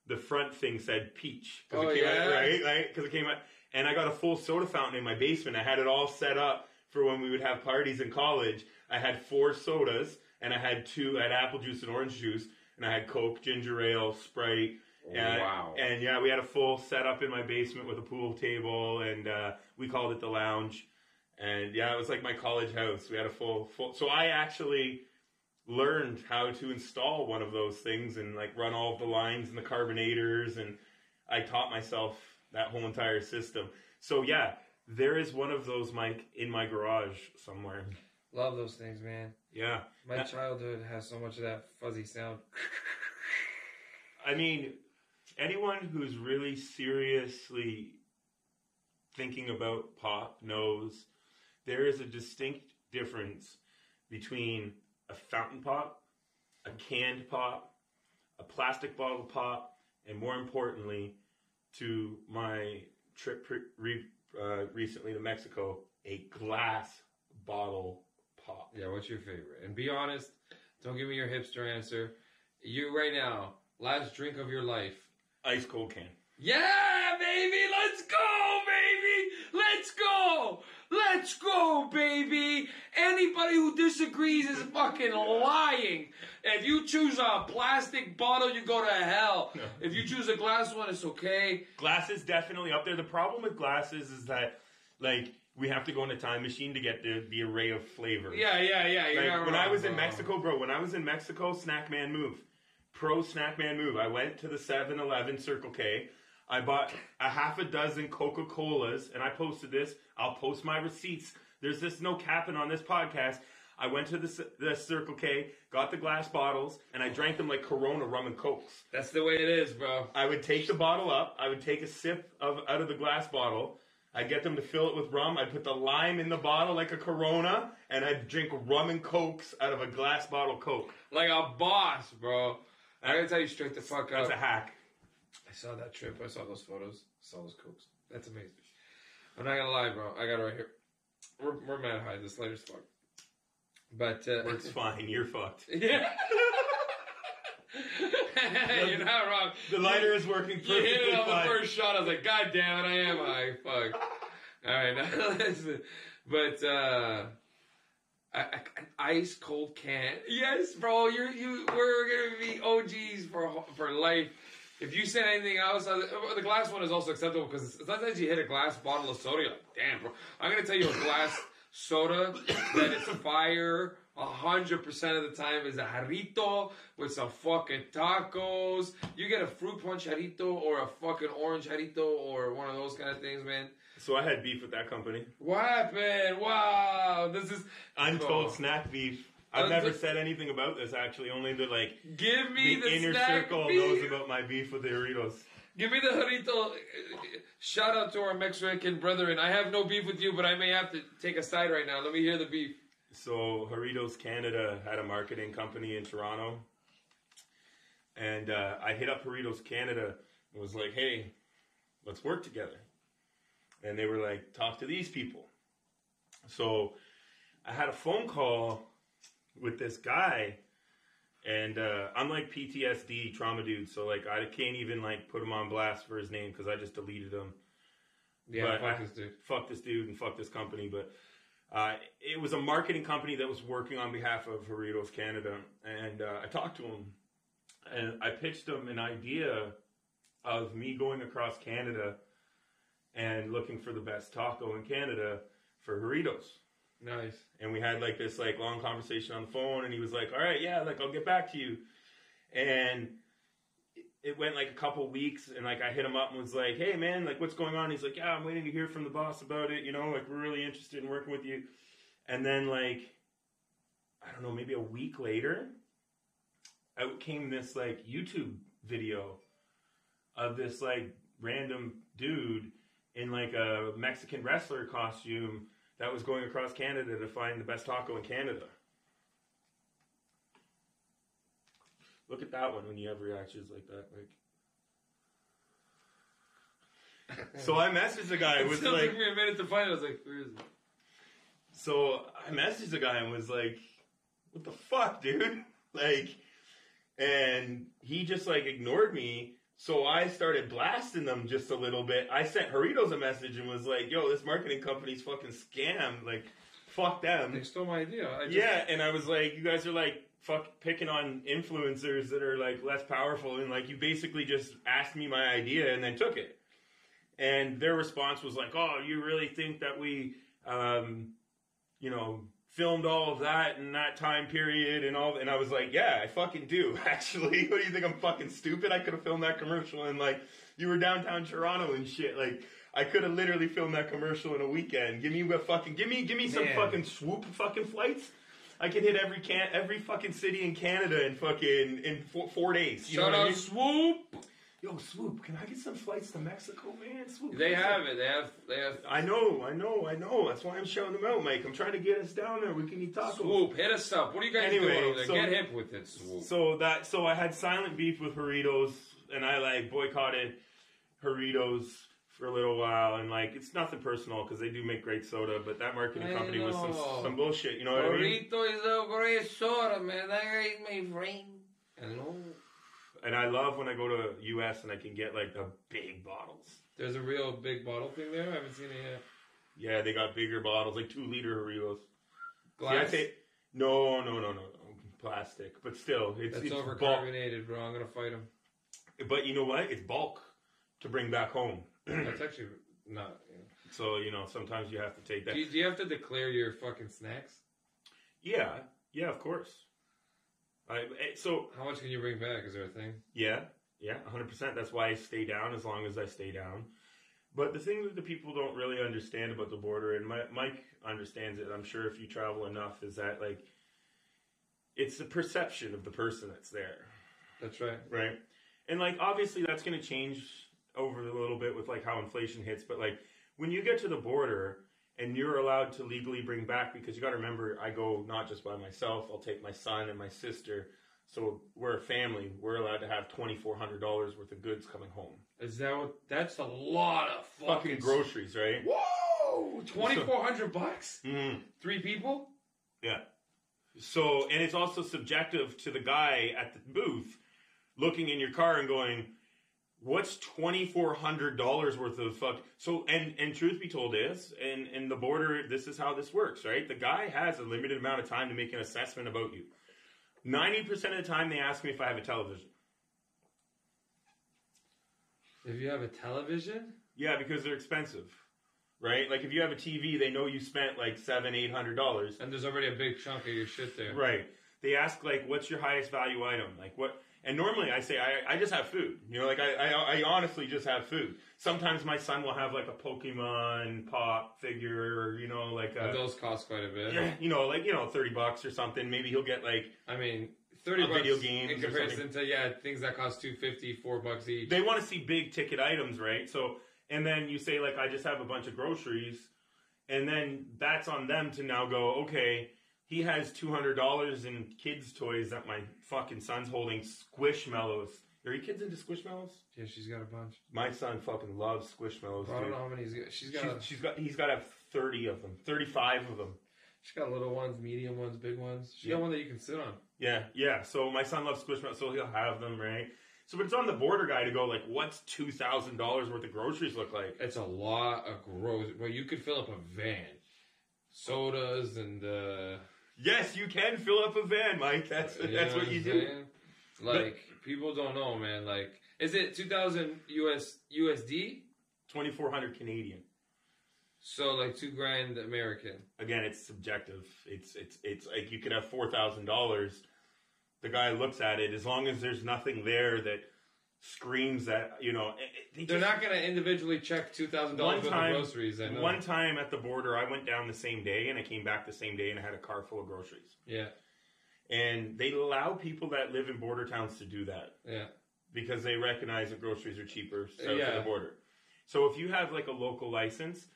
the front thing said peach. Oh, it came yeah? out, right? Because it came out. And I got a full soda fountain in my basement. I had it all set up for when we would have parties in college. I had 4 sodas, and I had apple juice and orange juice, and I had Coke, ginger ale, Sprite. Wow. And we had a full setup in my basement with a pool table, and we called it the lounge. And it was like my college house. We had a full. So I actually learned how to install one of those things and run all of the lines and the carbonators, and I taught myself that whole entire system. So there is one of those, Mike, in my garage somewhere. Love those things, man. Yeah. My childhood has so much of that fuzzy sound. I mean, anyone who's really seriously thinking about pop knows there is a distinct difference between a fountain pop, a canned pop, a plastic bottle pop, and more importantly, to my trip recently to Mexico, a glass bottle pop. Yeah, what's your favorite? And be honest, don't give me your hipster answer. You right now, last drink of your life. Ice cold can. Yeah, baby, let's go, baby! Let's go! Let's go, baby! Anybody who disagrees is fucking lying. If you choose a plastic bottle, you go to hell. No. If you choose a glass one, it's okay. Glass is definitely up there. The problem with glasses is that, we have to go in a time machine to get the array of flavors. Yeah. When I was in Mexico, Snackman move. Pro Snackman move. I went to the 7-Eleven Circle K. I bought a half a dozen Coca-Colas, and I posted this. I'll post my receipts. There's this no capping on this podcast. I went to the Circle K, got the glass bottles, and I drank them like Corona rum and Cokes. That's the way it is, bro. I would take the bottle up. I would take a sip out of the glass bottle. I'd get them to fill it with rum. I'd put the lime in the bottle like a Corona, and I'd drink rum and Cokes out of a glass bottle Coke. Like a boss, bro. I gotta tell you straight the fuck up. That's a hack. I saw that trip. I saw those photos. I saw those Cokes. That's amazing. I'm not gonna lie, bro. I got it right here. We're mad high. This lighter's fucked. But Works fine. You're fucked. Yeah. You're not wrong. The lighter is working perfectly fine. You hit it on the first shot. I was like, God damn it, I am high. Fuck. All right, now listen. But ice cold cant. Yes, bro. We're gonna be OGs for life. If you said anything else, the glass one is also acceptable because sometimes you hit a glass bottle of soda, you're like, damn, bro. I'm gonna tell you a glass soda that is fire 100% of the time is a jarrito with some fucking tacos. You get a fruit punch jarrito or a fucking orange jarrito or one of those kind of things, man. So I had beef with that company. What happened? Wow, this is untold snack beef. I've never said anything about this actually. Only give me the inner snack circle beef. knows about my beef with the Doritos. Give me the jarrito. Shout out to our Mexican brethren. I have no beef with you, but I may have to take a side right now. Let me hear the beef. So Doritos Canada had a marketing company in Toronto, and I hit up Doritos Canada and was like, "Hey, let's work together." And they were like, "Talk to these people." So I had a phone call with this guy, and I'm like PTSD trauma dude, so like I can't even like put him on blast for his name because I just deleted him. Yeah, fuck this dude. Fuck this dude and fuck this company. But it was a marketing company that was working on behalf of Doritos Canada, and I talked to him, and I pitched him an idea of me going across Canada and looking for the best taco in Canada for Doritos. Nice. And we had like this like long conversation on the phone, and he was like, "All right, yeah, like I'll get back to you." And it went like a couple weeks, and like I hit him up and was like, "Hey man, like what's going on?" He's like, "Yeah, I'm waiting to hear from the boss about it, you know, like we're really interested in working with you." And then like I don't know, maybe a week later, out came this like YouTube video of this like random dude in like a Mexican wrestler costume that was going across Canada to find the best taco in Canada. Look at that one when you have reactions like that. Like, so I messaged the guy. It still took me a minute to find it. I was like, where is it? So I messaged the guy and was like, "What the fuck, dude?" Like, and he just like ignored me. So I started blasting them just a little bit. I sent Doritos a message and was like, "Yo, this marketing company's fucking scam. Like, fuck them." They stole my idea. Yeah, and I was like, "You guys are like picking on influencers that are like less powerful, and like you basically just asked me my idea and then took it." And their response was like, "Oh, you really think that we, filmed all of that in that time period and all?" And I was like, "Yeah, I fucking do, actually. What do you think? I'm fucking stupid? I could have filmed that commercial and like you were downtown Toronto and shit. Like I could have literally filmed that commercial in a weekend. Give me some fucking swoop fucking flights. I could hit every fucking city in Canada in 4 days. Shout out Swoop. Yo, Swoop, can I get some flights to Mexico, man? Swoop. They have it. They have. I know. That's why I'm shouting them out, Mike. I'm trying to get us down there. We can eat tacos. Swoop, hit us up. What are you guys doing over there? Get hip with it, Swoop. So I had silent beef with Doritos, and I like boycotted Doritos for a little while, and like it's nothing personal because they do make great soda, but that marketing company was some bullshit. You know what I mean? Dorito is a great soda, man. That is my brain. Hello. And I love when I go to US and I can get like the big bottles. There's a real big bottle thing there? I haven't seen it yet. Yeah, they got bigger bottles, like 2-liter Doritos. Glass? No. Plastic. But still, it's overcarbonated, bro. I'm going to fight them. But you know what? It's bulk to bring back home. That's actually not. So, sometimes you have to take that. Do you have to declare your fucking snacks? Yeah, of course. So how much can you bring back? Is there a thing? Yeah, 100%. That's why I stay down as long as I stay down. But the thing that the people don't really understand about the border, and Mike understands it, I'm sure if you travel enough, is that, like, it's the perception of the person that's there. That's right. Right? And, like, obviously that's going to change over a little bit with, like, how inflation hits. But, like, when you get to the border and you're allowed to legally bring back, because you got to remember, I go not just by myself, I'll take my son and my sister. So we're a family. We're allowed to have $2,400 worth of goods coming home. Is that what? That's a lot of Fucking groceries, right? Whoa! $2,400 bucks? Mm-hmm. 3 people? Yeah. So, and it's also subjective to the guy at the booth looking in your car and going, what's $2,400 worth of fuck? So, and truth be told is, in the border, this is how this works, right? The guy has a limited amount of time to make an assessment about you. 90% of the time, they ask me if I have a television. If you have a television? Yeah, because they're expensive, right? Like, if you have a TV, they know you spent, like, $700-800. And there's already a big chunk of your shit there. Right. They ask, like, what's your highest value item? Like, what... And normally I say, I just have food. You know, like, I honestly just have food. Sometimes my son will have, like, a Pokemon pop figure, or, you know, like... And those cost quite a bit. Yeah, you know, like, $30 or something. Maybe he'll get, like... I mean, $30 video games in comparison to, things that cost $2.50, $4 each. They want to see big ticket items, right? So, and then you say, like, I just have a bunch of groceries. And then that's on them to now go, okay... He has $200 in kids' toys that my fucking son's holding. Squishmallows. Are you kids into Squishmallows? Yeah, she's got a bunch. My son fucking loves Squishmallows. I don't know how many he's got. He's got to have 30 of them, 35 of them. She's got little ones, medium ones, big ones. She got one that you can sit on. Yeah. So my son loves Squishmallows, so he'll have them, right? So, but it's on the border guy to go, like, what's $2,000 worth of groceries look like? It's a lot of groceries. Well, you could fill up a van. Sodas and... Yes, you can fill up a van, Mike. That's what you do. Like, people don't know, man. Like, is it 2,000 USD? 2,400 Canadian. So, like, $2,000 American. Again, it's subjective. It's like you could have $4,000. The guy looks at it. As long as there's nothing there that screams that, you know... They're not going to individually check $2,000 worth of groceries. One time at the border, I went down the same day, and I came back the same day, and I had a car full of groceries. Yeah. And they allow people that live in border towns to do that. Yeah. Because they recognize that groceries are cheaper south of the border. So if you have, like, a local license...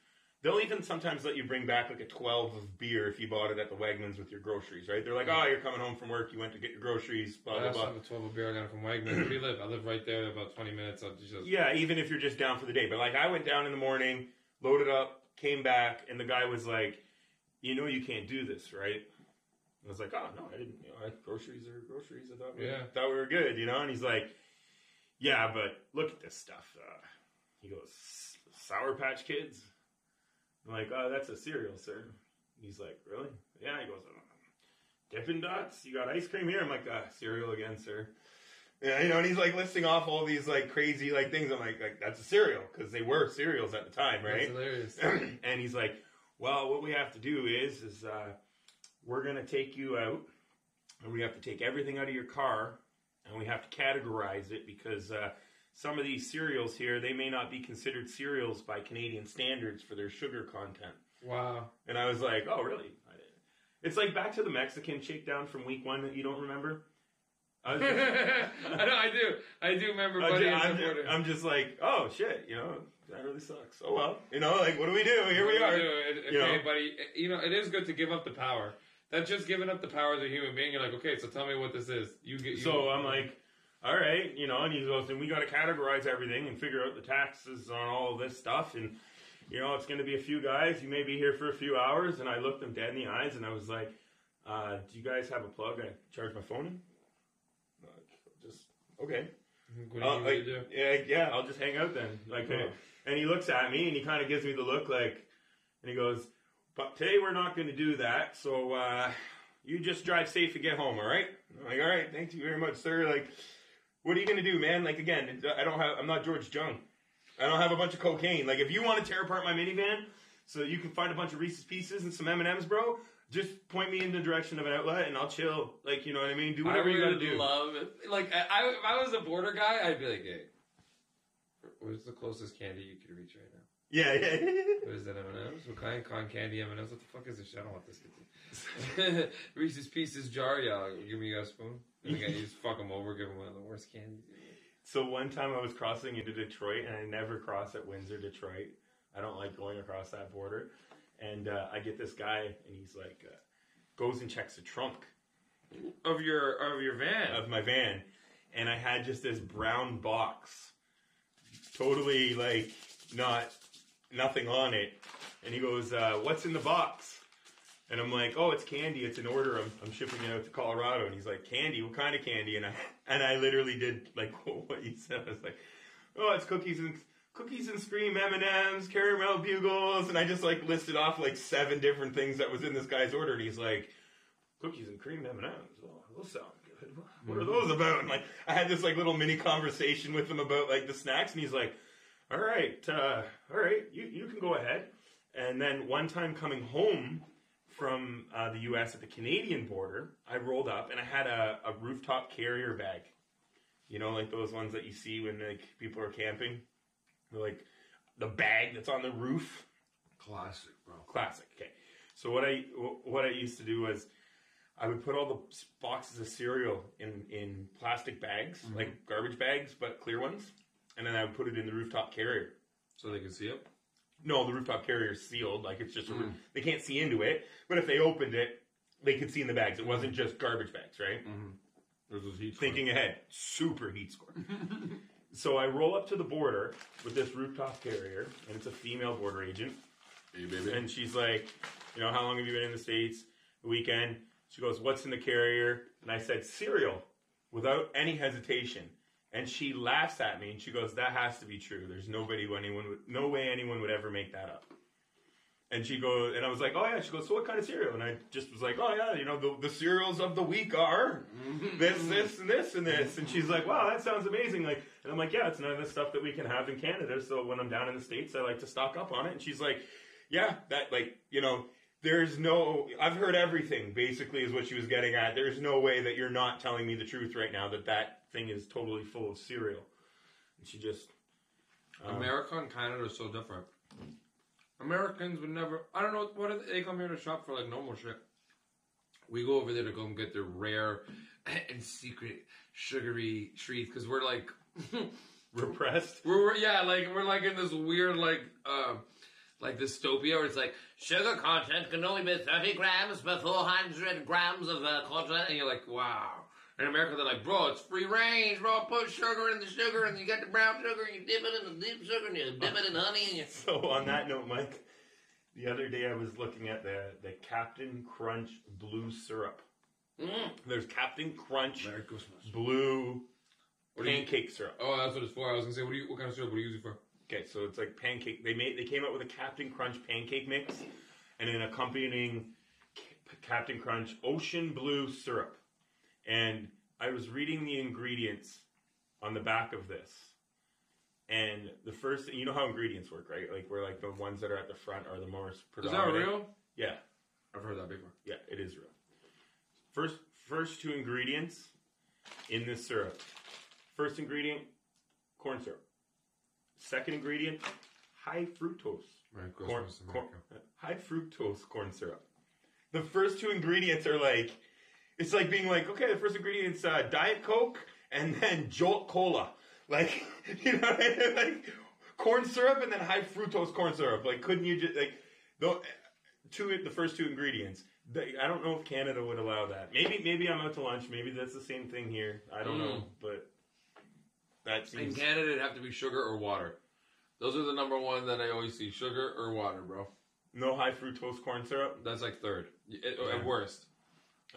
They'll even sometimes let you bring back like a 12 of beer if you bought it at the Wegmans with your groceries, right? They're like, oh, you're coming home from work, you went to get your groceries, blah, blah, blah. I have a 12 of beer I got from Wegmans. Where do you live? I live right there, about 20 minutes. Yeah, even if you're just down for the day. But like I went down in the morning, loaded up, came back, and the guy was like, you know you can't do this, right? I was like, oh, no, I didn't. You know, groceries are groceries. I thought we were good, you know? And he's like, yeah, but look at this stuff. He goes, Sour Patch Kids? I'm like, oh, that's a cereal, sir. He's like, really? Yeah. He goes, Dippin' Dots? You got ice cream here? I'm like, cereal again, sir. Yeah, you know, and he's like listing off all these like crazy like things. I'm like that's a cereal because they were cereals at the time, right? That's hilarious. And he's like, well, what we have to do is we're gonna take you out, and we have to take everything out of your car, and we have to categorize it because. Some of these cereals here, they may not be considered cereals by Canadian standards for their sugar content. Wow. And I was like, oh, really? It's like back to the Mexican shakedown from week 1 that you don't remember? I do. I do remember Buddy and the Border. I'm just like, oh, shit, you know, that really sucks. Oh, well, you know, like, what do we do? Here we are. Okay, buddy, you know, it is good to give up the power. That's just giving up the power as a human being. You're like, okay, so tell me what this is. So I'm like... All right, you know, and he goes, and we got to categorize everything and figure out the taxes on all of this stuff. And, you know, it's going to be a few guys. You may be here for a few hours. And I looked them dead in the eyes and I was like, do you guys have a plug? I charge my phone in? Just, okay. What do you do? Yeah, I'll just hang out then. Like, and he looks at me and he kind of gives me the look like, and he goes, but today we're not going to do that. So, you just drive safe and get home, all right? I'm like, all right, thank you very much, sir. Like, what are you going to do, man? Like, again, I'm not George Jung. I don't have a bunch of cocaine. Like, if you want to tear apart my minivan so that you can find a bunch of Reese's Pieces and some M&Ms, bro, just point me in the direction of an outlet and I'll chill. Like, you know what I mean? Do whatever you got to do. Love it. Like, if I was a border guy, I'd be like, hey, What's the closest candy you could reach right now? Yeah. What is that, M&Ms? What kind? Con candy M&Ms? What the fuck is this shit? I don't want this kid. Reese's Pieces jar, yeah. Give me a spoon. And again, you just fuck them over, give them one of the worst candies. So one time I was crossing into Detroit, and I never cross at Windsor, Detroit. I don't like going across that border. And I get this guy, and he's like, goes and checks the trunk Of your van. of my van. And I had just this brown box, totally like nothing on it. And he goes, what's in the box? And I'm like, oh, it's candy. It's an order. I'm shipping it out to Colorado. And he's like, candy? What kind of candy? And I literally did like what you said. I was like, oh, it's cookies and Scream, M&Ms, caramel bugles. And I just like listed off like 7 different things that was in this guy's order. And he's like, cookies and cream M&Ms. Oh, those sound good. What are those about? And like, I had this like little mini conversation with him about like the snacks. And he's like, all right, you can go ahead. And then one time coming home from the U.S. at the Canadian border, I rolled up and I had a rooftop carrier bag. You know, like those ones that you see when like people are camping. They're like the bag that's on the roof. Classic, bro. Classic. Okay. So what I used to do was I would put all the boxes of cereal in plastic bags, like garbage bags, but clear ones, and then I would put it in the rooftop carrier. So they can see it? No, the rooftop carrier is sealed. Like it's just they can't see into it. But if they opened it, they could see in the bags. It wasn't just garbage bags, right? There's those heat Thinking ahead, super heat score. So I roll up to the border with this rooftop carrier, and it's a female border agent. Hey, baby. And she's like, you know, how long have you been in the States? A weekend. She goes, what's in the carrier? And I said, cereal, without any hesitation. And she laughs at me, and she goes, that has to be true. There's no way anyone would ever make that up. And she goes, and I was like, oh yeah. She goes, so what kind of cereal? And I just was like, oh yeah, you know, the cereals of the week are this, and this, and this. And she's like, wow, that sounds amazing. Like, and I'm like, yeah, it's none of the stuff that we can have in Canada. So when I'm down in the States, I like to stock up on it. And she's like, yeah, that, like, you know, I've heard everything, basically, is what she was getting at. There's no way that you're not telling me the truth right now, that thing is totally full of cereal. And she just... America and Canada are so different. Americans would never... I don't know, they come here to shop for, like, normal shit. We go over there to go and get their rare and secret sugary treats, because we're, like... repressed? We're like in this weird, like dystopia where it's like, sugar content can only be 30 grams per 400 grams of content. And you're like, wow. In America, they're like, bro, it's free range, bro. Put sugar in the sugar, and you get the brown sugar, and you dip it in the deep sugar, and you dip it in honey. And you... So on that note, Mike, the other day I was looking at the Captain Crunch Blue Syrup. There's Captain Crunch Blue pancake syrup. Oh, that's what it's for. I was going to say, what kind of syrup would you use it for? Okay, so it's like pancake. They came out with a Captain Crunch pancake mix and an accompanying Captain Crunch Ocean Blue syrup. And I was reading the ingredients on the back of this. And the first, you know how ingredients work, right? Like where like the ones that are at the front are the most predominant. Is that real? Yeah. I've heard that before. Yeah, it is real. First 2 ingredients in this syrup. First ingredient, corn syrup. Second ingredient, high fructose. High fructose corn syrup. The first 2 ingredients are like, it's like being like, okay, the first ingredient's Diet Coke and then Jolt Cola. Like, you know what I mean? Like, corn syrup and then high fructose corn syrup. Like, couldn't you just, like, the first 2 ingredients. I don't know if Canada would allow that. Maybe I'm out to lunch. Maybe that's the same thing here. I don't know, but... That seems... In Canada, it'd have to be sugar or water. Those are the number 1 that I always see. Sugar or water, bro. No high fructose corn syrup? That's like third. At worst.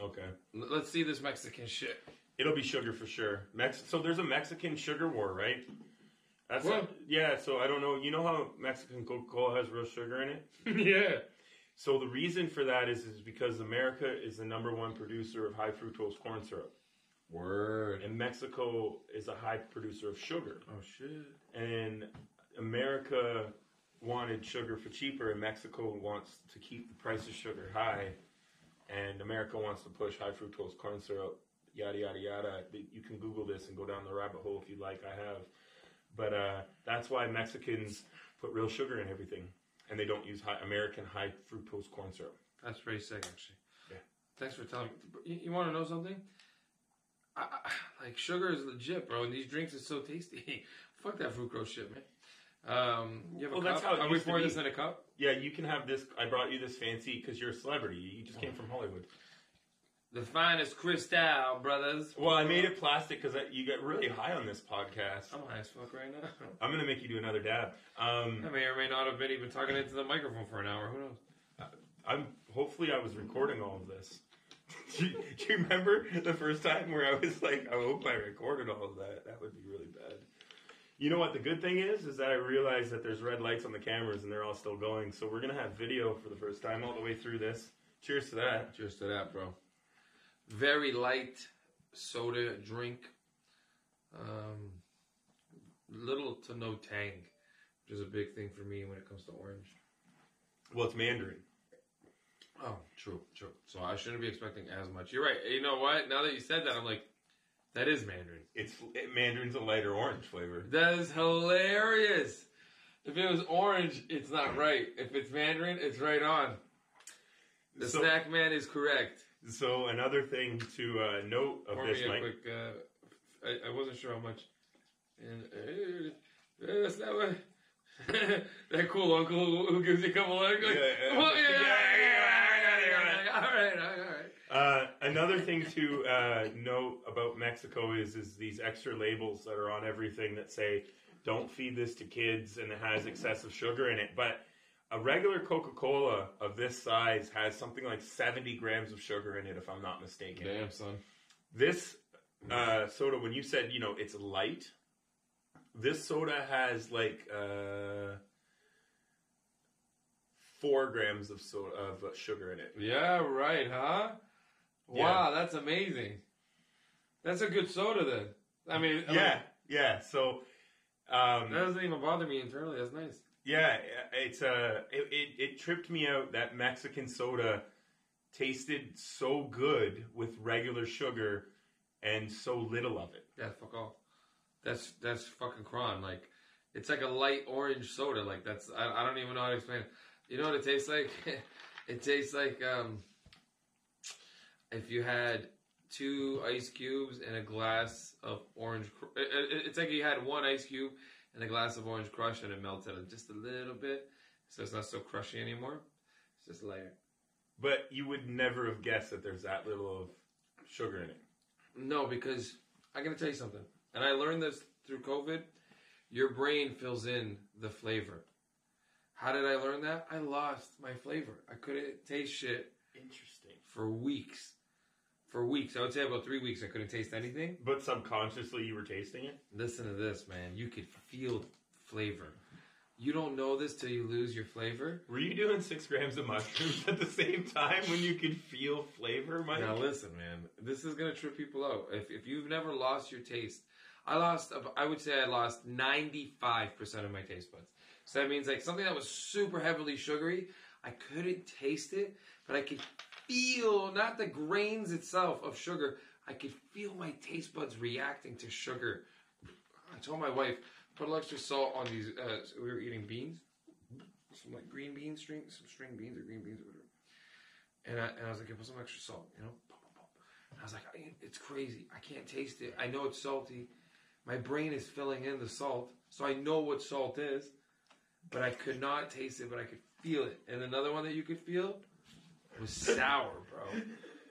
Okay. Let's see this Mexican shit. It'll be sugar for sure. So there's a Mexican sugar war, right? That's what? Yeah, so I don't know. You know how Mexican Coca-Cola has real sugar in it? Yeah. So the reason for that is because America is the number 1 producer of high fructose corn syrup. Word. And Mexico is a high producer of sugar. Oh, shit. And America wanted sugar for cheaper, and Mexico wants to keep the price of sugar high. And America wants to push high fructose corn syrup, yada, yada, yada. You can Google this and go down the rabbit hole if you like. I have. But that's why Mexicans put real sugar in everything. And they don't use American high fructose corn syrup. That's pretty sick, actually. Yeah. Thanks for telling me. You want to know something? Like, sugar is legit, bro, and these drinks are so tasty. Fuck that fructose shit, man. You have a cup? That's how it Are we used to pouring be. this in a cup? Yeah, you can have this. I brought you this fancy because you're a celebrity. You just came from Hollywood. The finest crystal, brothers. Well, I made it plastic because you get really high on this podcast. I'm high as fuck right now. I'm going to make you do another dab. I may or may not have been even talking into the microphone for an hour. Who knows? Hopefully I was recording all of this. Do you remember the first time where I was like, I hope I recorded all of that? That would be really bad. You know what the good thing is that I realized that there's red lights on the cameras and they're all still going. So we're going to have video for the first time all the way through this. Cheers to that. Cheers to that, bro. Very light soda drink. Little to no tang, which is a big thing for me when it comes to orange. Well, it's Mandarin. Oh, true. So I shouldn't be expecting as much. You're right. You know what? Now that you said that, I'm like, that is Mandarin. Mandarin's a lighter orange flavor. That is hilarious. If it was orange, it's not right. If it's Mandarin, it's right on. The snackman is correct. So another thing to note of this, Mike. Quick, I wasn't sure how much. And that's that way. That cool uncle who gives you a couple of All right. Another thing to note about Mexico is these extra labels that are on everything that say, don't feed this to kids, and it has excessive sugar in it. But a regular Coca-Cola of this size has something like 70 grams of sugar in it, if I'm not mistaken. Damn, son. This soda, when you said, it's light, this soda has like 4 grams of sugar in it. Yeah, right, huh? Wow, that's amazing. That's a good soda then. I mean, yeah. So that doesn't even bother me internally. That's nice. Yeah, it's it tripped me out that Mexican soda tasted so good with regular sugar and so little of it. Yeah, fuck off. That's fucking cron. Like, it's like a light orange soda. Like, that's I don't even know how to explain it. You know what it tastes like? It tastes like if you had 2 ice cubes and a glass of orange. It's like you had 1 ice cube and a glass of orange crush and it melted just a little bit, so it's not so crushy anymore. It's just lighter. But you would never have guessed that there's that little of sugar in it. No, because I'm gonna tell you something, and I learned this through COVID. Your brain fills in the flavor. How did I learn that? I lost my flavor. I couldn't taste shit. Interesting. For weeks. I would say about 3 weeks I couldn't taste anything. But subconsciously you were tasting it? Listen to this, man. You could feel flavor. You don't know this till you lose your flavor. Were you doing 6 grams of mushrooms at the same time when you could feel flavor, Mike? Now listen, man. This is going to trip people out. If you've never lost your taste, I would say I lost 95% of my taste buds. So that means like something that was super heavily sugary, I couldn't taste it, but I could feel, not the grains itself of sugar, I could feel my taste buds reacting to sugar. I told my wife, put a little extra salt on these, we were eating beans, some like green beans, some string beans or green beans or whatever. And I was like, put some extra salt, And I was like, it's crazy. I can't taste it. I know it's salty. My brain is filling in the salt, so I know what salt is, but I could not taste it, but I could feel it. And another one that you could feel was sour, bro.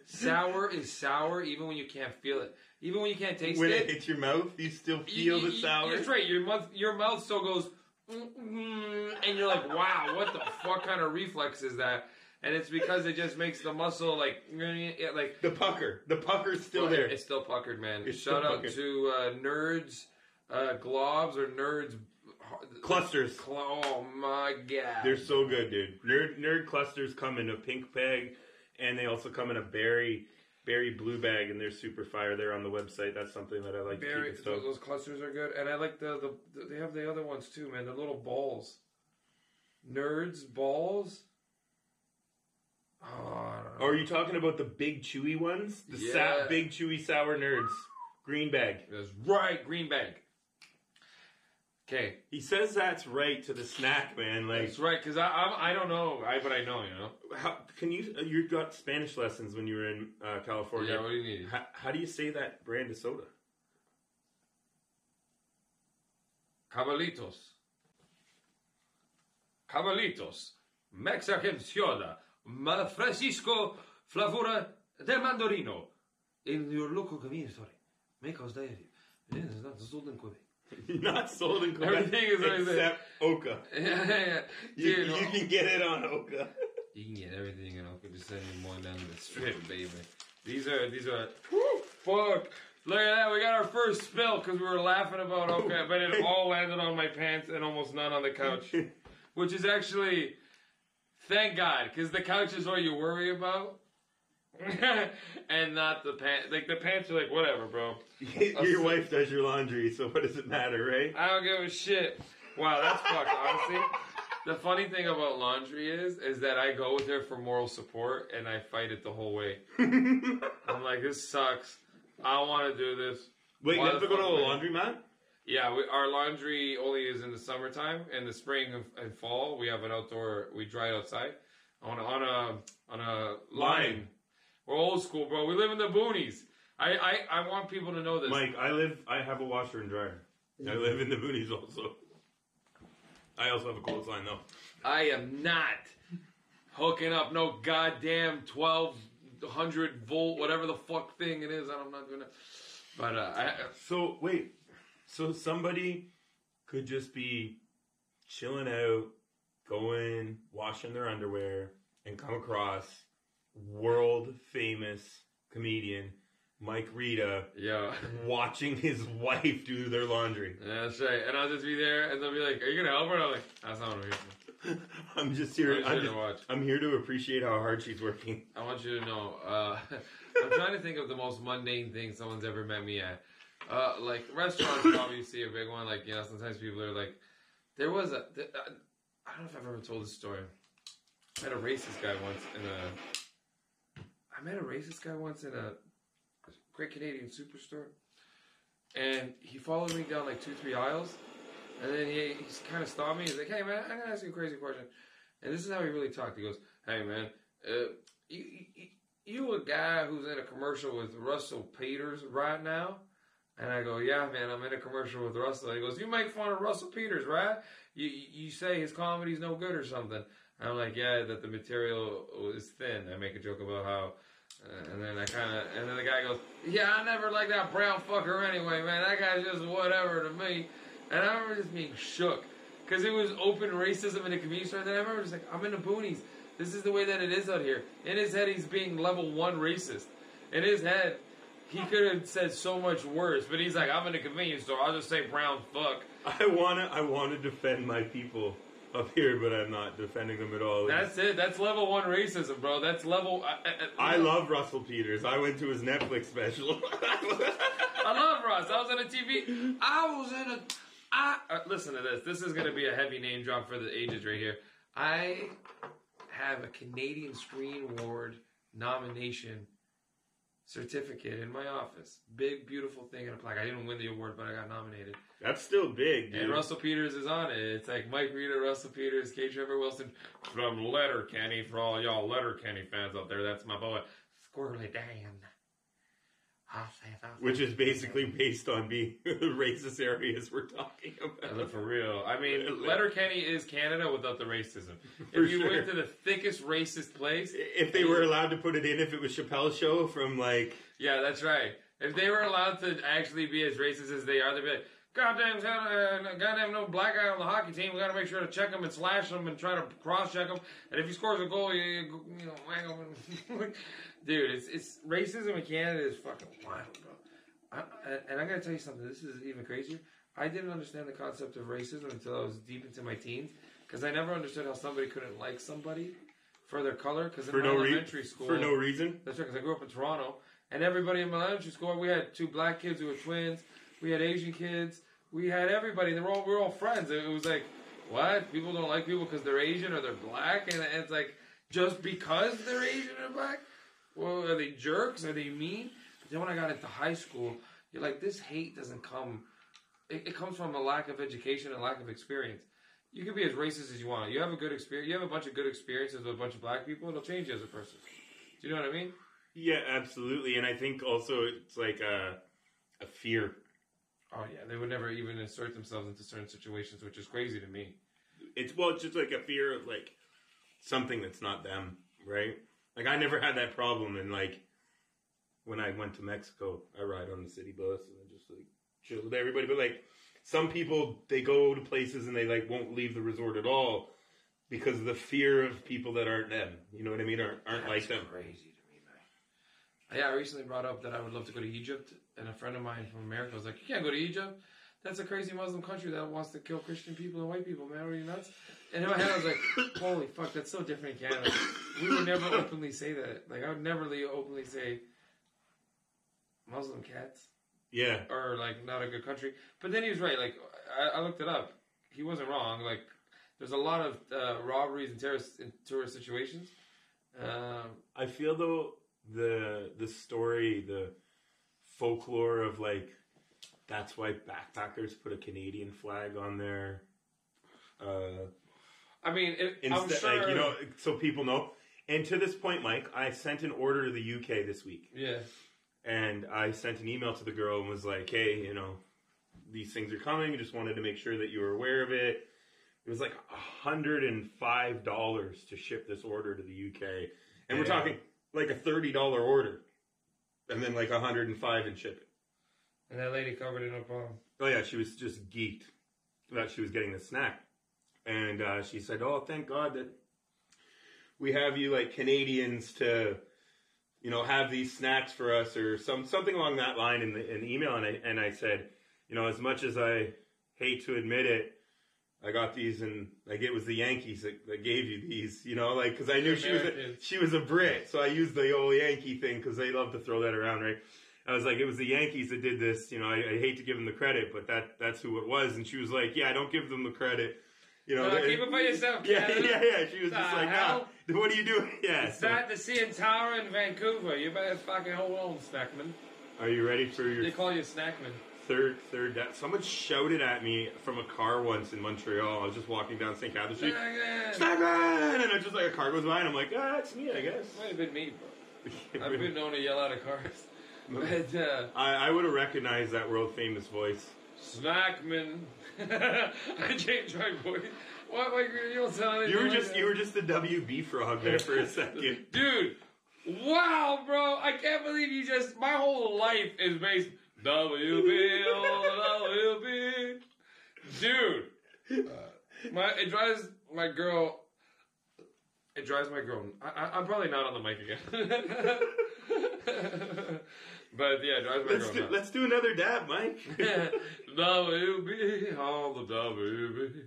Sour is sour even when you can't feel it. Even when you can't taste when it. When it hits your mouth, you still feel the sour? That's right. Your mouth still goes, and you're like, wow, what the fuck kind of reflex is that? And it's because it just makes the muscle like the pucker. The pucker's still there. It's still puckered, man. It's Shout out to Nerds Globs or Nerds Clusters. Oh my god, they're so good, dude. Nerd Clusters come in a pink bag, and they also come in a berry blue bag, and they're super fire. They're on the website. That's something that I like. Berry, to keep those clusters are good, and I like the they have the other ones too, man. The little balls. Nerds balls. Oh, are you talking about the big chewy ones? The big chewy sour Nerds. Green bag. That's right, green bag. Okay. He says that's right to the snackman. Like, That's right, because I don't know, but I know, you know. how can you got Spanish lessons when you were in California? Yeah, what do you need? How do you say that brand of soda? Cabalitos. Cabalitos. Mexican soda. Fresco flavura de mandarino. In your local convenience store. Make us diary. It is not sold in Quebec. Not sold in Quebec. Everything is except Oka. Yeah. You can get it on Oka. You can get everything in Oka. Just send me more down the strip, baby. These are. Fuck. Look at that. We got our first spill because we were laughing about Oka, but it all landed on my pants and almost none on the couch. Which is actually, thank God, because the couch is what you worry about. And not the pants. Like, the pants are like, whatever, bro. Your wife does your laundry, so what does it matter, right? I don't give a shit. Wow, that's fucked, honestly. The funny thing about laundry is that I go with her for moral support, and I fight it the whole way. I'm like, this sucks. I don't want to do this. Wait, you have to go to the laundromat? Yeah, our laundry only is in the summertime. In the spring and fall, we have an outdoor. We dry it outside on a line. We're old school, bro. We live in the boonies. I want people to know this. Mike, I have a washer and dryer. I live in the boonies also. I also have a clothesline though. I am not hooking up no goddamn 1200 volt, whatever the fuck thing it is. I'm not doing it. But so wait, so somebody could just be chilling out, going, washing their underwear, and come across world famous comedian Mike Rita, watching his wife do their laundry. Yeah, that's right. And I'll just be there, and they'll be like, "Are you gonna help her?" And I'm like, "That's not what I'm here for." I'm just here. I'm here to appreciate how hard she's working. I want you to know. I'm trying to think of the most mundane thing someone's ever met me at. Like restaurants, obviously a big one. Like, you know, sometimes people are like, there was I don't know if I've ever told this story. I met a racist guy once in a Great Canadian Superstore, and he followed me down like 2-3 aisles, and then he kind of stopped me. He's like, "Hey man, I'm gonna ask you a crazy question," and this is how he really talked. He goes, "Hey man, you a guy who's in a commercial with Russell Peters right now?" And I go, "Yeah, man, I'm in a commercial with Russell." He goes, "You make fun of Russell Peters, right? You say his comedy's no good or something." And I'm like, "Yeah, that the material is thin." I make a joke about how, and then the guy goes, "Yeah, I never liked that brown fucker anyway, man. That guy's just whatever to me." And I remember just being shook because it was open racism in the convenience store. And then I remember just like, I'm in the boonies. This is the way that it is out here. In his head, he's being level 1 racist. In his head, he could have said so much worse, but he's like, I'm in a convenience store. I'll just say brown fuck. I wanna defend my people up here, but I'm not defending them at all. That's it. That's level 1 racism, bro. That's level. I love Russell Peters. I went to his Netflix special. I love Russ. I was on a TV. Listen to this. This is going to be a heavy name drop for the ages right here. I have a Canadian Screen Award nomination certificate in my office. Big, beautiful thing in a plaque. I didn't win the award, but I got nominated. That's still big, dude. And Russell Peters is on it. It's like Mike Rita, Russell Peters, K. Trevor Wilson from Letterkenny. For all y'all Letterkenny fans out there, that's my boy. Squirrely Dan. Which is basically based on being the racist areas we're talking about. For real. I mean, Letterkenny is Canada without the racism. For if you sure. went to the thickest racist place... If they were allowed to put it in, if it was Chappelle's show from like... Yeah, that's right. If they were allowed to actually be as racist as they are, they'd be like, goddamn no black guy on the hockey team. We got to make sure to check him and slash him and try to cross-check him. And if he scores a goal, you know, wang him. Dude, it's racism in Canada is fucking wild, bro. And I'm going to tell you something. This is even crazier. I didn't understand the concept of racism until I was deep into my teens. Because I never understood how somebody couldn't like somebody for their color. Because in my elementary school... For no reason? That's right, because I grew up in Toronto. And everybody in my elementary school, we had 2 black kids who were twins. We had Asian kids. We had everybody. We were all friends. It was like, what? People don't like people because they're Asian or they're black? And it's like, just because they're Asian or black? Well, are they jerks? Are they mean? But then when I got into high school, you're like, this hate doesn't come it comes from a lack of education and lack of experience. You can be as racist as you want. You have a good experience. You have a bunch of good experiences with a bunch of black people. It'll change you as a person. Do you know what I mean? Yeah, absolutely. And I think also it's like a fear. Oh yeah, they would never even insert themselves into certain situations, which is crazy to me. It's just like a fear of like something that's not them, right? Like I never had that problem, and like when I went to Mexico, I ride on the city bus and I just like chill with everybody. But like some people, they go to places and they like won't leave the resort at all because of the fear of people that aren't them. You know what I mean? Aren't like them. Crazy to me, man. Yeah, I recently brought up that I would love to go to Egypt, and a friend of mine from America was like, "You can't go to Egypt. That's a crazy Muslim country that wants to kill Christian people and white people, man. Are you nuts?" And in my head, I was like, "Holy fuck, that's so different in Canada. We would never openly say that. Like, I would never openly say Muslim cats." Yeah. Or, like, not a good country. But then he was right. Like, I looked it up. He wasn't wrong. Like, there's a lot of robberies and tourist situations. I feel, though, the story, the folklore of, like, that's why backpackers put a Canadian flag on there. I mean, I'm sure... Like, you know, so people know. And to this point, Mike, I sent an order to the UK this week. Yeah. And I sent an email to the girl and was like, hey, you know, these things are coming. I just wanted to make sure that you were aware of it. It was like $105 to ship this order to the UK. And we're talking like a $30 order. And then like $105 in shipping. And that lady covered it up on. Oh, yeah, she was just geeked that she was getting the snack. And she said, oh, thank God that we have you like Canadians to... you know, have these snacks for us or something along that line in the email. And I said, you know, as much as I hate to admit it, I got these and like it was the Yankees that gave you these, you know, like, cause I knew she was a Brit. So I used the old Yankee thing cause they love to throw that around, right? I was like, it was the Yankees that did this. You know, I hate to give them the credit, but that's who it was. And she was like, yeah, don't give them the credit. You know, keep it for yourself, yeah. She was just like, no, what are you doing? Yeah. It's not the CN Tower in Vancouver. You better fucking hold on, snackman. Are you ready for your... They call you snackman. Third someone shouted at me from a car once in Montreal. I was just walking down St. Catherine Street. Snackman! And I just like a car goes by and I'm like, it's me, I guess. Might have been me, bro. I've been known to yell out of cars. But, I would have recognized that world famous voice. Snackman. I changed my voice. What? Like, you don't sound anything you were just the WB frog there for a second. Dude, wow, bro. I can't believe you just... My whole life is based... WB, WB. Dude. It drives my girl... I'm probably not on the mic again. But yeah, it drives my girl. Let's do another dab, Mike. WB, all the WB.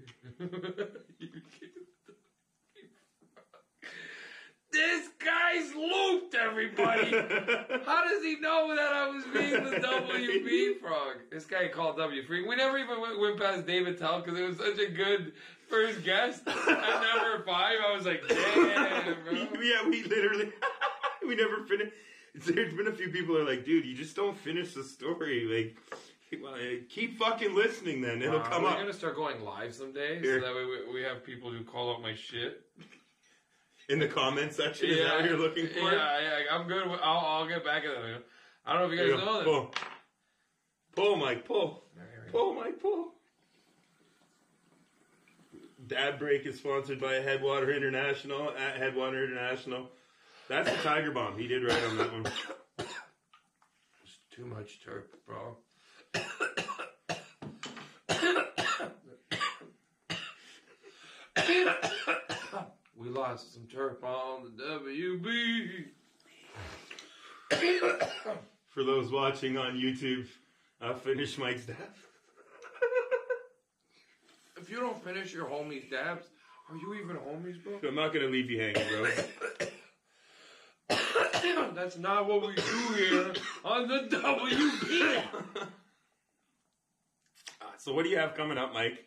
This guy's looped, everybody. How does he know that I was being the WB frog? This guy called W Freak. We never even went past David Tell because it was such a good first guest. At number 5, I was like, damn, bro. Yeah, we literally, we never finished. There's been a few people that are like, dude, you just don't finish the story. Like, keep fucking listening then. It'll come up. We're going to start going live someday so that way we have people who call out my shit. In the comment section? Is that what you're looking for? Yeah, I'm good. I'll get back at them. I don't know if you guys know that. Pull, Mike, pull. Pull, Mike, pull. Dab Break is sponsored by Headwater International, at Headwater International. That's the Tiger Bomb. He did right on that one. It's too much turp, bro. We lost some turp on the WB. For those watching on YouTube, finish Mike's dab. If you don't finish your homies' dabs, are you even homies, bro? I'm not going to leave you hanging, bro. That's not what we do here on the WB. So what do you have coming up, Mike?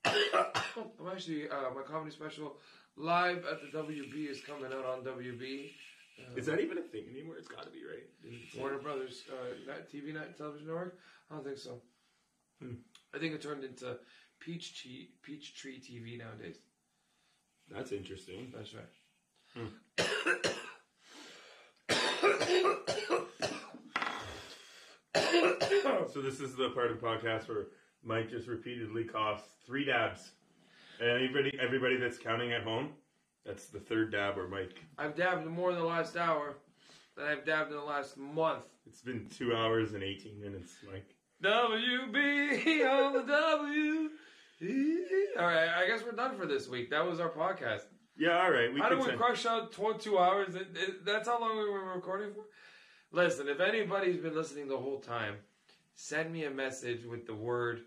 I'm actually, my comedy special, Live at the WB, is coming out on WB. Is that even a thing anymore? It's got to be, right? Warner Brothers TV Television Network? I don't think so. I think it turned into Peachtree TV nowadays. That's interesting. That's right. So this is the part of the podcast where Mike just repeatedly coughs 3 dabs. And everybody that's counting at home, that's the 3rd dab where Mike... I've dabbed more in the last hour than I've dabbed in the last month. It's been 2 hours and 18 minutes, Mike. WB on the W. All right, I guess we're done for this week. That was our podcast. Yeah, all right. How did we crush out 2 hours? That's how long we were recording for? Listen, if anybody's been listening the whole time, send me a message with the word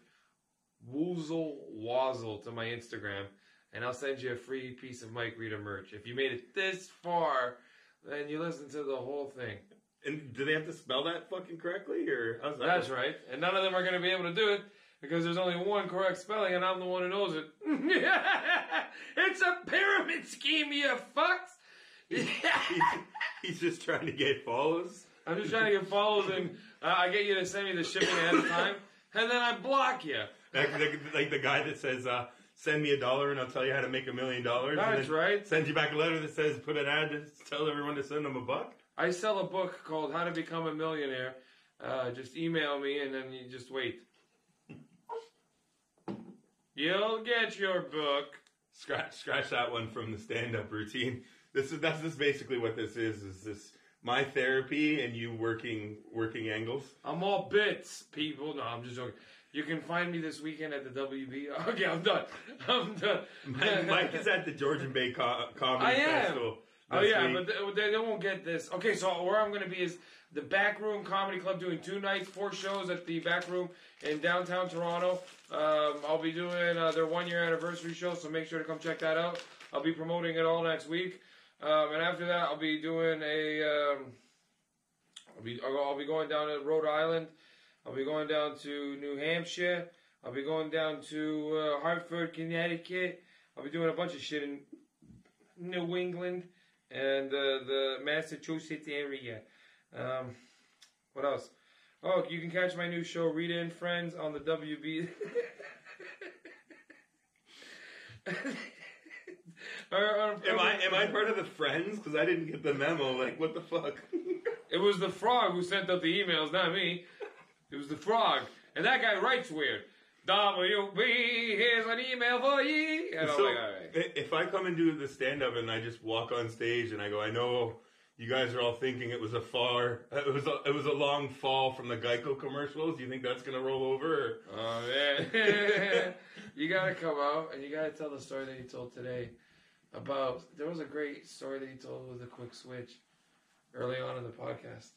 Woozle Wazzle to my Instagram, and I'll send you a free piece of Mike Rita merch. If you made it this far, then you listen to the whole thing. And do they have to spell that fucking correctly, or how's that? That's right. And none of them are going to be able to do it because there's only one correct spelling, and I'm the one who knows it. It's a pyramid scheme, you fucks. He's just trying to get follows. I'm just trying to get follows, and I get you to send me the shipping ahead of time, and then I block you. Like the guy that says, send me $1 and I'll tell you how to make $1 million. That's right. Sends you back a letter that says, put an ad to tell everyone to send them $1. I sell a book called How to Become a Millionaire. Just email me and then you just wait. You'll get your book. Scratch that one from the stand-up routine. That's basically what this is. Is this my therapy and you working angles? I'm all bits, people. No, I'm just joking. You can find me this weekend at the WB. Okay, I'm done. Mike is at the Georgian Bay Comedy Festival. Oh, yeah, week. But they won't get this. Okay, so where I'm going to be is the Backroom Comedy Club doing 2 nights, 4 shows at the Backroom in downtown Toronto. I'll be doing their 1-year anniversary show, so make sure to come check that out. I'll be promoting it all next week. And after that, I'll be doing I'll be going down to Rhode Island. I'll be going down to New Hampshire. I'll be going down to Hartford, Connecticut. I'll be doing a bunch of shit in New England and the Massachusetts area. What else? Oh, you can catch my new show, Rita and Friends, on the WB. Am I part of the Friends? Because I didn't get the memo. Like, what the fuck? It was the frog who sent out the emails, not me. It was the frog. And that guy writes weird. WB, here's an email for ye. And I'm like, all right. If I come and do the stand-up and I just walk on stage and I go, I know you guys are all thinking it was a long fall from the Geico commercials. Do you think that's gonna roll over? Or? Oh man, you gotta come out and you gotta tell the story that you told today about. There was a great story that you told with a quick switch early on in the podcast.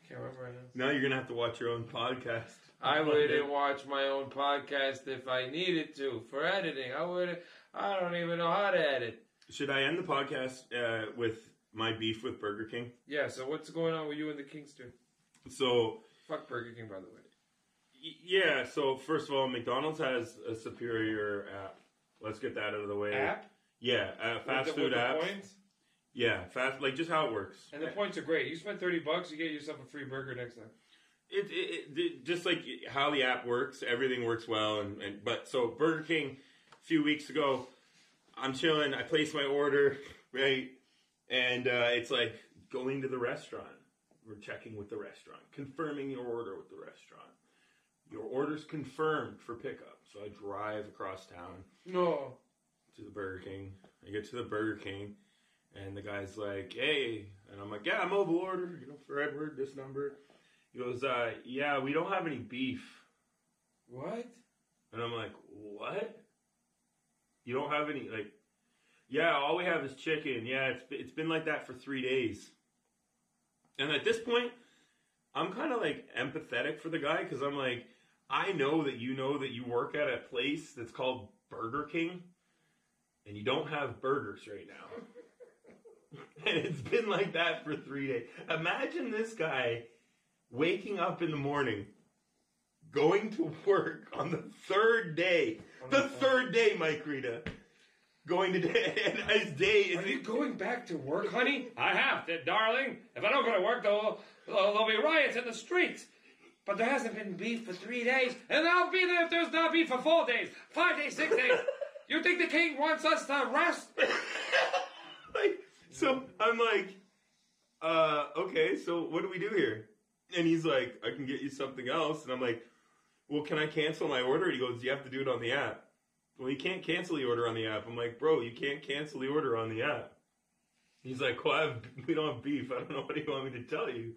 Can't remember right now. Now you're gonna have to watch your own podcast. I wouldn't watch my own podcast if I needed to for editing. I don't even know how to edit. Should I end the podcast with my beef with Burger King? Yeah, so what's going on with you and the Kingston? So... Fuck Burger King, by the way. Yeah, so first of all, McDonald's has a superior app. Let's get that out of the way. App? Yeah, fast food apps. Points? Yeah, like just how it works. And the points are great. You spend $30, you get yourself a free burger next time. It just like how the app works, everything works well. But so Burger King, a few weeks ago, I'm chilling. I place my order, right? And it's like going to the restaurant. We're checking with the restaurant, confirming your order with the restaurant. Your order's confirmed for pickup. So I drive across town to the Burger King. I get to the Burger King, and the guy's like, "Hey," and I'm like, "Yeah, mobile order, for Edward, this number." He goes, "Yeah, we don't have any beef." What? And I'm like, "What? You don't have any, like?" "Yeah, all we have is chicken. Yeah, it's been like that for 3 days." And at this point, I'm kind of like empathetic for the guy because I'm like, I know that you work at a place that's called Burger King, and you don't have burgers right now. And it's been like that for 3 days. Imagine this guy waking up in the morning, going to work on the 3rd day. The 3rd day, Mike Rita. Going to and his day is... Are you going back to work, honey? I have to, darling. If I don't go to work, there'll be riots in the streets. but there hasn't been beef for 3 days, and I'll be there if there's not beef for 4 days, 5 days, 6 days. You think the king wants us to rest? So I'm like, okay, so what do we do here? And he's like, I can get you something else. And I'm like, well, can I cancel my order? And he goes, you have to do it on the app. Well, you can't cancel the order on the app. I'm like, bro, you can't cancel the order on the app. He's like, well, we don't have beef. I don't know what do you want me to tell you.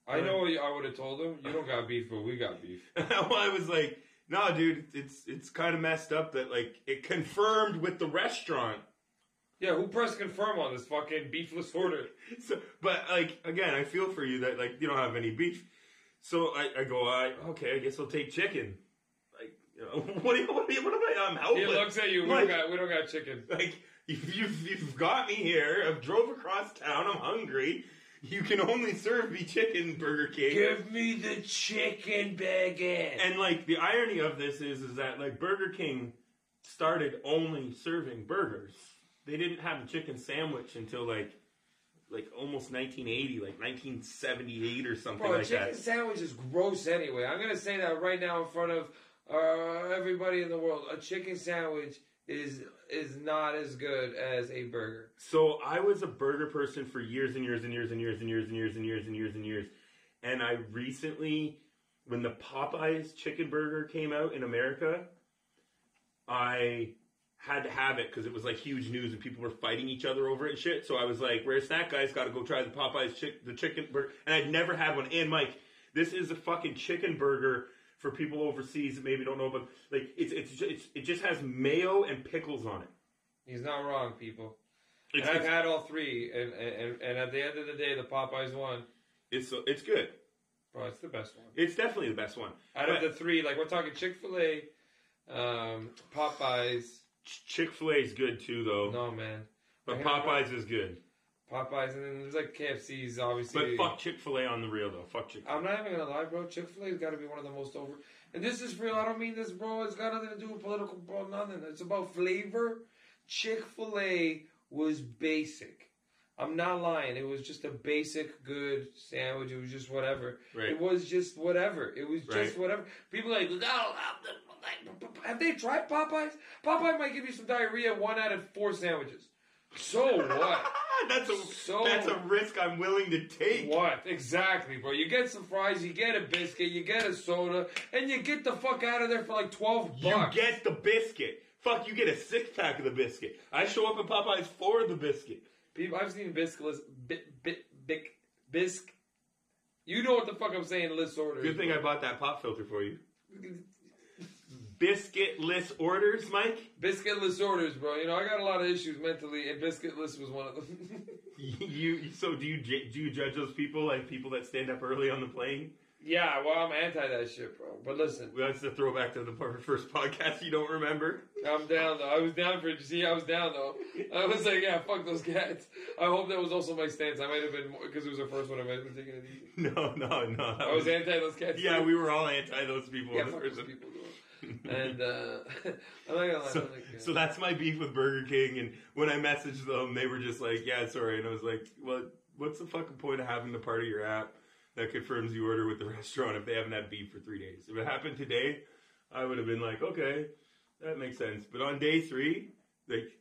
I know what I would have told him. You don't got beef, but we got beef. Well, I was like, no, dude, it's kind of messed up that, like, it confirmed with the restaurant. Yeah, who pressed confirm on this fucking beefless order? So, but, like, again, I feel for you that, like, you don't have any beef. So I go, okay, I guess I'll take chicken. Like, you know, what am I? I'm helpless. He looks at you. Like, We don't got chicken. Like, you've got me here. I've drove across town. I'm hungry. You can only serve me chicken, Burger King. Give me the chicken baguette. And, like, the irony of this is that, like, Burger King started only serving burgers. They didn't have a chicken sandwich until, like almost 1980, like 1978 or something like that. Bro, chicken sandwich is gross anyway. I'm going to say that right now in front of everybody in the world. A chicken sandwich is not as good as a burger. So I was a burger person for years and years and years and years and years and years and years and years and years. And I recently, when the Popeyes chicken burger came out in America, I had to have it because it was like huge news and people were fighting each other over it and shit. So I was like, where's that guy's got to go try the Popeyes the chicken burger. And I'd never had one. And Mike, this is a fucking chicken burger for people overseas that maybe don't know, but like it just has mayo and pickles on it. He's not wrong, people. I've had all three, and at the end of the day, the Popeyes one. It's good. Bro, it's the best one. It's definitely the best one. Out of the three, like we're talking Chick-fil-A, Popeyes. Chick-fil-A is good too, though. No, man. But Popeyes is good. Popeyes, and then there's like KFC's, obviously. But fuck Chick-fil-A on the real, though. Fuck Chick-fil-A. I'm not even gonna lie, bro. Chick-fil-A's got to be one of the most over. And this is real. I don't mean this, bro. It's got nothing to do with political, bro. Nothing. It's about flavor. Chick-fil-A was basic. I'm not lying. It was just a basic, good sandwich. It was just whatever. Right. It was just whatever. It was just whatever. People are like, have they tried Popeyes? Popeye might give you some diarrhea 1 out of 4 sandwiches. So what? That's a risk I'm willing to take. What? Exactly, bro. You get some fries, you get a biscuit, you get a soda, and you get the fuck out of there for like $12. You get the biscuit. Fuck, you get a 6-pack of the biscuit. I show up at Popeyes for the biscuit. People, I've seen biscuitless, bisc. You know what the fuck I'm saying, list orders. Good thing I bought that pop filter for you. Biscuitless orders, Mike? Biscuitless orders, bro. You know, I got a lot of issues mentally, and biscuitless was one of them. So do you judge those people like people that stand up early on the plane? Yeah, well, I'm anti that shit, bro. But listen. That's the throwback to the first podcast you don't remember. I'm down, though. I was down, though. I was like, yeah, fuck those cats. I hope that was also my stance. I might have been, because it was the first one, I might have been taking it easy. No. I was anti those cats. Yeah, we were all anti those people. Yeah, fuck those people, bro. And I'm not gonna lie. So that's my beef with Burger King. And when I messaged them, they were just like, "Yeah, it's alright." And I was like, "Well, what's the fucking point of having the part of your app that confirms you order with the restaurant if they haven't had beef for 3 days?" If it happened today, I would have been like, "Okay, that makes sense." But on day 3, like,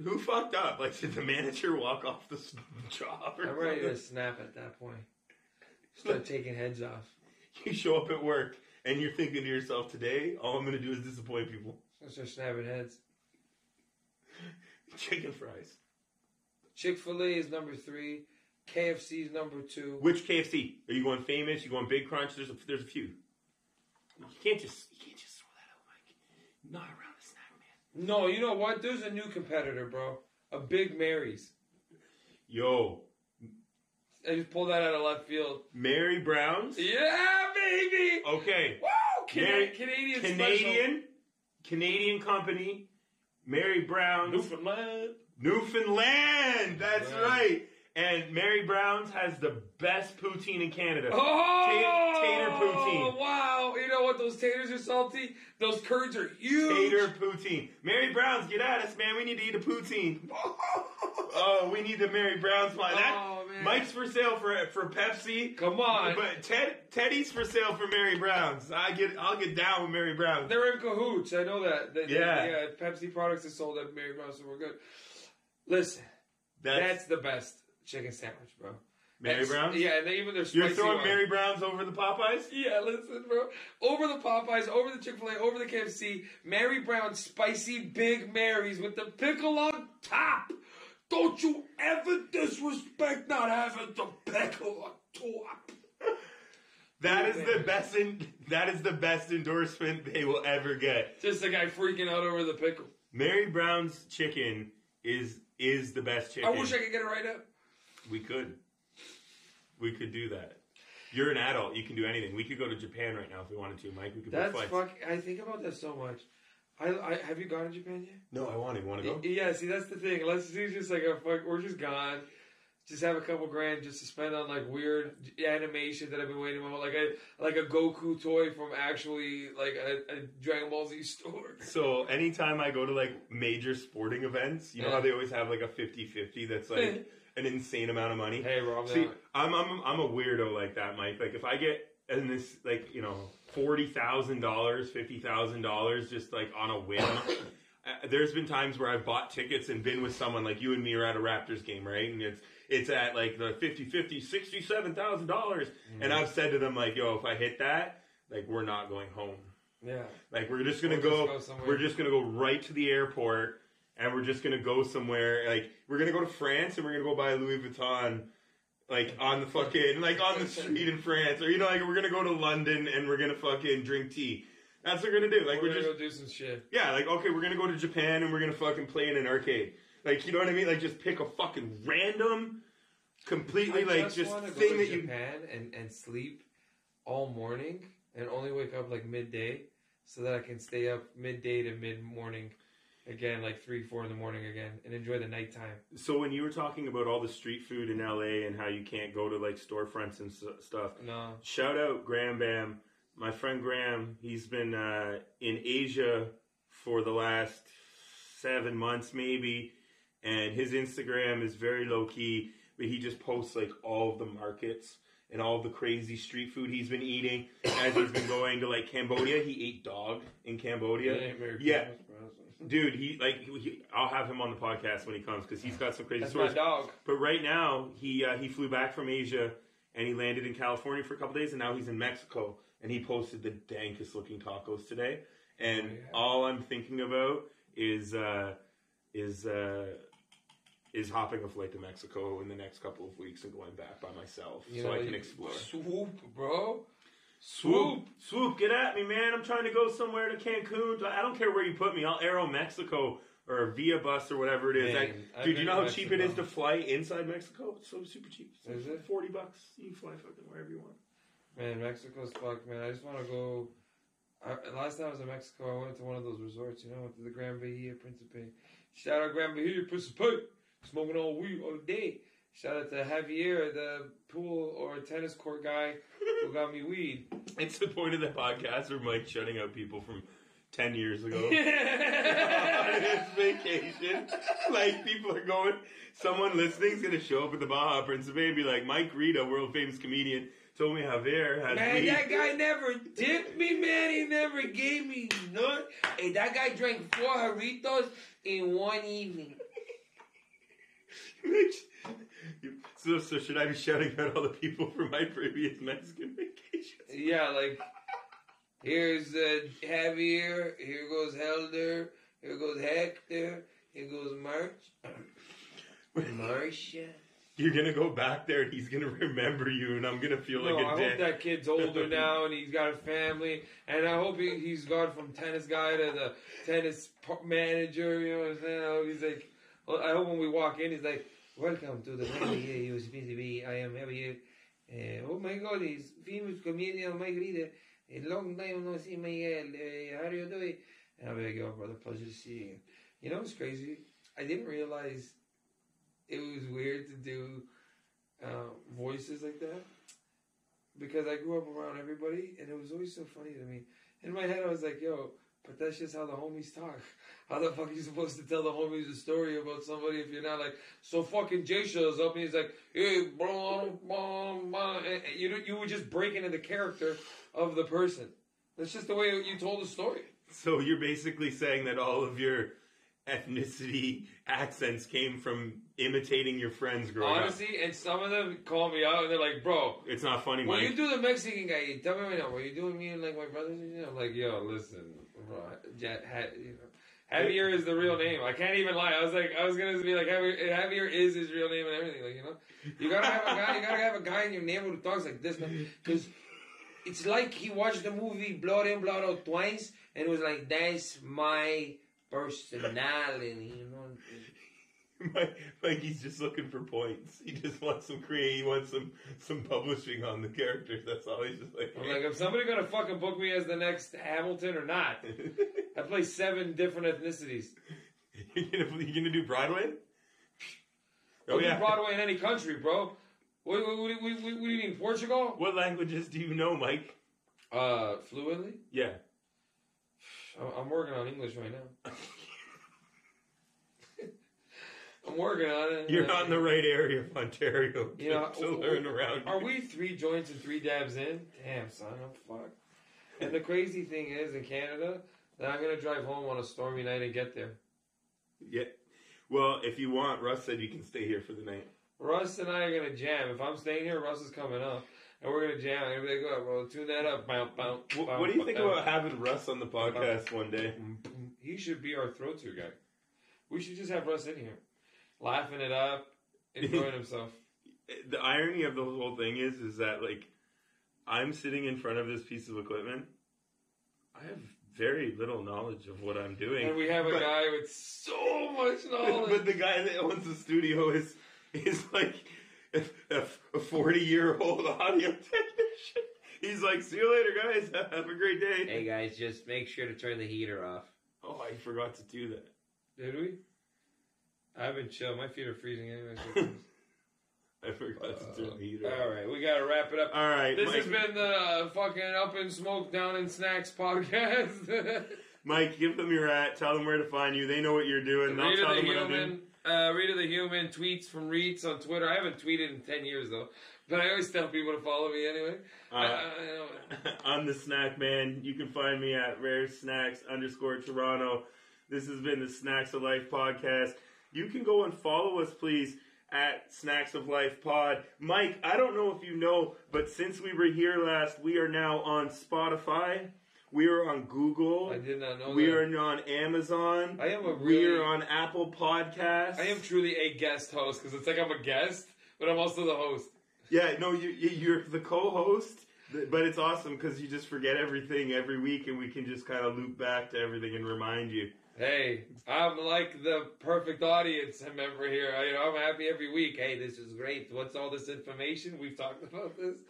who fucked up? Like, did the manager walk off the job? I'm ready to snap at that point. Start taking heads off. You show up at work. And you're thinking to yourself, today, all I'm going to do is disappoint people. Start snapping heads. Chicken fries. Chick-fil-A is number 3. KFC is number 2. Which KFC? Are you going Famous? You going Big Crunch? There's a few. You can't just throw that out, Mike. Not around the snack man. No, you know what? There's a new competitor, bro. A Big Mary's. Yo. I just pulled that out of left field. Mary Brown's? Yeah, baby! Okay. Woo! Canadian company. Mary Brown's. Newfoundland. That's right. And Mary Brown's has the best poutine in Canada. Oh! Tater poutine. Wow. You know what? Those taters are salty. Those curds are huge. Tater poutine. Mary Brown's, get at us, man. We need to eat a poutine. Oh, we need the Mary Brown's one. Oh, man. Mike's for sale for Pepsi. Come on. But Teddy's for sale for Mary Brown's. I'll get down with Mary Brown's. They're in cahoots. I know that. Yeah. Pepsi products are sold at Mary Brown's, so we're good. Listen, that's the best chicken sandwich, bro. Mary Brown's? Yeah, and even their spicy You're throwing one. Mary Brown's over the Popeyes? Yeah, listen, bro. Over the Popeyes, over the Chick-fil-A, over the KFC, Mary Brown's spicy Big Marys with the pickle on top. Don't you ever disrespect not having the pickle on top. That is the best endorsement they will ever get. Just a guy freaking out over the pickle. Mary Brown's chicken is the best chicken. I wish I could get it right now. We could do that. You're an adult. You can do anything. We could go to Japan right now if we wanted to, Mike. We could book flights. I think about that so much. I have you gone to Japan yet? No, I want to. You want to go? Yeah, see, that's the thing. Let's do just like we're just gone. Just have a couple grand just to spend on like weird animation that I've been waiting on, like a Goku toy from actually like a Dragon Ball Z store. So anytime I go to like major sporting events, you know how they always have like a 50-50 that's like an insane amount of money. Hey, Rob. See, I'm a weirdo like that, Mike. Like if I get in this like $40,000, $50,000 just like on a whim. There's been times where I've bought tickets and been with someone like you and me are at a Raptors game, right? And it's at like the $50,000, $67,000. And I've said to them like, yo, if I hit that, like we're not going home. Yeah. Like we're just gonna go right to the airport and we're just gonna go somewhere. Like we're gonna go to France and we're gonna go buy Louis Vuitton like on the fucking like on the street in France. Or like we're gonna go to London and we're gonna fucking drink tea. That's what we're gonna do. Like we're gonna go do some shit. Yeah, like okay, we're gonna go to Japan and we're gonna fucking play in an arcade. Like you know what I mean? Like just pick a fucking random, completely just thing that you Japan and sleep all morning and only wake up like midday, so that I can stay up midday to mid morning again, like 3-4 in the morning again, and enjoy the nighttime. So when you were talking about all the street food in LA and how you can't go to like storefronts and stuff, no, shout out Graham Bam. My friend Graham, he's been in Asia for the last 7 months maybe, and his Instagram is very low-key, but he just posts like all of the markets and all of the crazy street food he's been eating as he's been going to like Cambodia. He ate dog in Cambodia. Yeah. Dude, I'll have him on the podcast when he comes because he's got some crazy stories. That's my dog. But right now, he flew back from Asia and he landed in California for a couple days, and now he's in Mexico. And he posted the dankest looking tacos today. And all I'm thinking about is hopping a flight to Mexico in the next couple of weeks and going back by myself so I can explore. Swoop, bro. Swoop, get at me, man. I'm trying to go somewhere to Cancun. I don't care where you put me. I'll Aero Mexico or Via Bus or whatever it is. Man, dude, you know how cheap it is to fly inside Mexico? It's so super cheap. Is it? $40. You can fly fucking wherever you want. Man, Mexico's fucked, man. I just want to go. Last time I was in Mexico, I went to one of those resorts, went to the Gran Bahia Principe. Shout out Gran Bahia Principe. Smoking all weed all day. Shout out to Javier, the pool or tennis court guy who got me weed. It's the point of the podcast where Mike's shutting out people from 10 years ago. On his vacation. Like, people are going, someone listening's going to show up at the Baja Principe and be like, Mike Rita, world famous comedian, told me Javier has man, weed. That guy never tipped me, man. He never gave me none. Hey, that guy drank 4 jarritos in one evening. So should I be shouting out all the people from my previous Mexican vacations? Yeah, like, here's Javier, here goes Helder, here goes Hector, here goes Marcia. You're going to go back there and he's going to remember you and I'm going to feel like a dick. I hope that kid's older now and he's got a family. And I hope he's gone from tennis guy to the tennis manager, you know what I'm saying? I hope he's like, I hope when we walk in, he's like, welcome to the family. I am Javier. Oh my God, he's famous comedian Mike Reader. A long time no see Miguel. How are you doing? And I'll be like, yo, brother, pleasure to see you again. You know what's crazy? I didn't realize it was weird to do voices like that because I grew up around everybody, and it was always so funny to me. In my head, I was like, yo, but that's just how the homies talk. How the fuck are you supposed to tell the homies a story about somebody if you're not like, so fucking Jay shows up and he's like, hey, blah, blah, blah. And you were just breaking into the character of the person. That's just the way you told the story. So you're basically saying that all of your ethnicity accents came from imitating your friends growing up. Honestly, and some of them call me out and they're like, bro, it's not funny, when Mike. you do the Mexican guy, you tell me right now, were you doing me and like my brothers? I'm like, yo, listen, bro, Javier is the real name. I can't even lie. I was gonna be like, Javier is his real name and everything. Like, you gotta have a guy in your neighborhood who talks like this, man, because it's like he watched the movie Blood In, Blood Out twice and was like, that's my personality, Mikey's just looking for points. He just wants some he wants some publishing on the characters. That's all. He's just like, I'm like, if somebody gonna fucking book me as the next Hamilton or not, I play 7 different ethnicities. You're gonna do Broadway? I'll do Broadway in any country, bro. What do you mean, Portugal? What languages do you know, Mike? Fluently? Yeah. I'm working on English right now. I'm working on it. You're not in the right area of Ontario to learn around. Are we 3 joints and 3 dabs in? Damn, son, I'm fucked. And the crazy thing is, in Canada, that I'm going to drive home on a stormy night and get there. Yeah. Well, if you want, Russ said you can stay here for the night. Russ and I are going to jam. If I'm staying here, Russ is coming up. And we're going to jam. I'm going to be like, oh, bro, tune that up. What do you think about having Russ on the podcast one day? He should be our throw-to guy. We should just have Russ in here. Laughing it up, enjoying himself. The irony of the whole thing is that, like, I'm sitting in front of this piece of equipment. I have very little knowledge of what I'm doing. And we have a guy with so much knowledge. But the guy that owns the studio is like a 40-year-old audio technician. He's like, see you later, guys. Have a great day. Hey, guys, just make sure to turn the heater off. Oh, I forgot to do that. Did we? I've been chill. My feet are freezing anyway. I forgot to turn the heater off. All right, we got to wrap it up. All right. This has been the fucking Up in Smoke, Down in Snacks podcast. Mike, give them your at. Tell them where to find you. They know what you're doing. I'll tell them what I'm doing. Rita the Human tweets from Reets on Twitter. I haven't tweeted in 10 years, though. But I always tell people to follow me anyway. I'm the Snackman. You can find me at raresnacks_Toronto. This has been the Snacks of Life podcast. You can go and follow us, please, at Snacks of Life Pod. Mike, I don't know if you know, but since we were here last, we are now on Spotify. We are on Google. I did not know we are on Amazon. We are on Apple Podcasts. I am truly a guest host, because it's like I'm a guest, but I'm also the host. Yeah, no, you're the co-host, but it's awesome because you just forget everything every week, and we can just kind of loop back to everything and remind you. Hey, I'm like the perfect audience member here. I'm happy every week. Hey, this is great. What's all this information? We've talked about this.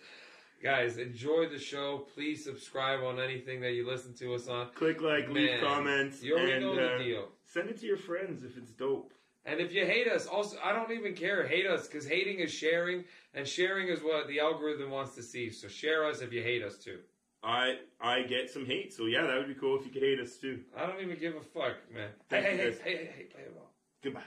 Guys, enjoy the show. Please subscribe on anything that you listen to us on. Click like, leave comments. You already know the deal. Send it to your friends if it's dope. And if you hate us, also, I don't even care. Hate us, because hating is sharing, and sharing is what the algorithm wants to see. So share us if you hate us too. I get some hate, so yeah, that would be cool if you could hate us too. I don't even give a fuck, man. Hey, play it all. Goodbye.